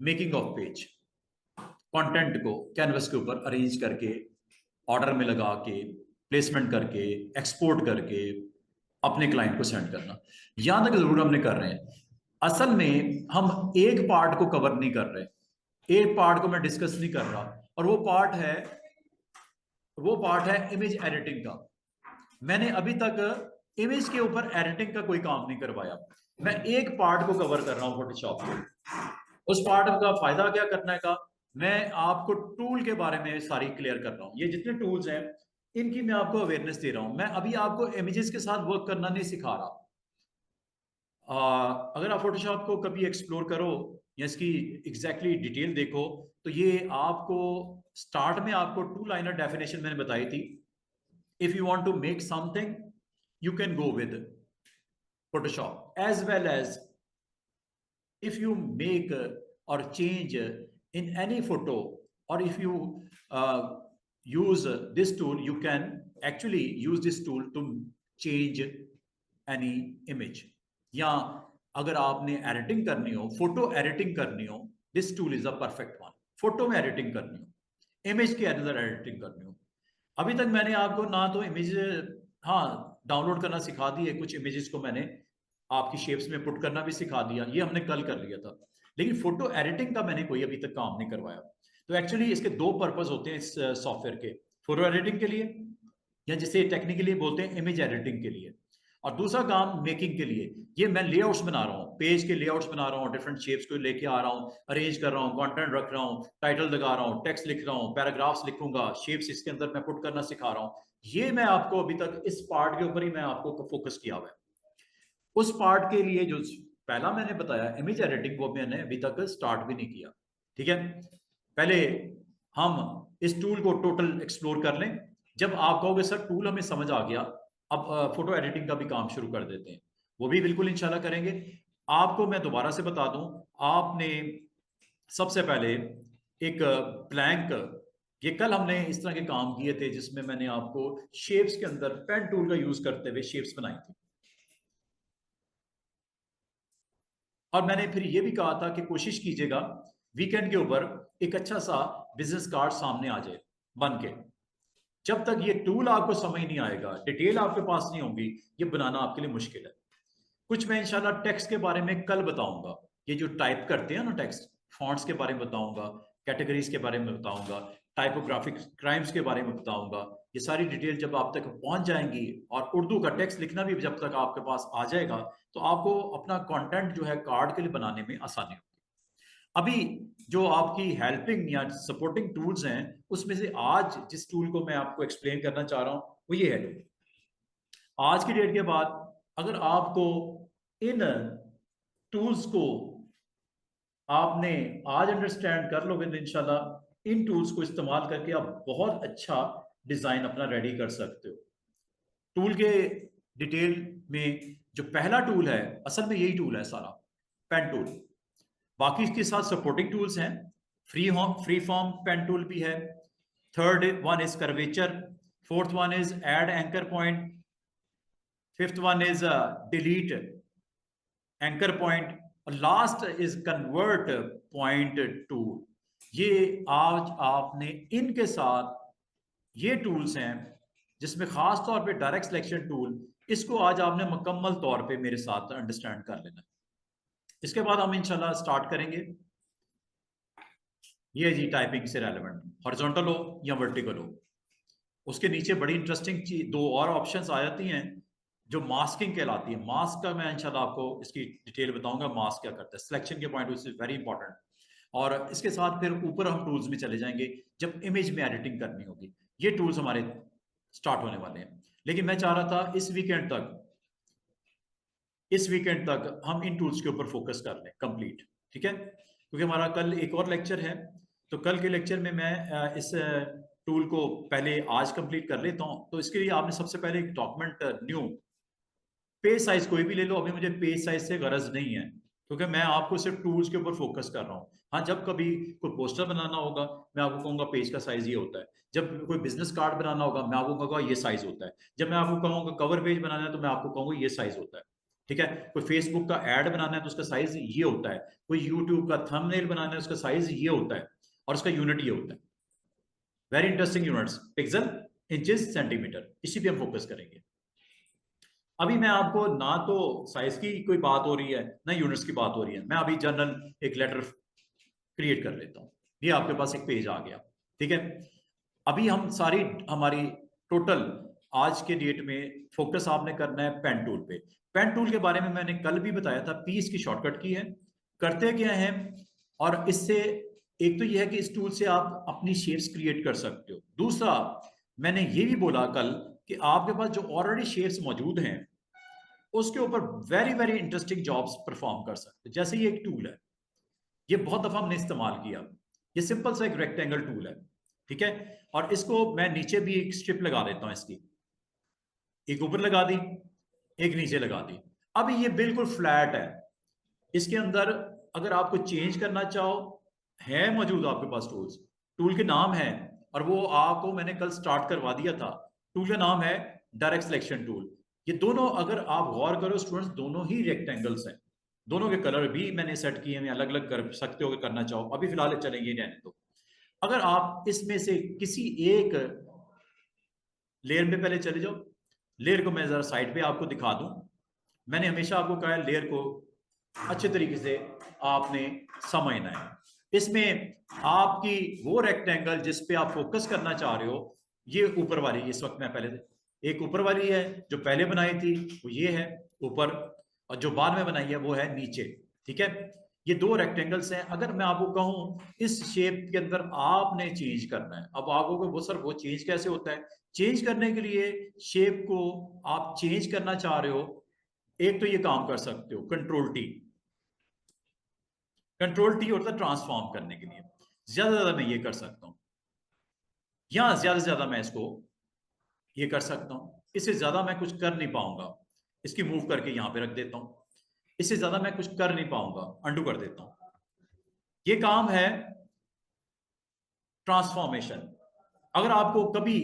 Making of page, content को canvas के ऊपर अरेंज करके, ऑर्डर में लगा के, प्लेसमेंट करके, एक्सपोर्ट करके अपने क्लाइंट को सेंड करना, यहां तक जरूर हमने कर रहे हैं। असल में हम एक पार्ट को कवर नहीं कर रहे, एक पार्ट को मैं डिस्कस नहीं कर रहा, और वो पार्ट है इमेज एडिटिंग का। मैंने अभी तक इमेज के ऊपर एडिटिंग का कोई काम नहीं करवाया, मैं एक पार्ट को कवर कर रहा हूं फोटोशॉप के। उस पार्ट का फायदा क्या करने का, मैं आपको टूल के बारे में सारी क्लियर कर रहा हूं। ये जितने टूल्स हैं इनकी मैं आपको अवेयरनेस दे रहा हूं, मैं अभी आपको इमेजेस के साथ वर्क करना नहीं सिखा रहा। अगर आप फोटोशॉप को कभी एक्सप्लोर करो या इसकी एग्जैक्टली डिटेल देखो, तो ये आपको स्टार्ट में आपको टू लाइनर डेफिनेशन मैंने बताई थी। If you want to make something you can go with Photoshop, as well as if you make or change in any photo, or if you use this tool, you can actually use this tool to change any image. या अगर आपने editing करनी हो, photo editing करनी हो, this tool is the perfect one. Photo में editing करनी हो, इमेज की अंदर एडिटिंग करनी हो, अभी तक मैंने आपको ना तो इमेज हाँ डाउनलोड करना सिखा दी है, कुछ इमेजेस को मैंने आपकी शेप्स में पुट करना भी सिखा दिया, ये हमने कल कर लिया था, लेकिन फोटो एडिटिंग का मैंने कोई अभी तक काम नहीं करवाया। तो एक्चुअली इसके दो पर्पस होते हैं इस सॉफ्टवेयर के, फोटो एडिटिंग के लिए, या जिसे टेक्निकली बोलते हैं इमेज एडिटिंग के लिए, और दूसरा काम मेकिंग के लिए। ये मैं लेआउट्स बना रहा हूँ, पेज के लेआउट्स बना रहा हूँ, डिफरेंट शेप्स को लेके आ रहा हूँ, अरेंज कर रहा हूँ, कंटेंट रख रहा हूँ, टाइटल लगा रहा हूँ, टेक्स्ट लिख रहा हूँ, पैराग्राफ्स लिखूंगा, शेप्स इसके अंदर मैं पुट करना सिखा रहा हूँ। ये मैं आपको अभी तक इस पार्ट के ऊपर ही मैं आपको फोकस किया हुआ है। उस पार्ट के लिए जो पहला मैंने बताया इमेज एडिटिंग, वो मैंने अभी तक स्टार्ट भी नहीं किया। ठीक है, पहले हम इस टूल को टोटल एक्सप्लोर कर लें। जब आप कहोगे सर टूल हमें समझ आ गया, अब फोटो एडिटिंग का भी काम शुरू कर देते हैं, वो भी बिल्कुल इंशाल्लाह करेंगे। आपको मैं दोबारा से बता दूं, आपने सबसे पहले एक ब्लैंक, ये कल हमने इस तरह के काम किए थे जिसमें मैंने आपको शेप्स के अंदर पेन टूल का यूज करते हुए शेप्स बनाई थी, और मैंने फिर ये भी कहा था कि कोशिश कीजिएगा वीकेंड के ऊपर एक अच्छा सा बिजनेस कार्ड सामने आ जाए बन के। जब तक ये टूल आपको समझ नहीं आएगा, डिटेल आपके पास नहीं होगी, ये बनाना आपके लिए मुश्किल है। कुछ मैं इंशाल्लाह टेक्स्ट के बारे में कल बताऊंगा, ये जो टाइप करते हैं ना टेक्स्ट, फॉन्ट्स के बारे में बताऊंगा, कैटेगरीज के बारे में बताऊंगा, टाइपोग्राफिक क्राइम्स के बारे में बताऊंगा। ये सारी डिटेल जब आप तक पहुंच जाएंगी, और उर्दू का टेक्स्ट लिखना भी जब तक आपके पास आ जाएगा, तो आपको अपना कंटेंट जो है कार्ड के लिए बनाने में आसानी होगी। अभी जो आपकी हेल्पिंग या सपोर्टिंग टूल्स हैं, उसमें से आज जिस टूल को मैं आपको एक्सप्लेन करना चाह रहा हूं वो ये है। आज की डेट के बाद अगर आपको इन टूल्स को आपने आज अंडरस्टैंड कर लोगे, तो इंशाल्लाह इन टूल्स को इस्तेमाल करके आप बहुत अच्छा डिजाइन अपना रेडी कर सकते हो। टूल के डिटेल में जो पहला टूल है, असल में यही टूल है सारा, पेन टूल। बाकी इसके साथ सपोर्टिंग टूल्स हैं, फ्री फॉर्म पेन टूल भी है, third one is curvature, fourth one is add anchor point, fifth one is delete anchor point, और last is convert point tool. ये आज आपने इनके साथ ये टूल्स हैं जिसमें खास तौर पे डायरेक्ट सिलेक्शन टूल, इसको आज आपने मुकम्मल तौर पे मेरे साथ अंडरस्टैंड कर लेना। इसके बाद हम इंशाल्लाह स्टार्ट करेंगे। ये जी टाइपिंग से रेलेवेंट, हॉरिजॉन्टल हो या वर्टिकल हो। उसके नीचे बड़ी इंटरेस्टिंग चीज दो और ऑप्शंस आ जाती हैं जो मास्किंग कहलाती है। मास्क का मैं इंशाल्लाह आपको इसकी डिटेल बताऊंगा, मास्क क्या करता है सिलेक्शन के पॉइंट से, वेरी इंपॉर्टेंट। और इसके साथ फिर ऊपर हम टूल्स में चले जाएंगे जब इमेज में एडिटिंग करनी होगी। ये टूल्स हमारे स्टार्ट होने वाले हैं, लेकिन मैं चाह रहा था इस वीकेंड तक हम इन टूल्स के ऊपर फोकस कर लें कंप्लीट। ठीक है, क्योंकि हमारा कल एक और लेक्चर है, तो कल के लेक्चर में मैं इस टूल को पहले आज कंप्लीट कर लेता हूं। तो इसके लिए आपने सबसे पहले एक डॉक्यूमेंट न्यू, पेज साइज कोई भी ले लो, अभी मुझे पेज साइज से गरज नहीं है, क्योंकि मैं आपको सिर्फ टूल्स के ऊपर फोकस कर रहा हूँ। हाँ, जब कभी कोई पोस्टर बनाना होगा मैं आपको कहूंगा पेज का साइज ये होता है, जब कोई बिजनेस कार्ड बनाना होगा मैं आपको कहूंगा ये साइज होता है, जब मैं आपको कहूंगा कवर पेज बनाना है तो मैं आपको कहूंगा ये साइज होता है। ठीक है, कोई फेसबुक का ऐड बनाना है तो उसका साइज ये होता है, कोई यूट्यूब का थंबनेल बनाना है उसका साइज ये होता है, और उसका यूनिट ये होता है। Very interesting units, pixel, inches, centimetre, इसी पे हम फोकस करेंगे। अभी मैं आपको ना तो साइज की कोई बात हो रही है ना यूनिट्स की बात हो रही है, मैं अभी जनरल एक लेटर क्रिएट कर लेता हूं। ये आपके पास एक पेज आ गया, ठीक है। अभी हम सारी हमारी टोटल आज के डेट में फोकस आपने करना है पेन टूल पे। पेन टूल के बारे में मैंने कल भी बताया था, पी इसकी शॉर्टकट की है। करते क्या है, और इससे एक तो यह है कि इस टूल से आप अपनी शेप्स क्रिएट कर सकते हो। दूसरा मैंने ये भी बोला कल कि आपके पास जो ऑलरेडी शेप्स मौजूद हैं उसके ऊपर very very interesting jobs perform कर सकते हो। जैसे ये एक टूल है, ये बहुत दफा हमने इस्तेमाल किया, ये सिंपल सा एक रेक्टेंगल टूल है, ठीक है। और इसको मैं नीचे भी एक स्ट्रिप लगा देता हूं इसकी, एक ऊपर लगा दी, एक नीचे लगा दी। अब ये बिल्कुल फ्लैट है। इसके अंदर अगर आपको चेंज करना चाहो, है मौजूद आपके पास टूल्स, टूल के नाम है, और वो आपको मैंने कल स्टार्ट करवा दिया था। टूल का नाम है डायरेक्ट सिलेक्शन टूल। ये दोनों अगर आप गौर करो स्टूडेंट्स, दोनों ही रेक्टेंगल्स हैं, दोनों के कलर भी मैंने सेट किए हैं, अलग अलग कर सकते हो करना चाहो। अभी फिलहाल चलेंगे रहने दो। अगर आप इसमें से किसी एक लेयर में पहले चले जाओ, लेयर को मैं जरा साइड पे आपको दिखा दूं। मैंने हमेशा आपको कहा है लेयर को अच्छे तरीके से आपने समझना है। इसमें आपकी वो रेक्टेंगल जिस पे आप फोकस करना चाह रहे हो, ये ऊपर वाली, इस वक्त मैं पहले एक ऊपर वाली है जो पहले बनाई थी, वो ये है ऊपर, और जो बाद में बनाई है वो है नीचे, ठीक है। ये दो रेक्टेंगल्स हैं। अगर मैं आपको कहूं इस शेप के अंदर आपने चेंज करना है, अब आपको वो सर वो चेंज कैसे होता है? चेंज करने के लिए शेप को आप चेंज करना चाह रहे हो, एक तो ये काम कर सकते हो कंट्रोल टी। कंट्रोल टी होता है ट्रांसफॉर्म करने के लिए। ज्यादा ज्यादा मैं ये कर सकता हूं, यहां ज्यादा से ज्यादा मैं इसको ये कर सकता हूं, इससे ज्यादा मैं कुछ कर नहीं पाऊंगा। इसकी मूव करके यहां पे रख देता हूं, इससे ज्यादा मैं कुछ कर नहीं पाऊंगा, अंडू कर देता हूं। ये काम है ट्रांसफॉर्मेशन। अगर आपको कभी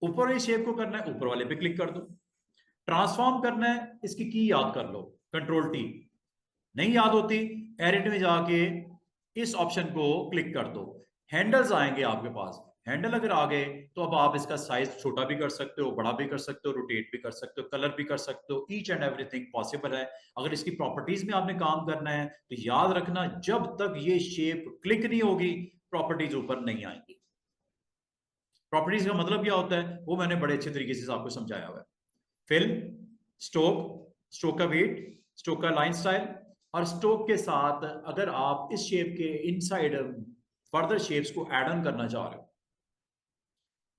ऊपर वाली शेप को करना है, ऊपर वाले पे क्लिक कर दो। ट्रांसफॉर्म करना है, इसकी की याद कर लो, कंट्रोल टी। नहीं याद होती, एडिट में जाके इस ऑप्शन को क्लिक कर दो। हैंडल्स आएंगे आपके पास, हैंडल अगर आ गए तो अब आप इसका साइज छोटा भी कर सकते हो, बड़ा भी कर सकते हो, रोटेट भी कर सकते हो, कलर भी कर सकते हो, ईच एंड एवरीथिंग पॉसिबल है। अगर इसकी प्रॉपर्टीज में आपने काम करना है तो याद रखना, जब तक ये शेप क्लिक नहीं होगी प्रॉपर्टीज ऊपर नहीं आएंगी। प्रॉपर्टीज का मतलब क्या होता है वो मैंने बड़े अच्छे तरीके से आपको समझाया हुआ है। फिल्म, स्ट्रोक, स्ट्रोक का वेट, स्ट्रोक का लाइन स्टाइल, और स्ट्रोक के साथ अगर आप इस शेप के इनसाइड फर्दर शेप्स को ऐड ऑन करना चाह रहे हो,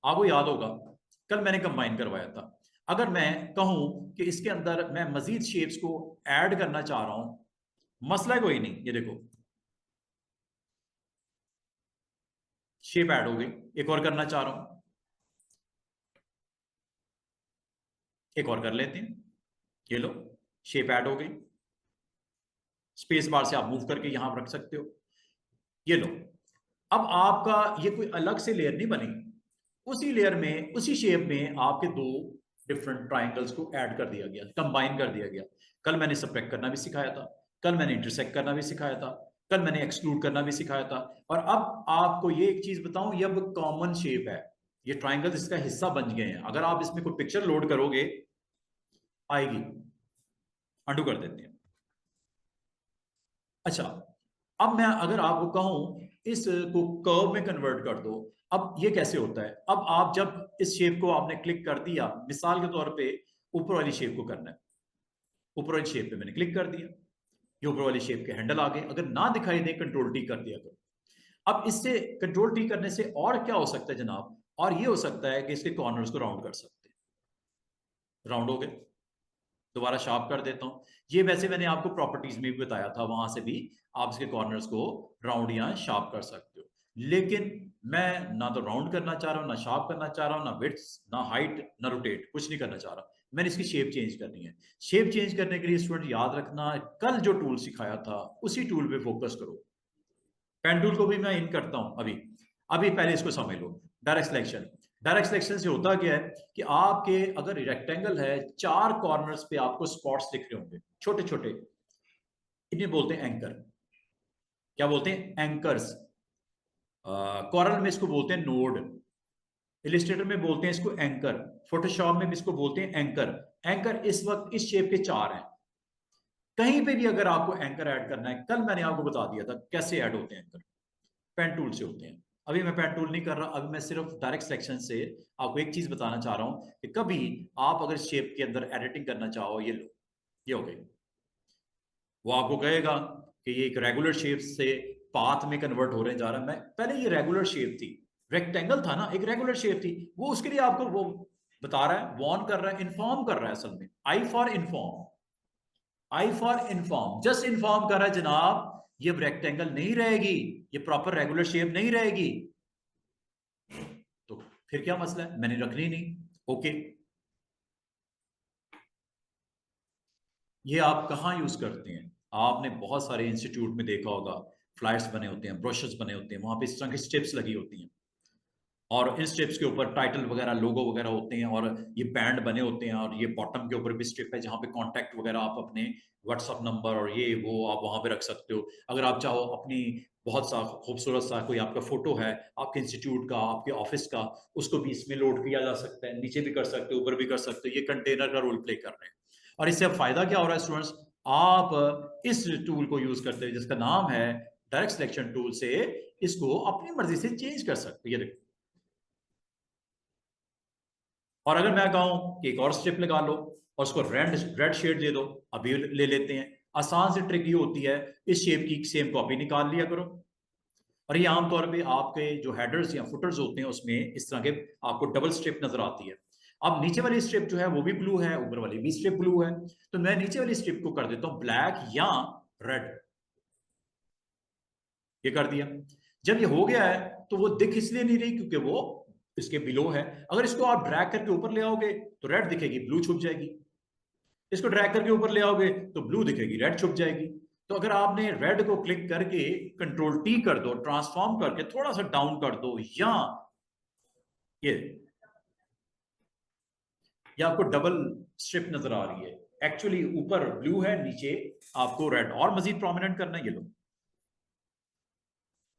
आपको याद होगा कल मैंने कंबाइन करवाया था। अगर मैं कहूं कि इसके अंदर मैं मजीद शेप्स को ऐड करना चाह रहा हूं, मसला कोई नहीं, ये देखो शेप ऐड हो गई। एक और करना चाह रहा हूं, एक और कर लेते हैं, ये लो शेप ऐड हो गई। स्पेस बार से आप मूव करके यहां रख सकते हो, ये लो। अब आपका ये कोई अलग से लेयर नहीं बनी, उसी लेयर में उसी शेप में आपके दो डिफरेंट ट्राइंगल्स को ऐड कर दिया गया, कंबाइन कर दिया गया। कल मैंने सबट्रैक्ट करना भी सिखाया था, कल मैंने इंटरसेक्ट करना भी सिखाया था, कल मैंने एक्सक्लूड करना भी सिखाया था। और अब आपको ये एक चीज बताऊं, ये अब कॉमन शेप है, ये ट्राइंगल्स इसका हिस्सा बन गए हैं। अगर आप इसमें कोई पिक्चर लोड करोगे आएगी, अंडू कर देते हैं। अच्छा, अब मैं अगर आपको कहूं इसको कर्व में कन्वर्ट कर दो, अब ये कैसे होता है? अब आप जब इस शेप को आपने क्लिक कर दिया, मिसाल के तौर पे ऊपर वाली शेप को करना है, ऊपर वाली शेप पे मैंने क्लिक कर दिया, ये ऊपर वाली शेप के हैंडल आ गए। अगर ना दिखाई दे कंट्रोल टी कर दिया करो। अब इससे कंट्रोल टी करने से और क्या हो सकता है जनाब? और ये हो सकता है कि इसके कॉर्नर्स को राउंड कर सकते हैं। राउंड हो गए, दोबारा शार्प कर देता हूं। ये वैसे मैंने आपको प्रॉपर्टीज में भी बताया था, वहां से भी आप इसके कॉर्नर्स को राउंड या शार्प कर सकते हो। लेकिन मैं ना तो राउंड करना चाह रहा हूं, ना शार्प करना चाह रहा हूं, ना विड्थ, ना हाइट, ना रोटेट, कुछ नहीं करना चाह रहा। मैंने इसकी शेप चेंज करनी है। शेप चेंज करने के लिए स्टूडेंट याद रखना, कल जो टूल सिखाया था उसी टूल पे फोकस करो। पेन टूल को भी मैं इन करता हूं अभी। अभी पहले इसको समझ लो, डायरेक्ट सिलेक्शन। डायरेक्ट सिलेक्शन से होता क्या है कि आपके अगर रेक्टेंगल है, 4 कॉर्नर्स पे आपको स्पॉट्स दिख रहे होंगे छोटे छोटे, इन्हें बोलते हैं एंकर। क्या बोलते हैं? एंकर्स। कॉरल में इसको बोलते हैं नोड, इलिस्ट्रेटर में बोलते हैं इसको एंकर, फोटोशॉप में भी इसको बोलते हैं एंकर। एंकर इस वक्त इस शेप के 4 हैं। कहीं पे भी अगर आपको एंकर ऐड करना है, कल मैंने आपको बता दिया था कैसे ऐड होते हैं एंकर, पेन टूल से होते हैं। अभी मैं पेन टूल नहीं कर रहा, अभी मैं सिर्फ डायरेक्ट सिलेक्शन से आपको एक चीज बताना चाह रहा हूं कि कभी आप अगर शेप के अंदर एडिटिंग करना चाहो, ये लो, ये हो गई। वो आपको कहेगा कि ये एक रेगुलर शेप से पाथ में कन्वर्ट हो रहे जा रहा है। मैं पहले ये रेगुलर शेप थी, रेक्टेंगल था ना, एक रेगुलर शेप थी, वो उसके लिए आपको वो बता रहा है, वॉर्न कर रहा है, इन्फॉर्म कर रहा है। असल में I for inform, I for inform, just inform कर रहा है जनाब ये रेक्टेंगल नहीं रहेगी, ये प्रॉपर रेगुलर शेप नहीं रहेगी। तो फिर क्या मसला है, मैंने रखनी नहीं। ओके, ये आप कहाँ यूज करते हैं? आपने बहुत सारे इंस्टीट्यूट में देखा होगा, फ्लायर्स बने होते हैं, ब्रोशर्स बने होते हैं, वहां पे इस तरह की स्टेप्स लगी होती हैं, और इन स्टेप्स के ऊपर टाइटल वगैरह, लोगो वगैरह होते हैं, और ये बैंड बने होते हैं, और ये बॉटम के ऊपर भी स्ट्रिप है जहाँ पे कांटेक्ट वगैरह आप अपने व्हाट्सअप नंबर और ये वो आप वहां पे रख सकते हो। अगर आप चाहो अपनी बहुत सा खूबसूरत सा कोई आपका फोटो है आपके इंस्टीट्यूट का, आपके ऑफिस का, उसको भी इसमें लोड किया जा सकता है, नीचे भी कर सकते हो, ऊपर भी कर सकते हो। ये कंटेनर का रोल प्ले कर रहे हैं। और इससे अब फायदा क्या हो रहा है स्टूडेंट्स, आप इस टूल को यूज करते हैं जिसका नाम है डायरेक्ट सिलेक्शन टूल से, इसको अपनी मर्जी से चेंज कर सकते हो। ये देखो, और अगर मैं कहूं कि एक और स्ट्रिप लगा लो और उसको रेड रेड शेड दे दो, अभी ले लेते हैं। आसान से ट्रिक ये होती है, इस शेप की सेम कॉपी निकाल लिया करो, और ये आमतौर पे आपके जो हेडर्स या फुटर्स होते हैं उसमें इस तरह के आपको डबल स्ट्रिप नजर आती है। अब नीचे वाली स्ट्रिप जो है वो भी ब्लू है, ऊपर वाली भी स्ट्रिप ब्लू है, तो मैं नीचे वाली स्ट्रिप को कर देता हूं ब्लैक या रेड। ये कर दिया। जब ये हो गया है तो वो दिख इसलिए नहीं रही क्योंकि वो इसके बिलो है। अगर इसको आप ड्रैग करके ऊपर ले आओगे तो रेड दिखेगी, ब्लू छुप जाएगी। इसको ड्रैग करके ऊपर ले आओगे तो ब्लू दिखेगी, रेड छुप जाएगी। तो अगर आपने रेड को क्लिक करके कंट्रोल टी कर दो, ट्रांसफॉर्म करके थोड़ा सा डाउन कर दो, या ये आपको डबल स्ट्रिप नजर आ रही है, एक्चुअली ऊपर ब्लू है, नीचे आपको रेड, और मजीद प्रोमिनेंट करना है, ये लो।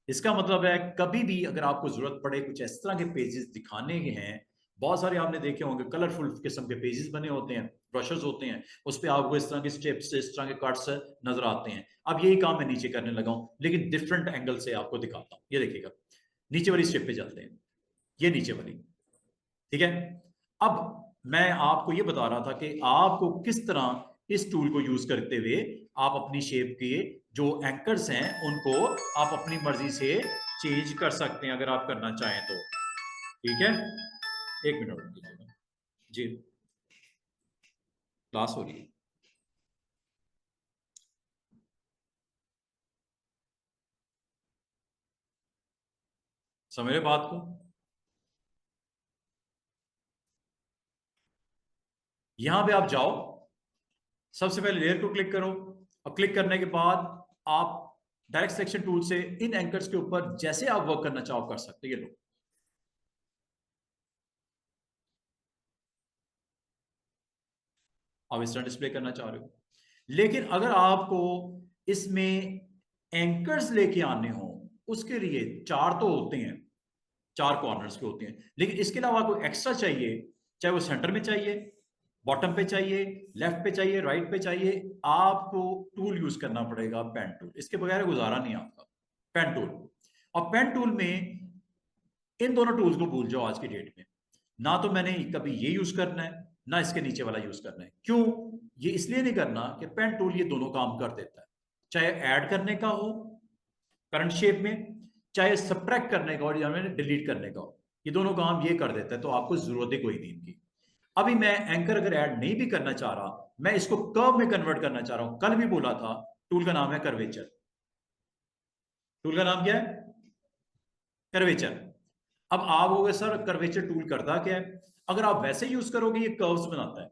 इसका मतलब है कभी भी अगर आपको जरूरत पड़े कुछ इस तरह के पेजेस दिखाने के हैं, बहुत सारे आपने देखे होंगे कलरफुल किस्म के पेजेस बने होते हैं, ब्रशेस होते हैं, उस पर आपको इस तरह के स्टेप्स, इस तरह के कट्स नजर आते हैं। अब यही काम मैं नीचे करने लगा हूं, लेकिन डिफरेंट एंगल से आपको दिखाता हूं। ये देखिएगा, नीचे वाली स्टेप पे चलते हैं, ये नीचे वाली, ठीक है। अब मैं आपको ये बता रहा था कि आपको किस तरह इस टूल को यूज करते हुए आप अपनी शेप के जो एंकर्स हैं उनको आप अपनी मर्जी से चेंज कर सकते हैं, अगर आप करना चाहें तो। ठीक है, एक मिनट रुक लीजिएगा जी, क्लास हो रही है। समझ रहे बात को? यहां पे आप जाओ, सबसे पहले लेयर को क्लिक करो, और क्लिक करने के बाद आप डायरेक्ट सिलेक्शन टूल से इन एंकर्स के ऊपर जैसे आप वर्क करना चाहो कर सकते हो। ये लो, आप इस तरह डिस्प्ले करना चाह रहे हो। लेकिन अगर आपको इसमें एंकर्स लेके आने हो, उसके लिए 4 तो होते हैं, 4 कॉर्नर्स के होते हैं, लेकिन इसके अलावा कोई एक्स्ट्रा चाहिए, चाहे वो सेंटर में चाहिए, बॉटम पे चाहिए, लेफ्ट पे चाहिए, राइट पे चाहिए, आपको टूल यूज करना पड़ेगा, पेन टूल। इसके बगैर गुजारा नहीं आपका, पेन टूल। और पेन टूल में इन दोनों टूल्स को भूल जाओ आज की डेट में, ना तो मैंने कभी ये यूज करना है, ना इसके नीचे वाला यूज करना है। क्यों? ये इसलिए नहीं करना कि पेन टूल ये दोनों काम कर देता है, चाहे ऐड करने का हो करंट शेप में, चाहे सब्ट्रैक्ट करने का हो या डिलीट करने का हो, ये दोनों काम ये कर देता है, तो आपको जरूरत है कोई नहीं इनकी। अभी मैं एंकर अगर ऐड नहीं भी करना चाह रहा, मैं इसको कर्व में कन्वर्ट करना चाह रहा हूं, कल भी बोला था, टूल का नाम है कर्वेचर। टूल का नाम क्या है? कर्वेचर। अब आप कहोगे सर कर्वेचर टूल करता क्या है? अगर आप वैसे यूज करोगे ये कर्व्स बनाता है,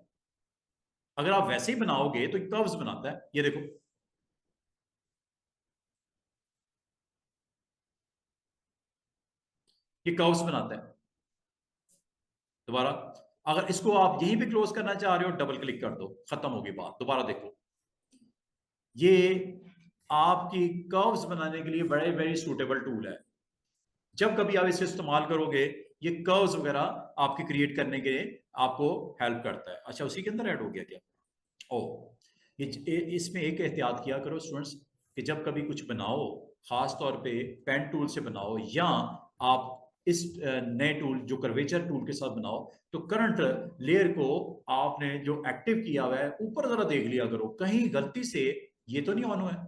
अगर आप वैसे ही बनाओगे तो ये कर्व्स बनाता है। ये देखो, ये कर्व्स बनाता है। दोबारा, अगर इसको आप यहीं पे क्लोज करना चाह रहे हो, डबल क्लिक कर दो, खत्म होगी बात। दोबारा देखो, ये आपकी कर्व्स बनाने के लिए बड़े वेरी सूटेबल टूल है। जब कभी आप इसे इस्तेमाल करोगे, ये कर्व्स वगैरह आपके क्रिएट करने के लिए आपको हेल्प करता है। अच्छा, उसी के अंदर ऐड हो गया क्या? ओ, इसमें एक एहतियात किया करो स्टूडेंट्स, कि जब कभी कुछ बनाओ, खास तौर पे पेन टूल से बनाओ, या आप इस नए टूल जो कर्वेचर टूल के साथ बनाओ, तो करंट लेयर को आपने जो एक्टिव किया हुआ है ऊपर जरा देख लिया करो, कहीं गलती से ये तो नहीं ऑन हुआ है,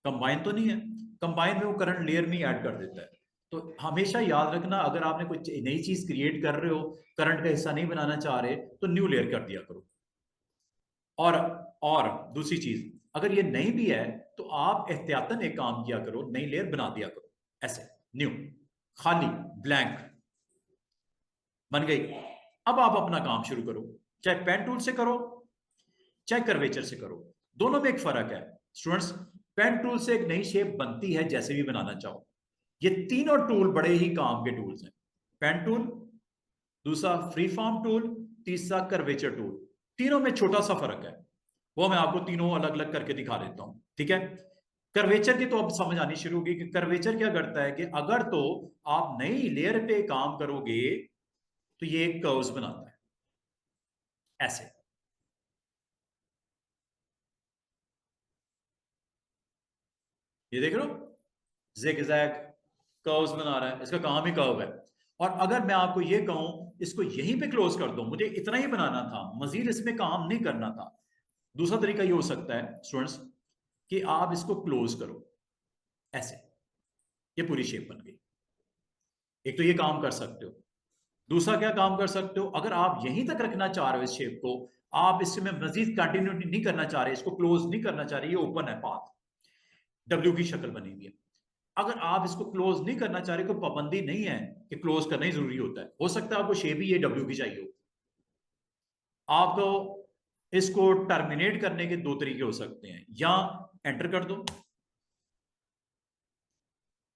कंबाइन तो नहीं है। कंबाइन में वो करंट लेयर में ऐड कर देता है। तो हमेशा याद रखना, अगर आपने कोई नई चीज क्रिएट कर रहे हो, करंट का हिस्सा नहीं बनाना चाह रहे, तो न्यू लेयर कर दिया करो। और और दूसरी चीज, अगर ये नहीं भी है तो आप एहतियातन एक काम किया करो, नई लेयर बना दिया करो, ऐसे न्यू, खाली ब्लैंक बन गई। अब आप अपना काम शुरू करो, चाहे पेन टूल से करो चाहे कर्वेचर से करो, दोनों में एक फर्क है स्टूडेंट्स। पेन टूल से एक नई शेप बनती है जैसे भी बनाना चाहो। ये तीनों टूल बड़े ही काम के टूल्स हैं, पेन टूल, दूसरा फ्री फॉर्म टूल, तीसरा कर्वेचर टूल। तीनों में छोटा सा फर्क है, वो मैं आपको तीनों अलग अलग करके दिखा देता हूं, ठीक है। कर्वेचर की तो अब समझ आनी शुरू होगी कि कर्वेचर क्या करता है, कि अगर तो आप नई लेयर पे काम करोगे तो ये एक कर्व्स बनाता है ऐसे। ये देख रहे हो, ज़िगज़ैग कर्व्स बना रहा है, इसका काम ही कर्व है। और अगर मैं आपको ये कहूं इसको यहीं पे क्लोज कर दो, मुझे इतना ही बनाना था, मजीद इसमें काम नहीं करना था, दूसरा तरीका ये हो सकता है स्टूडेंट्स, कि आप इसको क्लोज करो ऐसे, ये पूरी शेप बन गई। एक तो ये काम कर सकते हो। दूसरा क्या काम कर सकते हो, अगर आप यहीं तक रखना चाह रहे हो इस शेप को, आप इसमें मजीद कंटिन्यूटी नहीं करना चाह रहे, इसको क्लोज नहीं करना चाह रहे, ये ओपन है पाथ, डब्ल्यू की शक्ल बनी हुई है। अगर आप इसको क्लोज नहीं करना चाह रहे, कोई पाबंदी नहीं है कि क्लोज करना ही जरूरी होता है, हो सकता है आपको शेप ही ये डब्ल्यू की चाहिए हो। आपको इसको टर्मिनेट करने के दो तरीके हो सकते हैं, या एंटर कर दो,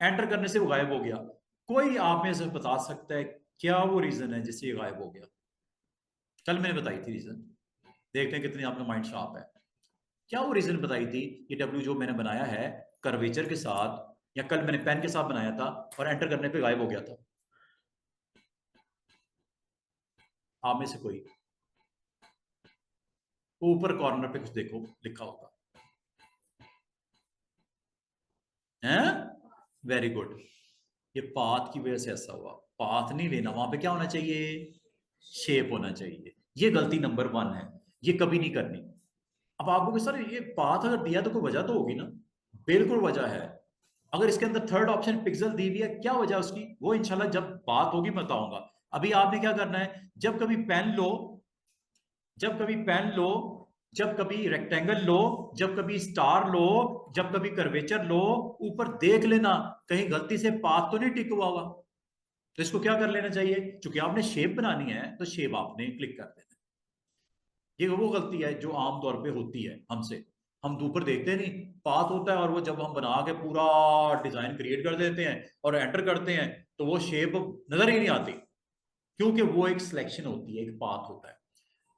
एंटर करने से वो गायब हो गया। कोई आप में से बता सकता है क्या वो रीजन है जिससे ये गायब हो गया? कल मैंने बताई थी रीजन, देखते हैं कितनी आपका माइंड शार्प है। क्या वो रीजन बताई थी, ये डब्ल्यू जो मैंने बनाया है कर्वेचर के साथ, या कल मैंने पेन के साथ बनाया था और एंटर करने पे गायब हो गया था? आप में से कोई ऊपर कॉर्नर पे कुछ देखो लिखा होगा, हैं? वेरी गुड, ये पाथ की वजह से ऐसा हुआ। पाथ नहीं लेना, वहां पे क्या होना चाहिए, शेप होना चाहिए। ये गलती नंबर 1 है, ये कभी नहीं करनी। अब आप बोलोगे सर ये पाथ अगर दिया तो कोई वजह तो होगी ना? बिल्कुल वजह है। अगर इसके अंदर थर्ड ऑप्शन पिक्सल दी हुई है, क्या वजह उसकी, वो इंशाल्लाह जब बात होगी मैं बताऊंगा। अभी आपने क्या करना है, जब कभी पेन लो, जब कभी पेन लो, जब कभी रेक्टेंगल लो, जब कभी स्टार लो, जब कभी कर्वेचर लो, ऊपर देख लेना कहीं गलती से पाथ तो नहीं टिक हुआ हुआ। तो इसको क्या कर लेना चाहिए, क्योंकि आपने शेप बनानी है तो शेप आपने क्लिक कर देना है। ये वो गलती है जो आमतौर पे होती है हमसे, हम ऊपर देखते नहीं, पाथ होता है, और वो जब हम बना के पूरा डिजाइन क्रिएट कर देते हैं और एंटर करते हैं तो वो शेप नजर ही नहीं आती, क्योंकि वो एक सिलेक्शन होती है, एक पाथ होता है।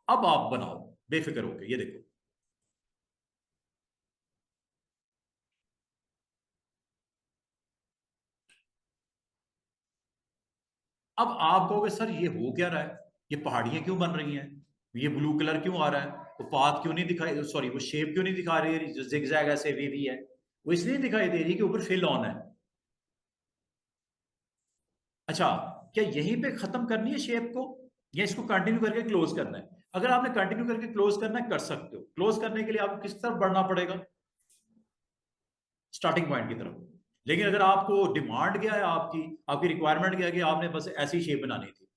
अब आप बनाओ बेफिक्र होके, ये देखो। अब आप कहोगे सर ये हो क्या रहा है, ये पहाड़ियां क्यों बन रही हैं, ये ब्लू कलर क्यों आ रहा है, वो पाथ क्यों नहीं दिखाई, सॉरी वो शेप क्यों नहीं दिखा रही है, जो जिगजैग ऐसे वेवी है, वो इसलिए दिखाई दे रही है कि ऊपर फिल ऑन है। अच्छा, क्या यहीं पे खत्म करनी है शेप को, या इसको कंटिन्यू करके क्लोज करना है? अगर आपने कंटिन्यू करके क्लोज करना है कर सकते हो। क्लोज करने के लिए आपको किस तरफ बढ़ना पड़ेगा, स्टार्टिंग पॉइंट की तरफ। लेकिन अगर आपको डिमांड क्या है, आपकी आपकी रिक्वायरमेंट क्या है कि आपने बस ऐसी शेप बनानी थी,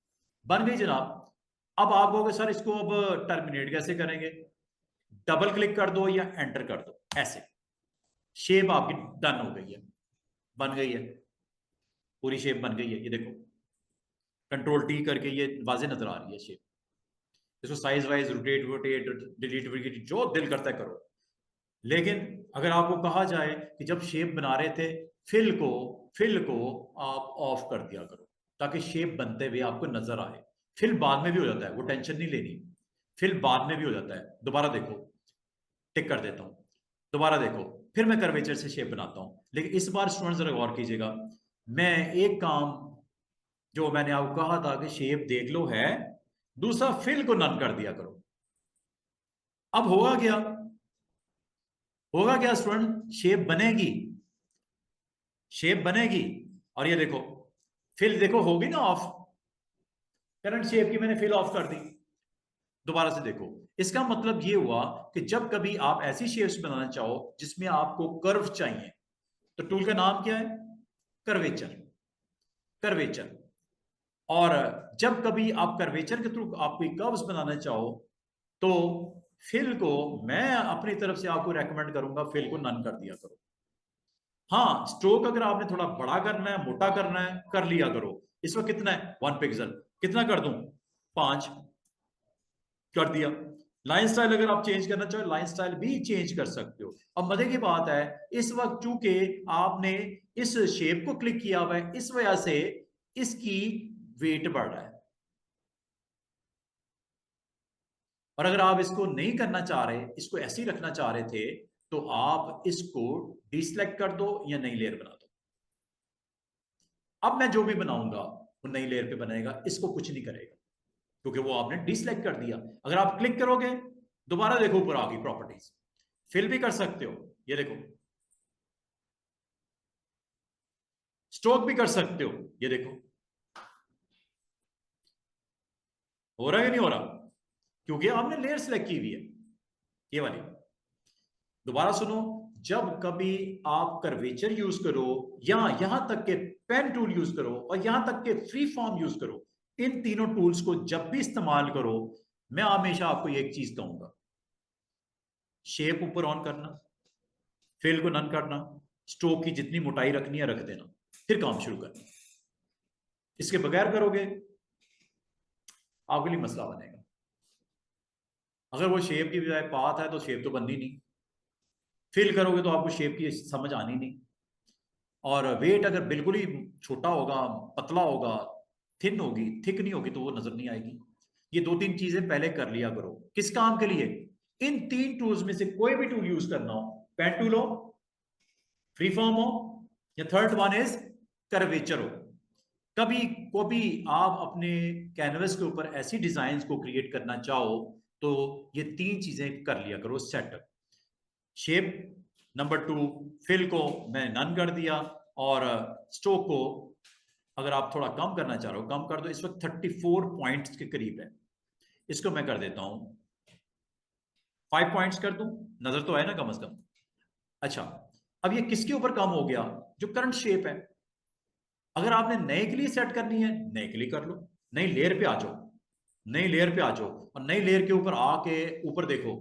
बन गई जनाब। अब आप कहोगे सर इसको अब टर्मिनेट कैसे करेंगे? डबल क्लिक कर दो या एंटर कर दो, ऐसे शेप आपकी डन हो गई है, बन गई है, पूरी शेप बन गई है। ये देखो, कंट्रोल टी करके ये वाजे नजर आ रही है शेप। इसको साइज वाइज रोटेट वोटेट डिलीट विलीट जो दिल करता है करो। लेकिन अगर आपको कहा जाए कि जब शेप बना रहे थे, फिल को फिल को आप ऑफ कर दिया करो, ताकि शेप बनते हुए आपको नजर आए। फिल बाद में भी हो जाता है, वो टेंशन नहीं लेनी, फिल बाद में भी हो जाता है। दोबारा देखो, टिक कर देता हूं, दोबारा देखो, फिर मैं कर्वेचर से शेप बनाता हूं। लेकिन इस बार स्टूडेंट जरा गौर कीजिएगा, मैं एक काम जो मैंने आपको कहा था कि शेप देख लो है, दूसरा फिल को नन कर दिया करो। अब होगा क्या, होगा क्या स्टूडेंट, शेप बनेगी, शेप बनेगी। और ये देखो फिल देखो होगी ना ऑफ, करंट शेप की मैंने फिल ऑफ कर दी। दोबारा से देखो, इसका मतलब ये हुआ कि जब कभी आप ऐसी शेप्स बनाना चाहो जिसमें आपको कर्व चाहिए, तो टूल का नाम क्या है, कर्वेचर, कर्वेचर। और जब कभी आप कर्वेचर के थ्रू आप कोई कर्व्स बनाना चाहो, तो फिल को मैं अपनी तरफ से आपको रेकमेंड करूंगा, फिल को नन कर दिया करो। हाँ, स्ट्रोक अगर आपने थोड़ा बड़ा करना है, मोटा करना है, कर लिया करो। इस वक्त कितना है, 1 पिक्सल, कितना कर दूं, 5 कर दिया। लाइन स्टाइल अगर आप चेंज करना चाहो, लाइन स्टाइल भी चेंज कर सकते हो। अब मजे की बात है, इस वक्त चूंकि आपने इस शेप को क्लिक किया हुआ है, इस वजह से इसकी वेट बढ़ रहा है। और अगर आप इसको नहीं करना चाह रहे, इसको ऐसे ही रखना चाह रहे थे, तो आप इसको डिसलेक्ट कर दो या नई लेयर बना दो। अब मैं जो भी बनाऊंगा वो नई लेयर पे बनेगा, इसको कुछ नहीं करेगा, क्योंकि वो आपने डिसलाइक कर दिया। अगर आप क्लिक करोगे, दोबारा देखो ऊपर आ गई प्रॉपर्टीज, फिल भी कर सकते हो, ये देखो, स्ट्रोक भी कर सकते हो, ये देखो, हो रहा है कि नहीं हो रहा, क्योंकि आपने लेयर सेलेक्ट की हुई है, ये वाली। दोबारा सुनो, जब कभी आप कर्वेचर यूज करो, या यहां तक के पेन टूल यूज करो, और यहां तक के फ्री फॉर्म यूज करो, इन तीनों टूल्स को जब भी इस्तेमाल करो, मैं हमेशा आपको एक चीज कहूंगा, शेप ऊपर ऑन करना, फिल को नन करना, स्ट्रोक की जितनी मोटाई रखनी है रख देना, फिर काम शुरू करना। इसके बगैर करोगे आपके लिए मसला बनेगा। अगर वो शेप की बजाय पाथ है तो शेप तो बननी नहीं, फिल करोगे तो आपको शेप की समझ आनी नहीं। और वेट अगर बिल्कुल ही छोटा होगा, पतला होगा, थिन होगी, थिक नहीं होगी, तो वो नजर नहीं आएगी। ये 2-3 चीजें पहले कर लिया करो। किस काम के लिए, इन 3 टूल्स में से कोई भी टूल यूज करना हो, पेन टूल हो, फ्री फॉर्म हो, या थर्ड वन इज कर्वेचर हो। कभी को भी आप अपने कैनवस के ऊपर ऐसी डिजाइन को क्रिएट करना चाहो, तो ये 3 चीजें कर लिया करो सेट। शेप, नंबर 2 फिल को मैं नन कर दिया, और स्ट्रोक को अगर आप थोड़ा कम करना चाह रहे हो कम कर दो। इस वक्त 34 पॉइंट्स के करीब है, इसको मैं कर देता हूं 5 पॉइंट्स कर दूं, नजर तो है ना कम से कम। अच्छा, अब ये किसके ऊपर कम हो गया, जो करंट शेप है। अगर आपने नए के लिए सेट करनी है, नए के लिए कर लो, नई लेयर पे आ जाओ, नई लेयर पे आ जाओ, और नई लेयर के ऊपर आके ऊपर देखो,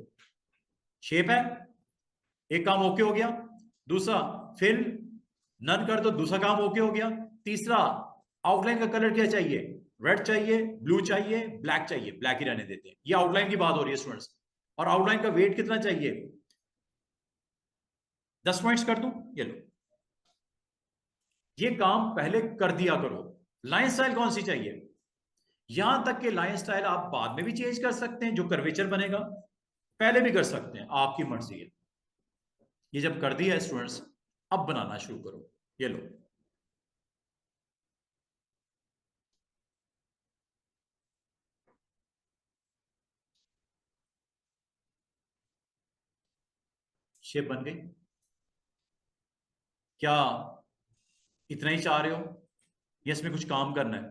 शेप है, एक काम ओके हो गया। दूसरा, फिल नन कर दो, दूसरा काम ओके हो गया। तीसरा, आउटलाइन का कलर क्या चाहिए, रेड चाहिए, ब्लू चाहिए, ब्लैक चाहिए, ब्लैक ही रहने देते हैं, ये आउटलाइन की बात हो रही है स्टूडेंट्स। और आउटलाइन का वेट कितना चाहिए, 10 पॉइंट्स कर दूं, ये लो। ये काम पहले कर दिया करो। लाइन स्टाइल कौन सी चाहिए, यहां तक कि लाइन स्टाइल आप बाद में भी चेंज कर सकते हैं, जो कर्वेचर बनेगा, पहले भी कर सकते हैं, आपकी मर्जी है। ये जब कर दिया है स्टूडेंट्स, अब बनाना शुरू करो, ये लो। शेप बन गई, क्या इतना ही चाह रहे हो, या इसमें कुछ काम करना है,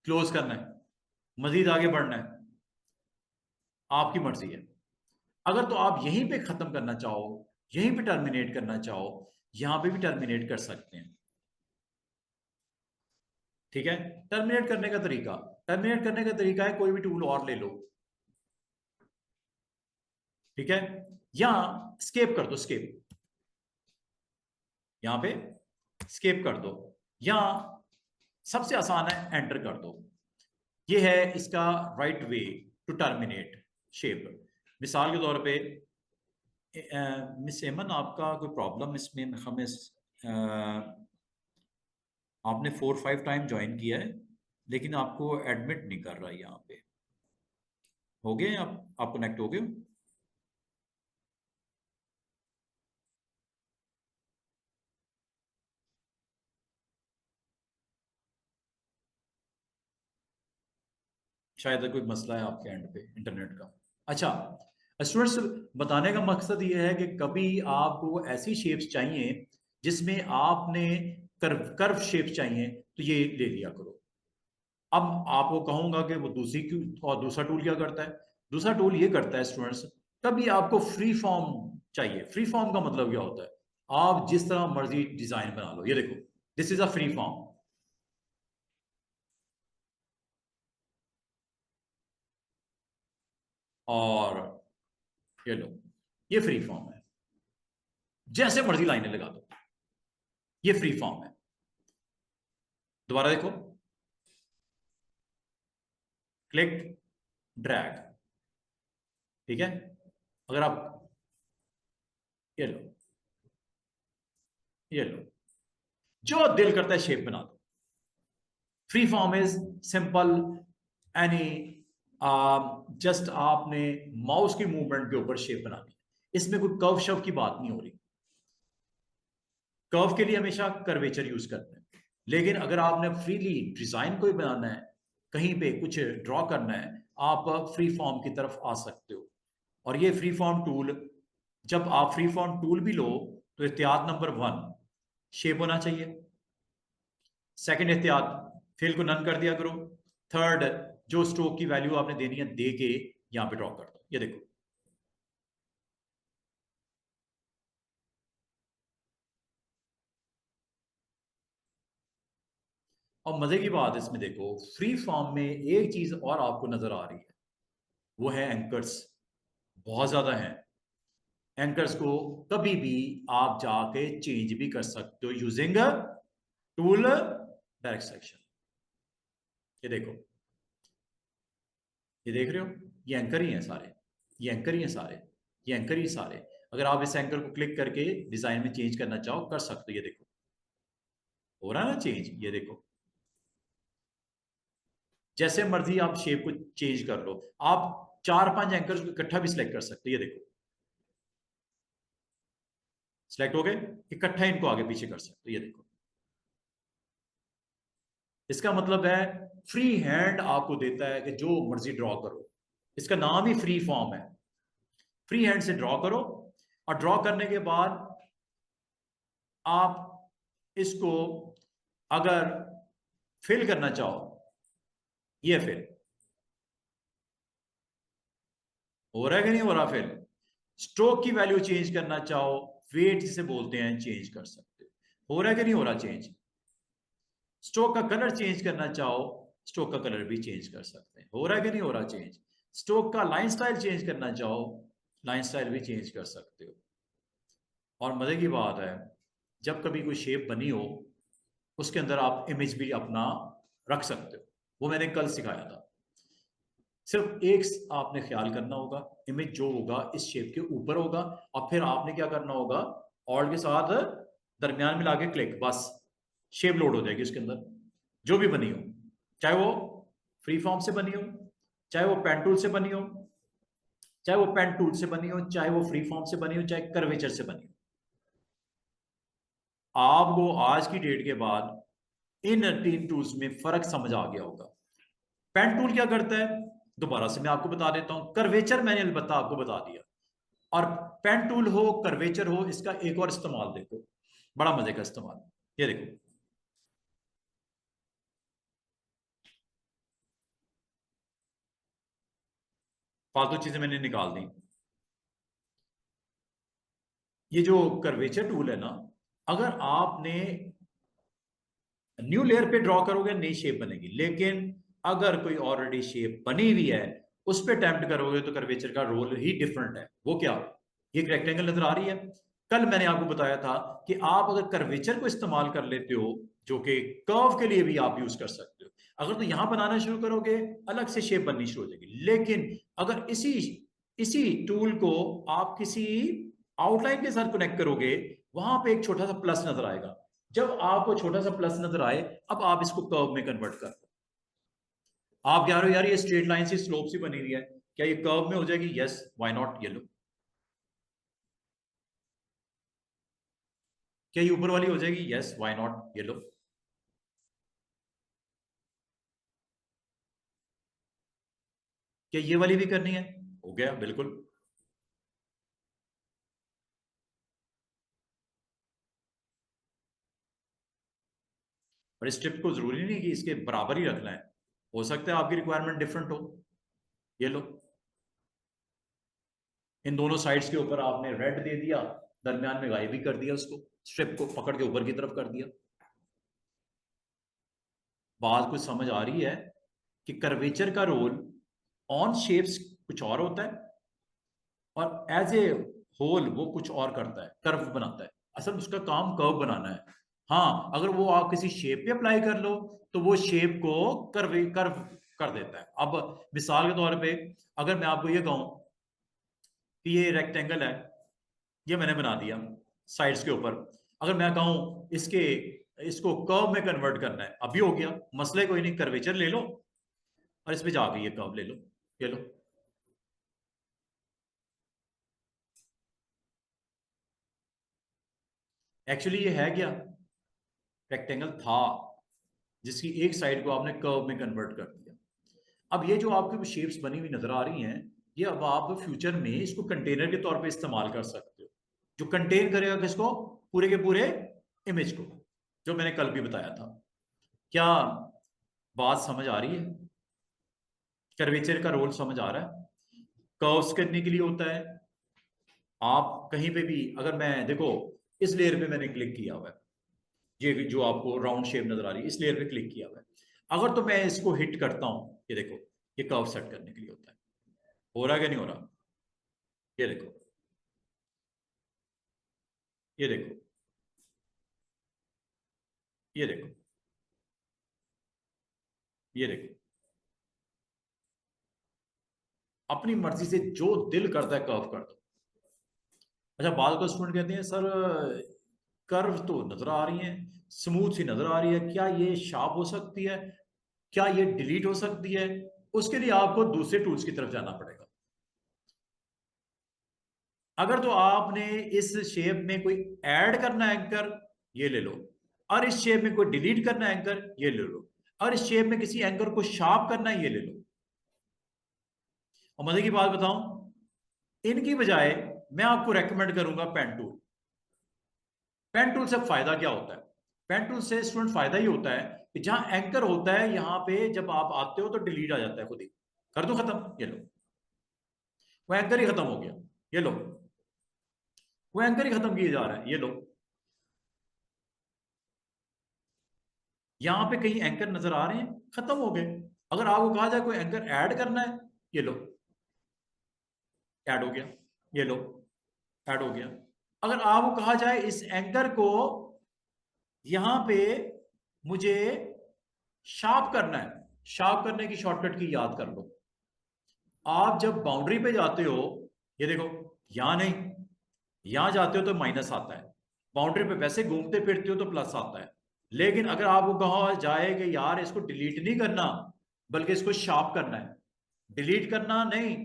क्लोज करना है, मजीद आगे बढ़ना है, आपकी मर्जी है। अगर तो आप यहीं पे खत्म करना चाहो, यहीं पे टर्मिनेट करना चाहो, यहां पे भी टर्मिनेट कर सकते हैं। ठीक है, टर्मिनेट करने का तरीका, टर्मिनेट करने का तरीका है कोई भी टूल और ले लो, ठीक है, या स्केप कर दो, स्केप, यहां पे स्केप कर दो, या सबसे आसान है एंटर कर दो। ये है इसका right way to terminate shape. मिसाल के तौर पे मिस एमन, आपका कोई प्रॉब्लम इसमें हमें आपने 4-5 टाइम ज्वाइन किया है लेकिन आपको एडमिट नहीं कर रहा यहाँ पे। हो गए आप कनेक्ट हो गए हो? शायद कोई मसला है आपके एंड पे इंटरनेट का। अच्छा, स्टूडेंट्स, बताने का मकसद ये है कि कभी आपको ऐसी शेप्स चाहिए जिसमें आपने कर्व कर्व शेप चाहिए तो ये ले लिया करो। अब आपको कहूंगा कि वो दूसरी क्यों, और दूसरा टूल क्या करता है? दूसरा टूल ये करता है स्टूडेंट्स, कभी आपको फ्री फॉर्म चाहिए। फ्री फॉर्म का मतलब क्या होता है? आप जिस तरह मर्जी डिजाइन बना लो। ये देखो, this is a free form. और ये लो, ये फ्री फॉर्म है, जैसे मर्जी लाइनें लगा दो, ये फ्री फॉर्म है। दोबारा देखो, क्लिक, ड्रैग, ठीक है। अगर आप ये लो, ये लो, जो दिल करता है शेप बना दो। Free form is simple, any, just आपने माउस की मूवमेंट के ऊपर शेप बनानी है। इसमें कोई कर्व शव की बात नहीं हो रही। कर्व के लिए हमेशा कर्वेचर यूज करते हैं, लेकिन अगर आपने फ्रीली डिजाइन कोई बनाना है, कहीं पे कुछ ड्रॉ करना है, आप फ्री फॉर्म की तरफ आ सकते हो। और ये फ्री फॉर्म टूल, जब आप फ्री फॉर्म टूल भी लो तो एहतियात नंबर 1, शेप होना चाहिए। सेकंड एहतियात, फिल को नन कर दिया करो। थर्ड, जो स्ट्रोक की वैल्यू आपने देनी है दे के यहां पे ड्रॉ कर दो। ये देखो, और मजे की बात इसमें देखो, फ्री फॉर्म में एक चीज और आपको नजर आ रही है, वो है एंकर्स। बहुत ज्यादा है। एंकर्स को कभी भी आप जाके चेंज भी कर सकते हो यूजिंग टूल डायरेक्ट सेक्शन। ये देखो, ये देख रहे हो, ये एंकर ही हैं सारे, ये एंकर ही हैं सारे, ये एंकर ही सारे। अगर आप इस एंकर को क्लिक करके डिजाइन में चेंज करना चाहो कर सकते हो। ये देखो, हो रहा है ना चेंज, ये देखो। जैसे मर्जी आप शेप को चेंज कर लो। आप 4-5 एंकर्स को इकट्ठा भी सिलेक्ट कर सकते हो। ये देखो, सिलेक्ट हो गए, इकट्ठा इनको आगे पीछे कर सकते हो। ये देखो, इसका मतलब है फ्री हैंड आपको देता है कि जो मर्जी ड्रॉ करो। इसका नाम ही फ्री फॉर्म है। फ्री हैंड से ड्रॉ करो, और ड्रॉ करने के बाद आप इसको अगर फिल करना चाहो, ये फिल हो रहा है कि नहीं हो रहा? फिल, स्ट्रोक की वैल्यू चेंज करना चाहो, वेट जिसे बोलते हैं, चेंज कर सकते हो। हो रहा है कि नहीं हो रहा चेंज? स्ट्रोक का कलर चेंज करना चाहो, स्ट्रोक का कलर भी चेंज कर सकते हैं। हो रहा है कि नहीं हो रहा चेंज? स्ट्रोक का लाइन स्टाइल चेंज करना चाहो, लाइन स्टाइल भी चेंज कर सकते हो। और मजे की बात है, जब कभी कोई शेप बनी हो, उसके अंदर आप इमेज भी अपना रख सकते हो। वो मैंने कल सिखाया था। सिर्फ एक आपने ख्याल करना होगा, इमेज जो होगा इस शेप के ऊपर होगा, और फिर आपने क्या करना होगा, ऑल्ट के साथ दरमियान में लाके क्लिक, बस शेप लोड हो जाएगी उसके अंदर, जो भी बनी हो। चाहे वो फ्री फॉर्म से बनी हो, चाहे वो पेन टूल से बनी हो, चाहे वो पेन टूल से बनी हो, चाहे वो फ्री फॉर्म से बनी हो, चाहे कर्वेचर से बनी हो। आपको आज की डेट के बाद इन तीन टूल्स में फर्क समझ आ गया होगा। पेन टूल क्या करता है, दोबारा से मैं आपको बता देता हूं। कर्वेचर मैंने अलबत्ता आपको बता दिया, और पेन टूल हो, कर्वेचर हो, इसका एक और इस्तेमाल देखो, बड़ा मजे का इस्तेमाल। ये देखो, फालतू चीजें मैंने निकाल दी। ये जो कर्वेचर टूल है ना, अगर आपने न्यू लेयर पे ड्रॉ करोगे नई शेप बनेगी, लेकिन अगर कोई ऑलरेडी शेप बनी हुई है उस पर अटेम्प्ट करोगे तो कर्वेचर का रोल ही डिफरेंट है। वो क्या? ये एक रेक्टेंगल नजर आ रही है। कल मैंने आपको बताया था कि आप अगर कर्वेचर को इस्तेमाल कर लेते हो, जो कि कर्व के लिए भी आप यूज कर सकते हो, अगर तो यहां बनाना शुरू करोगे अलग से शेप बननी शुरू हो जाएगी। लेकिन अगर इसी इसी टूल को आप किसी आउटलाइन के साथ कनेक्ट करोगे, वहां पे एक छोटा सा प्लस नजर आएगा, जब आपको छोटा सा प्लस नजर आए, अब आप इसको कर्व में कन्वर्ट कर दो। आप कह रहे हो यार ये स्ट्रेट लाइन से स्लोप सी बनी हुई है, क्या ये कर्व में हो जाएगी? Yes, why not. ये लो, क्या ये ऊपर वाली हो जाएगी? Yes, why not. ये लो। क्या ये वाली भी करनी है? हो गया, बिल्कुल। और इस स्ट्रिप को जरूरी नहीं कि इसके बराबर ही रखना है, हो सकता है आपकी रिक्वायरमेंट डिफरेंट हो। ये लो, इन दोनों साइड्स के ऊपर आपने रेड दे दिया, दरमियान में गायब भी कर दिया, उसको स्ट्रिप को पकड़ के ऊपर की तरफ कर दिया। बात कुछ समझ आ रही है कि कर्वेचर का रोल ऑन शेप्स कुछ और होता है, और एज ए होल वो कुछ और करता है, कर्व बनाता है। असल में उसका काम कर्व बनाना है। हाँ, अगर वो आप किसी शेप पे अप्लाई कर लो तो वो शेप को कर्व कर देता है। अब मिसाल के तौर पे अगर मैं आपको ये कहूं कि ये रेक्टेंगल है, ये मैंने बना दिया साइड्स के ऊपर, अगर मैं कहूं इसके इसको कर्व में कन्वर्ट करना है, अभी हो गया, मसले कोई नहीं, कर्वेचर ले लो और इसमें जाके ये कर्व ले लो। ये लो, एक्चुअली ये है क्या? रेक्टेंगल था जिसकी एक साइड को आपने कर्व में कन्वर्ट कर दिया। अब ये जो आपकी शेप्स बनी हुई नजर आ रही हैं, ये अब आप फ्यूचर में इसको कंटेनर के तौर पे इस्तेमाल कर सकते हो, जो कंटेन करेगा किसको? पूरे के पूरे इमेज को, जो मैंने कल भी बताया था। क्या बात समझ आ रही है? कर्वेचर का रोल समझ आ रहा है? कर्व्स करने के लिए होता है। आप कहीं पे भी, अगर मैं देखो इस लेयर पे मैंने क्लिक किया हुआ है, ये जो आपको राउंड शेप नजर आ रही है, इस लेयर पे क्लिक किया हुआ है, अगर तो मैं इसको हिट करता हूं, ये देखो, ये कर्व सेट करने के लिए होता है। हो रहा है कि नहीं हो रहा? ये देखो, ये देखो, ये देखो, ये देखो, अपनी मर्जी से जो दिल करता है कर्व कर दो। अच्छा, बाद को स्टूडेंट कहते हैं सर कर्व तो नजर आ रही है, स्मूथ सी नजर आ रही है, क्या ये शार्प हो सकती है? क्या ये डिलीट हो सकती है? उसके लिए आपको दूसरे टूल्स की तरफ जाना पड़ेगा। अगर तो आपने इस शेप में कोई ऐड करना है एंकर, ये ले लो। और इस शेप में कोई डिलीट करना है एंकर, ये ले लो। और इस शेप में किसी एंकर को शार्प करना है, ये ले लो। और मजे की बात बताऊं, इनकी बजाय मैं आपको रेकमेंड करूंगा पेन टूल। पेन टूल से फायदा क्या होता है? पेन टूल से स्टूडेंट फायदा ही होता है कि जहां एंकर होता है, यहां पे जब आप आते हो तो डिलीट आ जाता है खुद ही। कर दो खत्म, ये लो, वो एंकर ही खत्म हो गया। ये लो, वो एंकर ही खत्म किया जा रहा है। ये लो, यहां पे कहीं एंकर नजर आ रहे हैं, खत्म हो गए। अगर आपको कहा जाए कोई एंकर ऐड करना है, ये लो, ऐड हो गया। ये लो, ऐड हो गया। अगर आपको कहा जाए इस एंकर को यहां पे मुझे शार्प करना है, शार्प करने की शॉर्टकट की याद कर लो। आप जब बाउंड्री पे जाते हो, ये देखो, यहां नहीं, यहां जाते हो तो माइनस आता है, बाउंड्री पे वैसे घूमते फिरते हो तो प्लस आता है। लेकिन अगर आपको कहा जाए कि यार इसको डिलीट नहीं करना, बल्कि इसको शार्प करना है, डिलीट करना नहीं,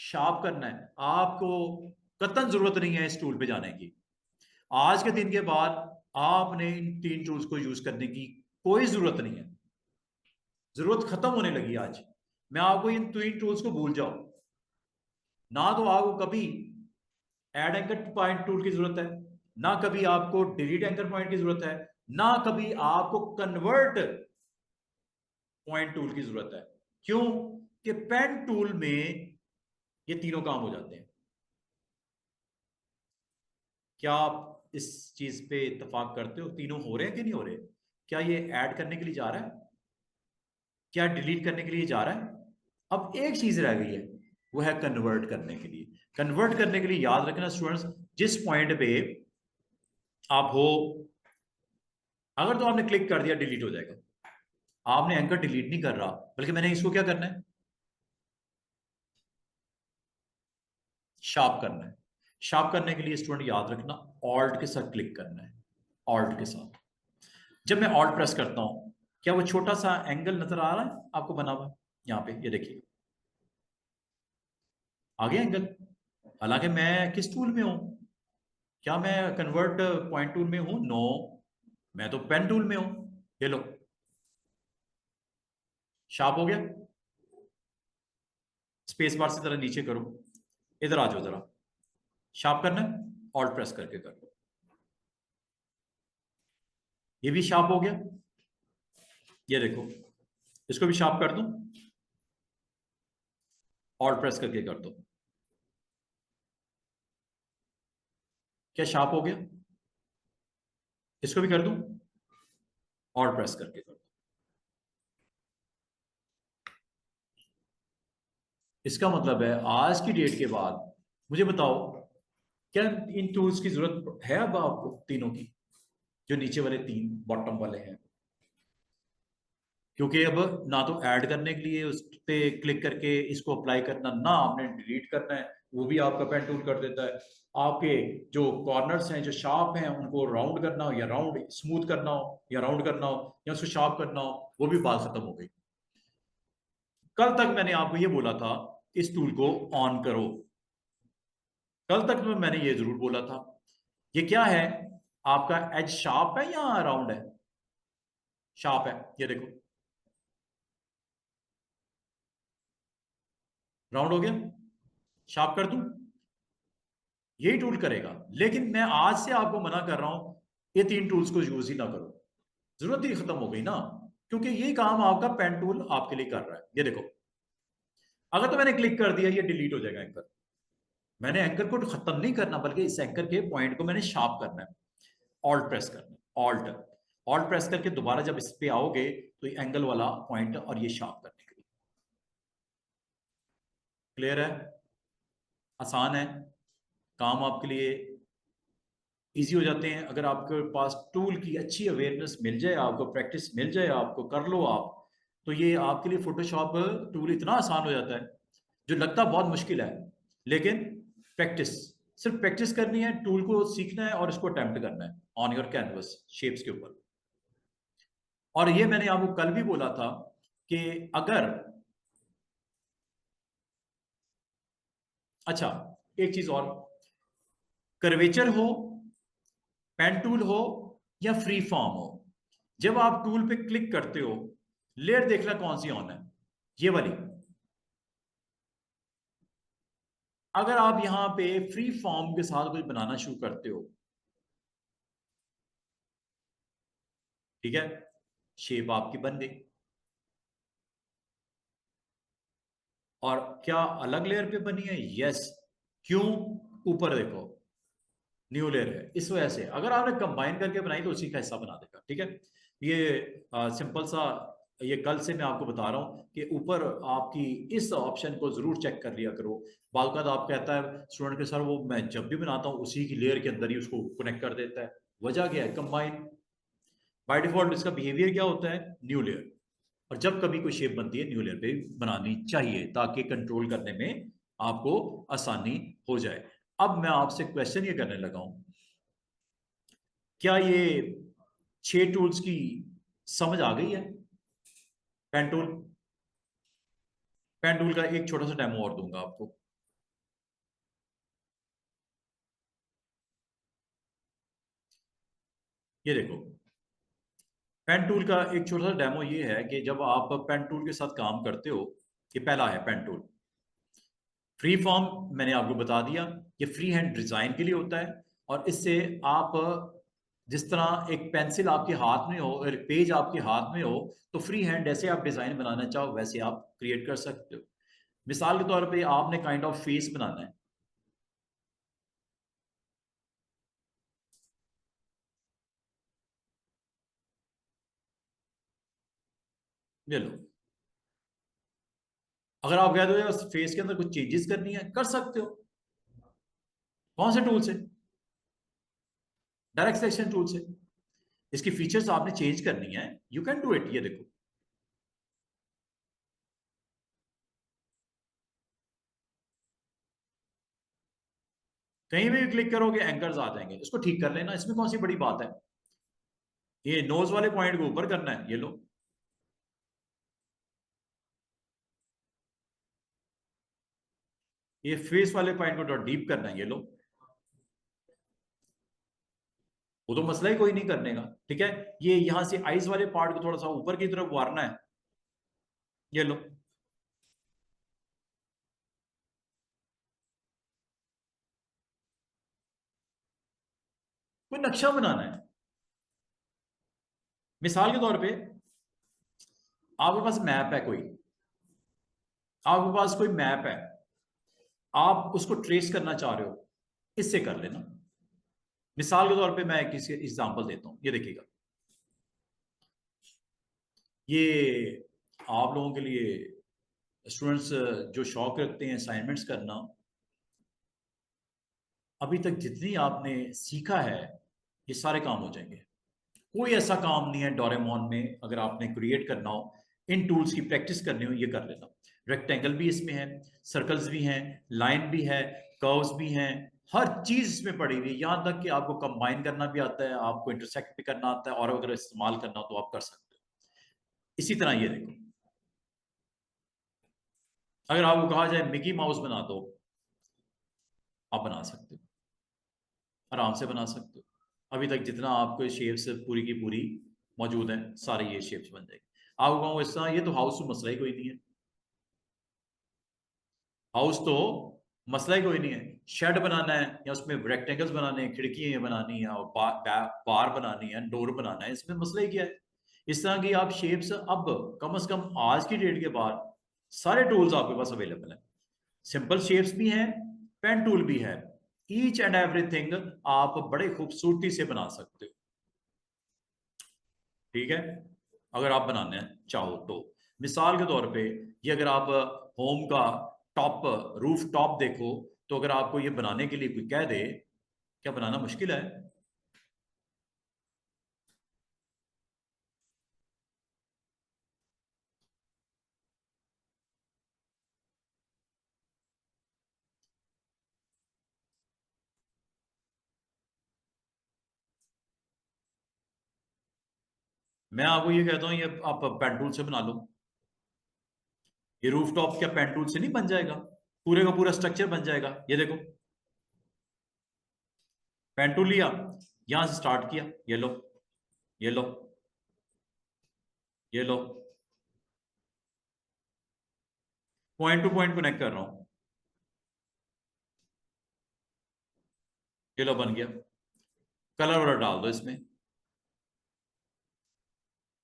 शार्प करना है, आपको कतई जरूरत नहीं है इस टूल पे जाने की। आज के दिन के बाद आपने इन तीन टूल्स को यूज करने की कोई जरूरत नहीं है, जरूरत खत्म होने लगी आज। मैं आपको इन तीन टूल्स को भूल जाओ, ना तो आपको कभी एड एंकर पॉइंट टूल की जरूरत है, ना कभी आपको डिलीट एंकर पॉइंट की जरूरत है, ना कभी आपको कन्वर्ट पॉइंट टूल की जरूरत है। क्यों? कि पेन टूल में ये तीनों काम हो जाते हैं। क्या आप इस चीज पे इत्तेफाक करते हो? तीनों हो रहे हैं कि नहीं हो रहे? क्या ये ऐड करने के लिए जा रहा है? क्या डिलीट करने के लिए जा रहा है? अब एक चीज रह गई है, वो है कन्वर्ट करने के लिए। कन्वर्ट करने के लिए याद रखना स्टूडेंट्स, जिस पॉइंट पे आप हो, अगर तो आपने क्लिक कर दिया डिलीट हो जाएगा। आपने एंकर डिलीट नहीं कर रहा, बल्कि मैंने इसको क्या करना है? शार्प करना है। शार्प करने के लिए स्टूडेंट याद रखना, ऑल्ट के साथ क्लिक करना है, ऑल्ट के साथ। जब मैं ऑल्ट प्रेस करता हूं, क्या वो छोटा सा एंगल नजर आ रहा है आपको बना हुआ? यहाँ पे ये देखिए, आ गया एंगल। हालांकि मैं किस टूल में हूं? क्या मैं कन्वर्ट पॉइंट टूल में हूं? नो, मैं तो पेन टूल में हूं। ये लो, शार्प हो गया। स्पेस बार से जरा नीचे करो, इधर आ जाओ जरा। शार्प करना है, ऑल्ट प्रेस करके कर लो। ये भी शार्प हो गया। ये देखो, इसको भी शार्प कर दूं, ऑल्ट प्रेस करके कर दो। क्या शार्प हो गया? इसको भी कर दूं, ऑल्ट प्रेस करके कर दो। इसका मतलब है आज की डेट के बाद मुझे बताओ, क्या इन टूल्स की जरूरत है अब आपको तीनों की, जो नीचे वाले तीन बॉटम वाले हैं? क्योंकि अब ना तो ऐड करने के लिए उस पे क्लिक करके इसको अप्लाई करना, ना आपने डिलीट करना है, वो भी आपका पेन टूल कर देता है। आपके जो कॉर्नर्स हैं जो शार्प हैं उनको राउंड करना हो, या राउंड स्मूथ करना हो, या राउंड करना हो, या उसको शार्प करना हो, वो भी बात खत्म हो गई। कल तक मैंने आपको ये बोला था, इस टूल को ऑन करो। कल तक तो मैंने ये जरूर बोला था। ये क्या है, आपका एज शार्प है या राउंड है? शार्प है, ये देखो, राउंड हो गया। शार्प कर दूं, यही टूल करेगा। लेकिन मैं आज से आपको मना कर रहा हूं, ये तीन टूल्स को यूज ही ना करो। जरूरत ही खत्म हो गई ना, क्योंकि यही काम आपका पेन टूल आपके लिए कर रहा है। ये देखो, अगर तो मैंने क्लिक कर दिया, ये डिलीट हो जाएगा एंकर। मैंने एंकर को खत्म नहीं करना, बल्कि इस एंकर के पॉइंट को मैंने शार्प करना है। ऑल्ट प्रेस करना है, ऑल्ट। ऑल्ट प्रेस करके दोबारा जब इस पे आओगे तो ये एंगल वाला पॉइंट और ये शार्प करने के लिए। क्लियर है? आसान है, काम आपके लिए इजी हो जाते हैं। अगर आपके पास टूल की अच्छी अवेयरनेस मिल जाए, आपको प्रैक्टिस मिल जाए, आपको कर लो आप, तो ये आपके लिए फोटोशॉप टूल इतना आसान हो जाता है, जो लगता बहुत मुश्किल है। लेकिन प्रैक्टिस, सिर्फ प्रैक्टिस करनी है, टूल को सीखना है और इसको अटेम्प्ट करना है ऑन योर कैनवस शेप्स के ऊपर। और ये मैंने आपको कल भी बोला था कि अगर, अच्छा, एक चीज और, कर्वेचर हो, पेन टूल हो, या फ्री फॉर्म हो, जब आप टूल पे क्लिक करते हो, लेयर देखना कौन सी ऑन है, ये वाली। अगर आप यहां पे फ्री फॉर्म के साथ कुछ बनाना शुरू करते हो, ठीक है, शेप आपकी बन गई। और क्या अलग लेयर पे बनी है? यस। क्यों? ऊपर देखो, न्यू लेयर है, इस वजह से। अगर आपने कंबाइन करके बनाई तो उसी का हिस्सा बना देगा, ठीक है। ये सिंपल सा, ये कल से मैं आपको बता रहा हूँ कि ऊपर आपकी इस ऑप्शन को जरूर चेक कर लिया करो। बालकाद आप कहता है स्टूडेंट के, सर वो मैं जब भी बनाता हूँ उसी की लेयर के अंदर ही उसको कनेक्ट कर देता है। वजह क्या है? कंबाइन। बाय डिफॉल्ट इसका बिहेवियर क्या होता है? New layer. और जब कभी कोई शेप बनती है, न्यू लेयर पे बनानी चाहिए, ताकि कंट्रोल करने में आपको आसानी हो जाए। अब मैं आपसे क्वेश्चन ये करने लगा हूं, क्या ये 6 टूल्स की समझ आ गई है? पेन टूल, पेन टूल का एक छोटा सा डेमो और दूंगा आपको। ये देखो, पेन टूल का एक छोटा सा डेमो ये है कि जब आप पेन टूल के साथ काम करते हो, ये पहला है पेन टूल। फ्री फॉर्म मैंने आपको बता दिया, ये फ्री हैंड डिजाइन के लिए होता है। और इससे आप, जिस तरह एक पेंसिल आपके हाथ में हो और एक पेज आपके हाथ में हो, तो फ्री हैंड जैसे आप डिजाइन बनाना चाहो वैसे आप क्रिएट कर सकते हो। मिसाल के तौर पे आपने काइंड ऑफ फेस बनाना है, ये लो। अगर आप कहते हो फेस के अंदर कुछ चेंजेस करनी है, कर सकते हो। कौन से टूल से? डायरेक्ट सिलेक्शन टूल से। इसकी फीचर्स आपने चेंज करनी है, यू कैन डू इट। ये देखो, कहीं भी क्लिक करोगे एंकर्स आ जाएंगे, इसको ठीक कर लेना, इसमें कौन सी बड़ी बात है। ये नोज वाले पॉइंट को ऊपर करना है, ये लो। ये फेस वाले पॉइंट को थोड़ा डीप करना है, ये लो। वो तो मसला ही कोई नहीं करने का, ठीक है। ये यहां से आइज वाले पार्ट को थोड़ा सा ऊपर की तरफ वारना है, ये लो। कोई नक्शा बनाना है। मिसाल के तौर पे आपके पास मैप है कोई, आपके पास कोई मैप है, आप उसको ट्रेस करना चाह रहे हो, इससे कर लेना। मिसाल के तौर पे मैं किसी एग्जांपल देता हूं, ये देखिएगा। ये आप लोगों के लिए स्टूडेंट्स जो शौक रखते हैं असाइनमेंट्स करना, अभी तक जितनी आपने सीखा है ये सारे काम हो जाएंगे। कोई ऐसा काम नहीं है डोरेमोन में, अगर आपने क्रिएट करना हो, इन टूल्स की प्रैक्टिस करनी हो, ये कर लेना। रेक्टेंगल भी इसमें है, सर्कल्स भी हैं, लाइन भी है, कर्व्स भी हैं, हर चीज इसमें पड़ी हुई है। यहां तक कि आपको कंबाइन करना भी आता है, आपको इंटरसेक्ट भी करना आता है, और अगर इस्तेमाल करना हो तो आप कर सकते हो। इसी तरह ये देखो, अगर आपको कहा जाए मिकी माउस बना दो, आप बना सकते हो, आराम से बना सकते हो। अभी तक जितना आपको शेप्स पूरी की पूरी मौजूद है, सारे ये शेप्स बन जाएंगे। आपको कहूँ इस तरह, ये तो हाउस तो मसला ही कोई नहीं है। हाउस तो मसला ही कोई नहीं है। शेड बनाना है या उसमें रेक्टेंगल्स बनाने हैं, खिड़कियां बनानी है, और बार बनानी है, डोर बनाना है, इसमें मसला ही क्या है। इस तरह की आप शेप्स अब कम से कम आज की डेट के बाद सारे टूल्स आपके पास अवेलेबल है। सिंपल शेप्स भी हैं, पेन टूल भी है, ईच एंड एवरीथिंग आप बड़े खूबसूरती से बना सकते हो, ठीक है। अगर आप बनाने चाहो तो, मिसाल के तौर पे, ये अगर आप होम का टॉप, रूफ टॉप देखो, तो अगर आपको ये बनाने के लिए कोई कह दे, क्या बनाना मुश्किल है? मैं आपको ये कहता हूँ, ये आप पेन टूल से बना लो। ये रूफ टॉप क्या पेन टूल से नहीं बन जाएगा? पूरे का पूरा स्ट्रक्चर बन जाएगा। ये देखो, पेन टूल लिया, यहां से स्टार्ट किया, ये लो, ये लो, ये लो, पॉइंट टू पॉइंट कनेक्ट कर रहा हूं, ये लो बन गया। कलर वलर डाल दो इसमें,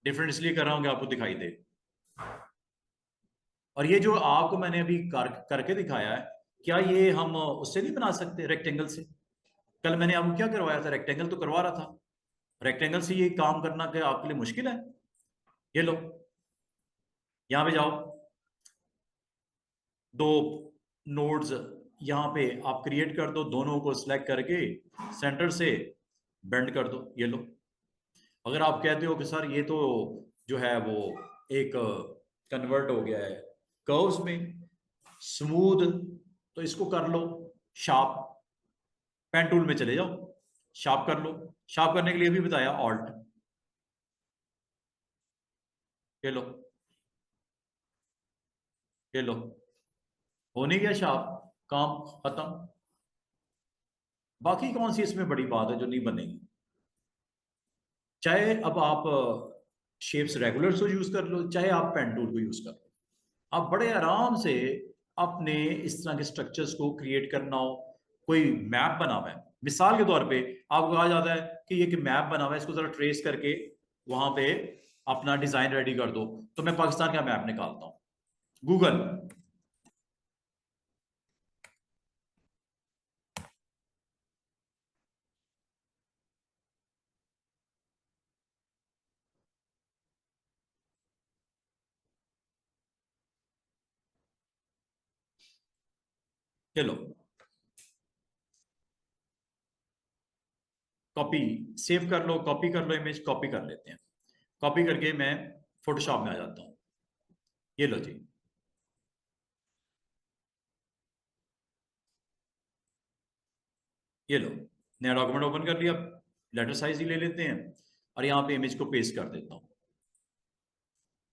डिफरेंट इसलिए कर रहा हूं कि आपको दिखाई दे। और ये जो आपको मैंने अभी करके दिखाया है, क्या ये हम उससे नहीं बना सकते, रेक्टेंगल से? कल मैंने आपको क्या करवाया था, रेक्टेंगल तो करवा रहा था। रेक्टेंगल से ये काम करना क्या आपके लिए मुश्किल है? ये लो, यहां पे जाओ, दो नोड्स यहां पे आप क्रिएट कर दो, दोनों को सिलेक्ट करके सेंटर से बेंड कर दो, ये लो। अगर आप कहते हो कि सर ये तो जो है वो एक कन्वर्ट हो गया है कर्व्स में, स्मूथ, तो इसको कर लो शार्प। पेन टूल में चले जाओ, शार्प कर लो। शार्प करने के लिए भी बताया, ऑल्ट, ये लो, ये लो, हो नहीं गया शार्प, काम खत्म। बाकी कौन सी इसमें बड़ी बात है जो नहीं बनेगी? चाहे अब आप शेप्स रेगुलर से यूज कर लो, चाहे आप पेन टूल को यूज कर लो, आप बड़े आराम से अपने इस तरह के स्ट्रक्चर्स को क्रिएट करना हो। कोई मैप बना हुआ है, मिसाल के तौर पे आपको कहा जाता है कि ये मैप बना हुआ है, इसको जरा ट्रेस करके वहां पे अपना डिजाइन रेडी कर दो, तो मैं पाकिस्तान का मैप निकालता हूं, गूगल, चलो, कॉपी, सेव कर लो, कॉपी कर लो, इमेज कॉपी कर लेते हैं। कॉपी करके मैं फोटोशॉप में आ जाता हूँ, ये लो जी, ये लो, नया डॉक्यूमेंट ओपन कर लिया। लेटर साइज ही ले लेते हैं, और यहाँ पे इमेज को पेस्ट कर देता हूँ।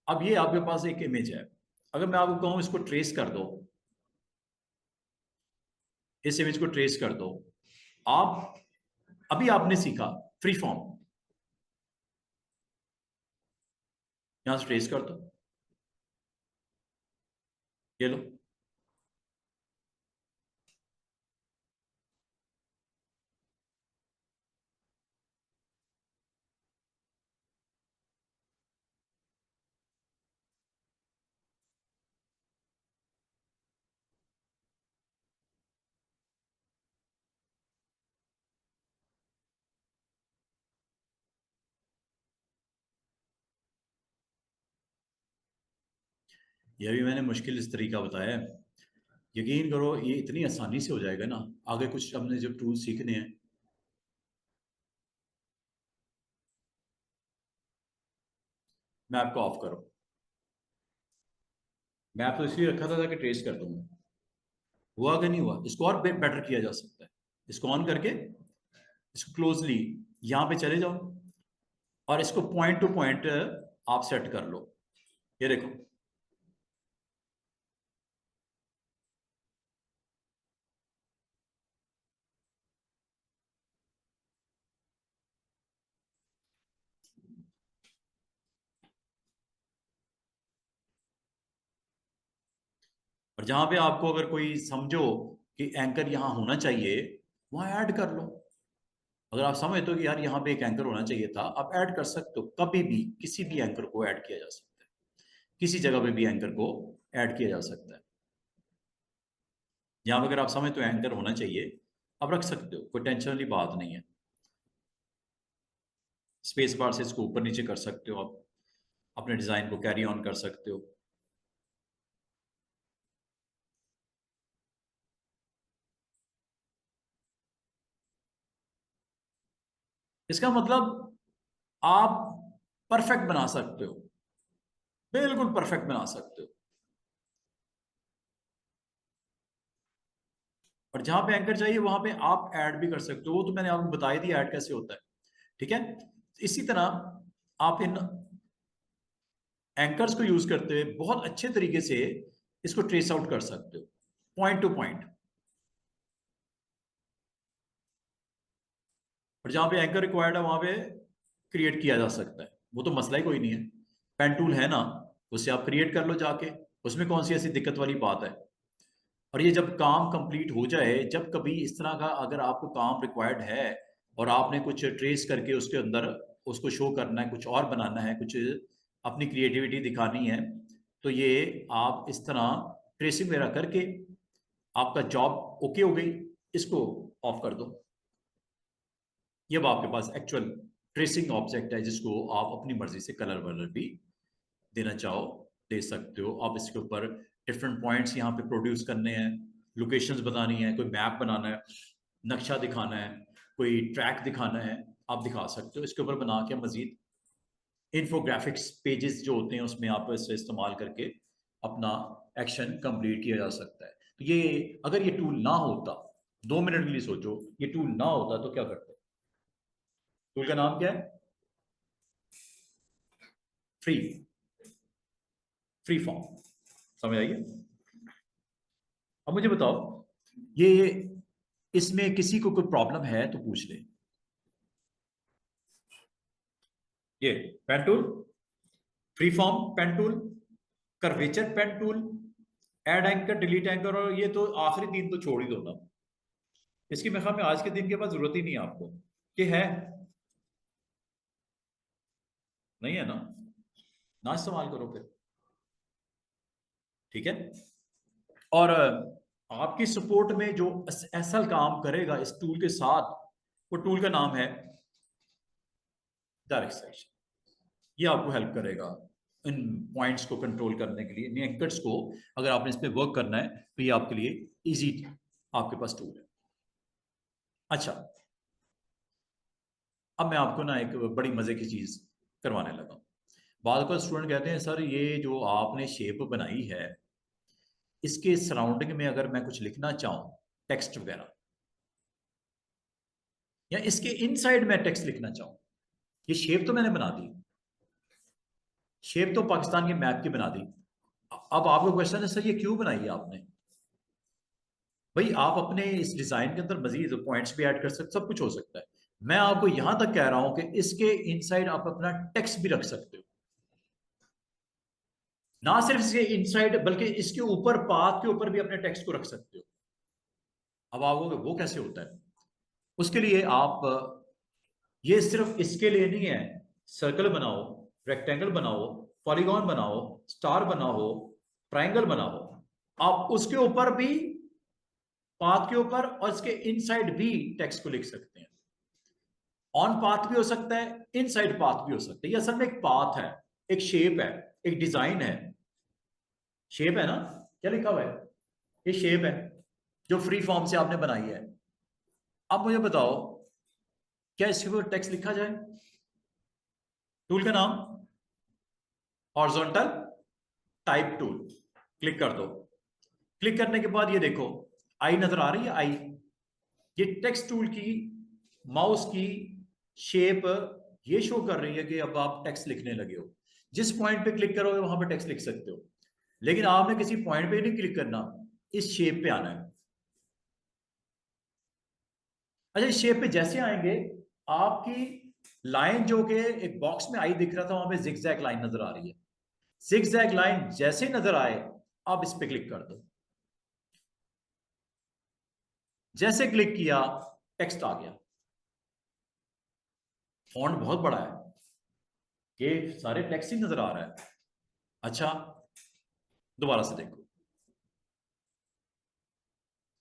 अब ये आपके पास एक इमेज है। अगर मैं आपको कहूँ इसको ट्रेस कर दो, इस इमेज को ट्रेस कर दो, आप अभी आपने सीखा फ्री फॉर्म, यहां से ट्रेस कर दो, ये लो। ये भी मैंने मुश्किल इस तरीका बताया है, यकीन करो ये इतनी आसानी से हो जाएगा ना। आगे कुछ हमने जो टूल सीखने हैं, मैं आपको ऑफ करो, मैं आपको इसलिए रखा था ताकि ट्रेस कर दूंगा। हुआ कि नहीं हुआ? इसको और बेटर किया जा सकता है। इसको ऑन करके इसको क्लोजली यहां पे चले जाओ और इसको पॉइंट टू पॉइंट आप सेट कर लो। ये देखो, और जहां पे आपको अगर कोई समझो कि एंकर यहां होना चाहिए, वहां ऐड कर लो। अगर आप समझते हो कि यार यहाँ पे एक एंकर होना चाहिए था, आप ऐड कर सकते हो। कभी भी किसी भी एंकर को ऐड किया जा सकता है, किसी जगह पे भी एंकर को ऐड किया जा सकता है। यहाँ पे अगर आप समझते हो एंकर होना चाहिए, आप रख सकते हो, कोई टेंशन वाली बात नहीं है। स्पेस बार से इसको ऊपर नीचे कर सकते हो, आप अपने डिजाइन को कैरी ऑन कर सकते हो। इसका मतलब आप परफेक्ट बना सकते हो, बिल्कुल परफेक्ट बना सकते हो। और जहां पे एंकर चाहिए वहां पे आप ऐड भी कर सकते हो, वो तो मैंने आपको बता ही दिया ऐड कैसे होता है। ठीक है, इसी तरह आप इन एंकर्स को यूज करते हुए बहुत अच्छे तरीके से इसको ट्रेस आउट कर सकते हो, पॉइंट टू पॉइंट। और जहां पे एंकर रिक्वायर्ड है वहां पे क्रिएट किया जा सकता है, वो तो मसला ही कोई नहीं है। पेन टूल है ना, उससे आप क्रिएट कर लो जाके, उसमें कौन सी ऐसी दिक्कत वाली बात है। और ये जब काम कंप्लीट हो जाए, जब कभी इस तरह का अगर आपको काम रिक्वायर्ड है और आपने कुछ ट्रेस करके उसके अंदर उसको शो करना है, कुछ और बनाना है, कुछ अपनी क्रिएटिविटी दिखानी है, तो ये आप इस तरह ट्रेसिंग वगैरह करके आपका जॉब ओके हो गई, इसको ऑफ कर दो। ये अब आपके पास एक्चुअल ट्रेसिंग ऑब्जेक्ट है, जिसको आप अपनी मर्जी से कलर वलर भी देना चाहो दे सकते हो। आप इसके ऊपर डिफरेंट पॉइंट्स यहाँ पे प्रोड्यूस करने हैं, लोकेशंस बतानी है, कोई मैप बनाना है, नक्शा दिखाना है, कोई ट्रैक दिखाना है, आप दिखा सकते हो। इसके ऊपर बना के मजीद इन्फोग्राफिक्स पेजेस जो होते हैं उसमें आप इसे इस्तेमाल करके अपना एक्शन कंप्लीट किया जा सकता है। तो ये अगर ये टूल ना होता, 2 मिनट के लिए सोचो, ये टूल ना होता तो क्या करते? टूल का नाम क्या है? Free, free form. समझ आइए? अब मुझे बताओ, ये इसमें किसी को कोई प्रॉब्लम है तो पूछ ले। ये pen tool, free form pen tool, curvature pen tool, add anchor, delete anchor, और ये तो आखिरी 3 तो छोड़ ही दो ना। इसकी मेरे ख्याल में आज के दिन के बाद जरूरत ही नहीं है आपको। ये है, नहीं है ना, ना इस्तेमाल करो फिर। ठीक है। और आपकी सपोर्ट में जो असल काम करेगा इस टूल के साथ, वो टूल का नाम है डायरेक्ट सिलेक्शन। ये आपको हेल्प करेगा इन पॉइंट्स को कंट्रोल करने के लिए, इन एंकर्स को। अगर आपने इस पे वर्क करना है तो ये आपके लिए इजी आपके पास टूल है। अच्छा, अब मैं आपको ना एक बड़ी मजे की चीज करवाने लगा। बाद का स्टूडेंट कहते हैं सर ये जो आपने शेप बनाई है, इसके सराउंडिंग में अगर मैं कुछ लिखना चाहूँ, टेक्स्ट वगैरह, या इसके इनसाइड में टेक्स्ट लिखना चाहूँ, ये शेप तो मैंने बना दी, शेप तो पाकिस्तान के मैप की बना दी। अब आपको क्वेश्चन है सर ये क्यों बनाई है आपने? भाई आप अपने इस डिजाइन के अंदर मजीद पॉइंट्स भी ऐड कर सकते, सब कुछ हो सकता है। मैं आपको यहां तक कह रहा हूं कि इसके इनसाइड आप अपना टेक्स्ट भी रख सकते हो, ना सिर्फ इसके इनसाइड बल्कि इसके ऊपर, पाथ के ऊपर भी अपने टेक्स्ट को रख सकते हो। अब आपको वो कैसे होता है? उसके लिए आप ये सिर्फ इसके लिए नहीं है, सर्कल बनाओ, रेक्टेंगल बनाओ, पॉलीगॉन बनाओ, स्टार बनाओ, ट्राइंगल बनाओ, आप उसके ऊपर भी, पाथ के ऊपर और इसके इनसाइड भी टेक्स्ट को लिख सकते हैं। ऑन पाथ भी हो सकता है, इनसाइड पाथ भी हो सकता है। ये असल में एक पाथ है, एक शेप है, एक डिजाइन है। शेप है ना, क्या लिखा हुआ है? ये शेप है जो फ्री फॉर्म से आपने बनाई है। अब मुझे बताओ क्या इसके ऊपर टेक्स्ट लिखा जाए? टूल का नाम हॉरिजॉन्टल टाइप टूल, क्लिक कर दो। क्लिक करने के बाद ये देखो आई नजर आ रही है, आई। ये टेक्स्ट टूल की माउस की शेप ये शो कर रही है कि अब आप टेक्स्ट लिखने लगे हो। जिस पॉइंट पे क्लिक करोगे वहां पे टेक्स्ट लिख सकते हो, लेकिन आपने किसी पॉइंट पे नहीं क्लिक करना, इस शेप पे आना है। अच्छा, इस शेप पे जैसे आएंगे, आपकी लाइन जो कि एक बॉक्स में आई दिख रहा था वहां पे जिगजैग लाइन नजर आ रही है। जिगजैग लाइन जैसे नजर आए आप इस पे क्लिक कर दो। जैसे क्लिक किया टेक्स्ट आ गया। फॉन्ट बहुत बड़ा है, ये सारे टेक्स्ट ही नजर आ रहा है। अच्छा, दोबारा से देखो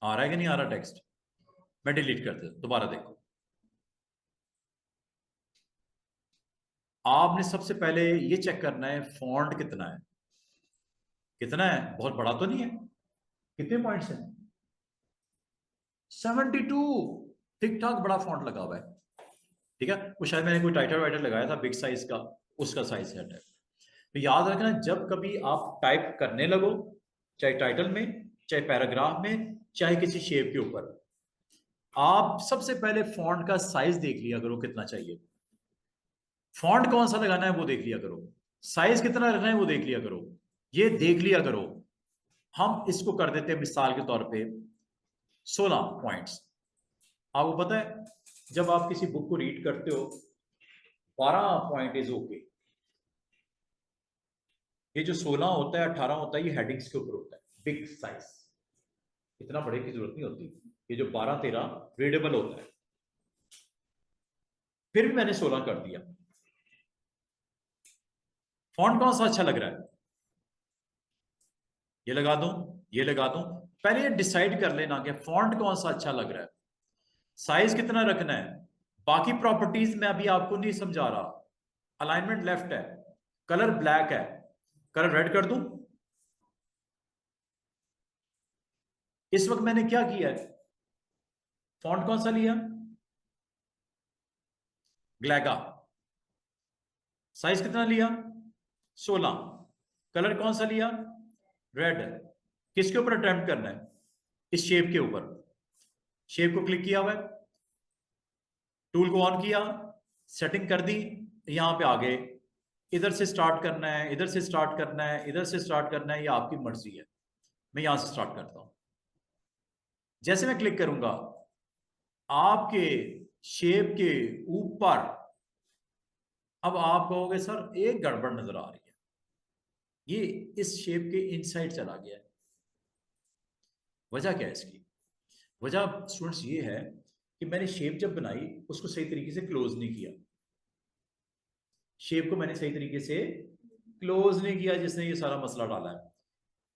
आ रहा है कि नहीं आ रहा टेक्स्ट? मैं डिलीट कर देता, दोबारा देखो। आपने सबसे पहले ये चेक करना है फॉन्ट कितना है। कितना है? बहुत बड़ा तो नहीं है। कितने पॉइंट्स हैं? 72। ठीक ठाक बड़ा फॉन्ट लगा हुआ है। ठीक है, वो शायद मैंने कोई टाइटल वाइटल लगाया था बिग साइज का, उसका साइज सेट है। तो याद रखना जब कभी आप टाइप करने लगो, चाहे टाइटल में, चाहे पैराग्राफ में, चाहे किसी शेप के ऊपर, आप सबसे पहले फॉन्ट का साइज देख लिया करो कितना चाहिए। फॉन्ट कौन सा लगाना है वो देख लिया करो, साइज कितना रखना है वो देख लिया करो, ये देख लिया करो। हम इसको कर देते हैं मिसाल के तौर पे 16 पॉइंट्स। आपको पता है जब आप किसी बुक को रीड करते हो 12 पॉइंट इज ओके। ये जो 16 होता है, 18 होता है, ये हेडिंग्स के ऊपर होता है, बिग साइज। इतना बड़े की जरूरत नहीं होती। ये जो 12-13 रीडेबल होता है। फिर भी मैंने 16 कर दिया। फॉन्ट कौन सा अच्छा लग रहा है? ये लगा दूं, ये लगा दूं? पहले ये डिसाइड कर लेना कि फॉन्ट कौन सा अच्छा लग रहा है, साइज कितना रखना है। बाकी प्रॉपर्टीज मैं अभी आपको नहीं समझा रहा। अलाइनमेंट लेफ्ट है, कलर ब्लैक है, कलर रेड कर दूं? इस वक्त मैंने क्या किया है, फॉन्ट कौन सा लिया? ग्लैगा। साइज कितना लिया? 16। कलर कौन सा लिया? रेड। किसके ऊपर अटेम्प्ट करना है? इस शेप के ऊपर। शेप को क्लिक किया हुआ है, टूल को ऑन किया, सेटिंग कर दी, यहां पे आ गए। इधर से स्टार्ट करना है, इधर से स्टार्ट करना है, इधर से स्टार्ट करना है, ये आपकी मर्जी है। मैं यहां से स्टार्ट करता हूं। जैसे मैं क्लिक करूंगा आपके शेप के ऊपर, अब आप कहोगे सर एक गड़बड़ नजर आ रही है, ये इस शेप के इनसाइड चला गया है। वजह क्या है इसकी? वजह स्टूडेंट्स ये है कि मैंने शेप जब बनाई उसको सही तरीके से क्लोज नहीं किया। शेप को मैंने सही तरीके से क्लोज नहीं किया, जिसने ये सारा मसला डाला है।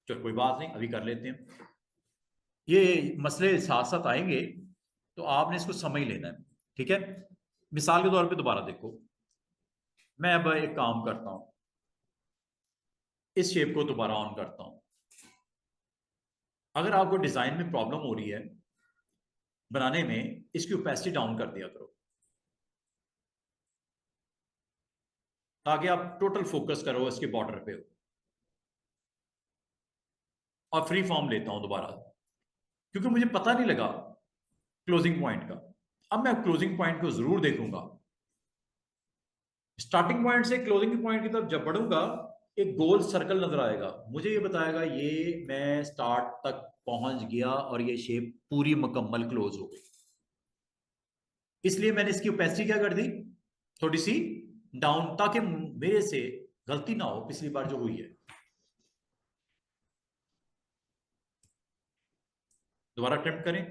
चलो कोई बात नहीं, अभी कर लेते हैं। ये मसले साथ साथ आएंगे तो आपने इसको समझ लेना है। ठीक है, मिसाल के तौर पे दोबारा देखो, मैं अब एक काम करता हूं, इस शेप को दोबारा ऑन करता हूं। अगर आपको डिजाइन में प्रॉब्लम हो रही है बनाने में, इसकी ओपेसिटी डाउन कर दिया करो ताकि आप टोटल फोकस करो इसके बॉर्डर पे। और फ्री फॉर्म लेता हूं दोबारा, क्योंकि मुझे पता नहीं लगा क्लोजिंग पॉइंट का। अब मैं क्लोजिंग पॉइंट को जरूर देखूंगा। स्टार्टिंग पॉइंट से क्लोजिंग पॉइंट की तरफ जब बढ़ूंगा, एक गोल सर्कल नजर आएगा, मुझे ये बताएगा ये मैं स्टार्ट तक पहुंच गया और ये शेप पूरी मुकम्मल क्लोज हो गई। इसलिए मैंने इसकी ओपेसिटी क्या कर दी, थोड़ी सी डाउन, ताकि मेरे से गलती ना हो पिछली बार जो हुई है। दोबारा अटेम्प्ट करें।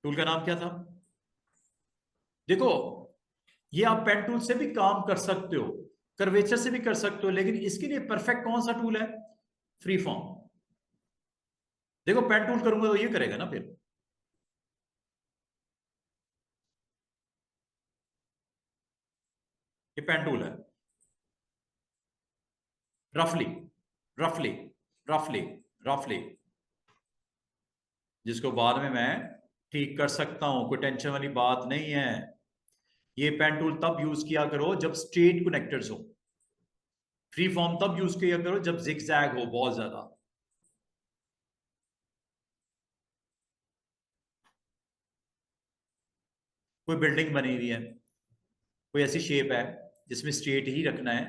टूल का नाम क्या था? देखो, ये आप पेन टूल से भी काम कर सकते हो, कर्वेचर से भी कर सकते हो, लेकिन इसके लिए परफेक्ट कौन सा टूल है? Free form. देखो पेन टूल करूंगा तो ये करेगा ना, फिर ये पेन टूल है। रफली रफली रफली रफली, जिसको बाद में मैं ठीक कर सकता हूं, कोई टेंशन वाली बात नहीं है। ये पेन टूल तब यूज किया करो जब स्ट्रेट कनेक्टर्स हो, फ्री फॉर्म तब यूज किया करो जब जिगजैग हो बहुत ज्यादा। कोई बिल्डिंग बनी हुई है, कोई ऐसी शेप है जिसमें स्ट्रेट ही रखना है,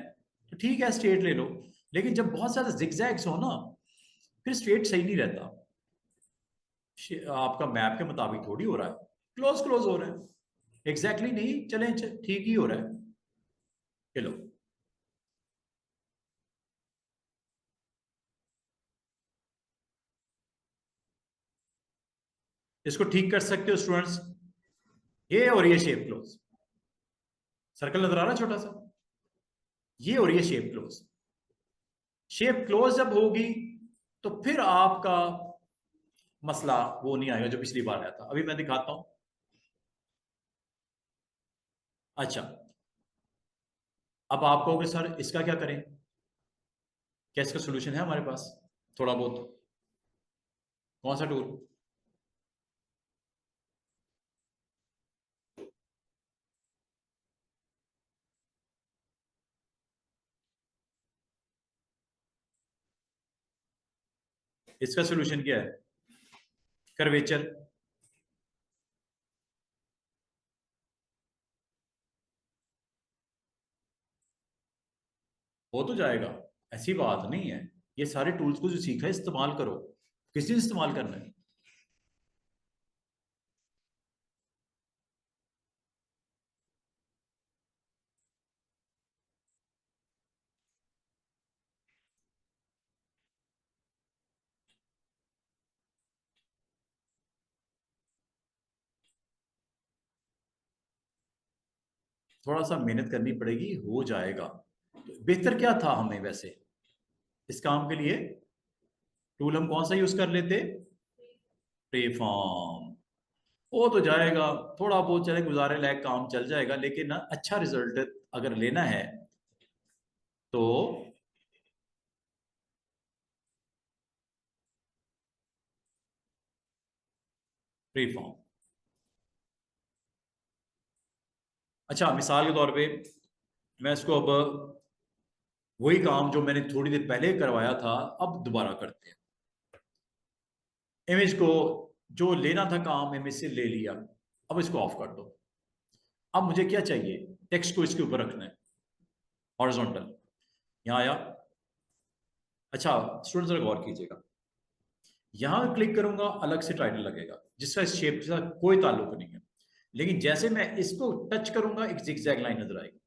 तो ठीक है स्ट्रेट ले लो। लेकिन जब बहुत ज्यादा जिगजैग्स हो ना, फिर स्ट्रेट सही नहीं रहता। आपका मैप के मुताबिक थोड़ी हो रहा है, क्लोज क्लोज हो रहा है, एग्जैक्टली नहीं, चले ठीक ही हो रहा है। चलो, इसको ठीक कर सकते हो स्टूडेंट्स, ये और ये शेप क्लोज, सर्कल नजर आ रहा है छोटा सा, ये और ये शेप क्लोज। शेप क्लोज जब होगी तो फिर आपका मसला वो नहीं आएगा जो पिछली बार आया था। अभी मैं दिखाता हूं। अच्छा, अब आप कहोगे सर इसका क्या करें, क्या इसका सोल्यूशन है हमारे पास थोड़ा बहुत? कौन सा टूल? इसका सोल्यूशन क्या है? कर्वेचर। हो तो जाएगा, ऐसी बात नहीं है। ये सारे टूल्स को जो सीखा है इस्तेमाल करो। किस चीज इस्तेमाल करना है? थोड़ा सा मेहनत करनी पड़ेगी, हो जाएगा। तो बेहतर क्या था हमें वैसे इस काम के लिए? टूल हम कौन सा यूज कर लेते? प्रीफॉर्म। हो तो जाएगा, थोड़ा बहुत चले गुजारे लायक काम चल जाएगा, लेकिन ना अच्छा रिजल्ट अगर लेना है तो प्रीफॉर्म। अच्छा, मिसाल के तौर पे मैं इसको अब वही काम जो मैंने थोड़ी देर पहले करवाया था अब दोबारा करते हैं। इमेज को जो लेना था काम इमेज से ले लिया, अब इसको ऑफ कर दो। अब मुझे क्या चाहिए? टेक्स्ट को इसके ऊपर रखना है, हॉरिजॉन्टल। यहाँ आया। अच्छा स्टूडेंट जरा गौर कीजिएगा, यहां क्लिक करूंगा अलग से टाइटल लगेगा जिसका इस शेप के साथ कोई ताल्लुक नहीं है। लेकिन जैसे मैं इसको टच करूंगा एक जिगजैग लाइन नजर आएगी,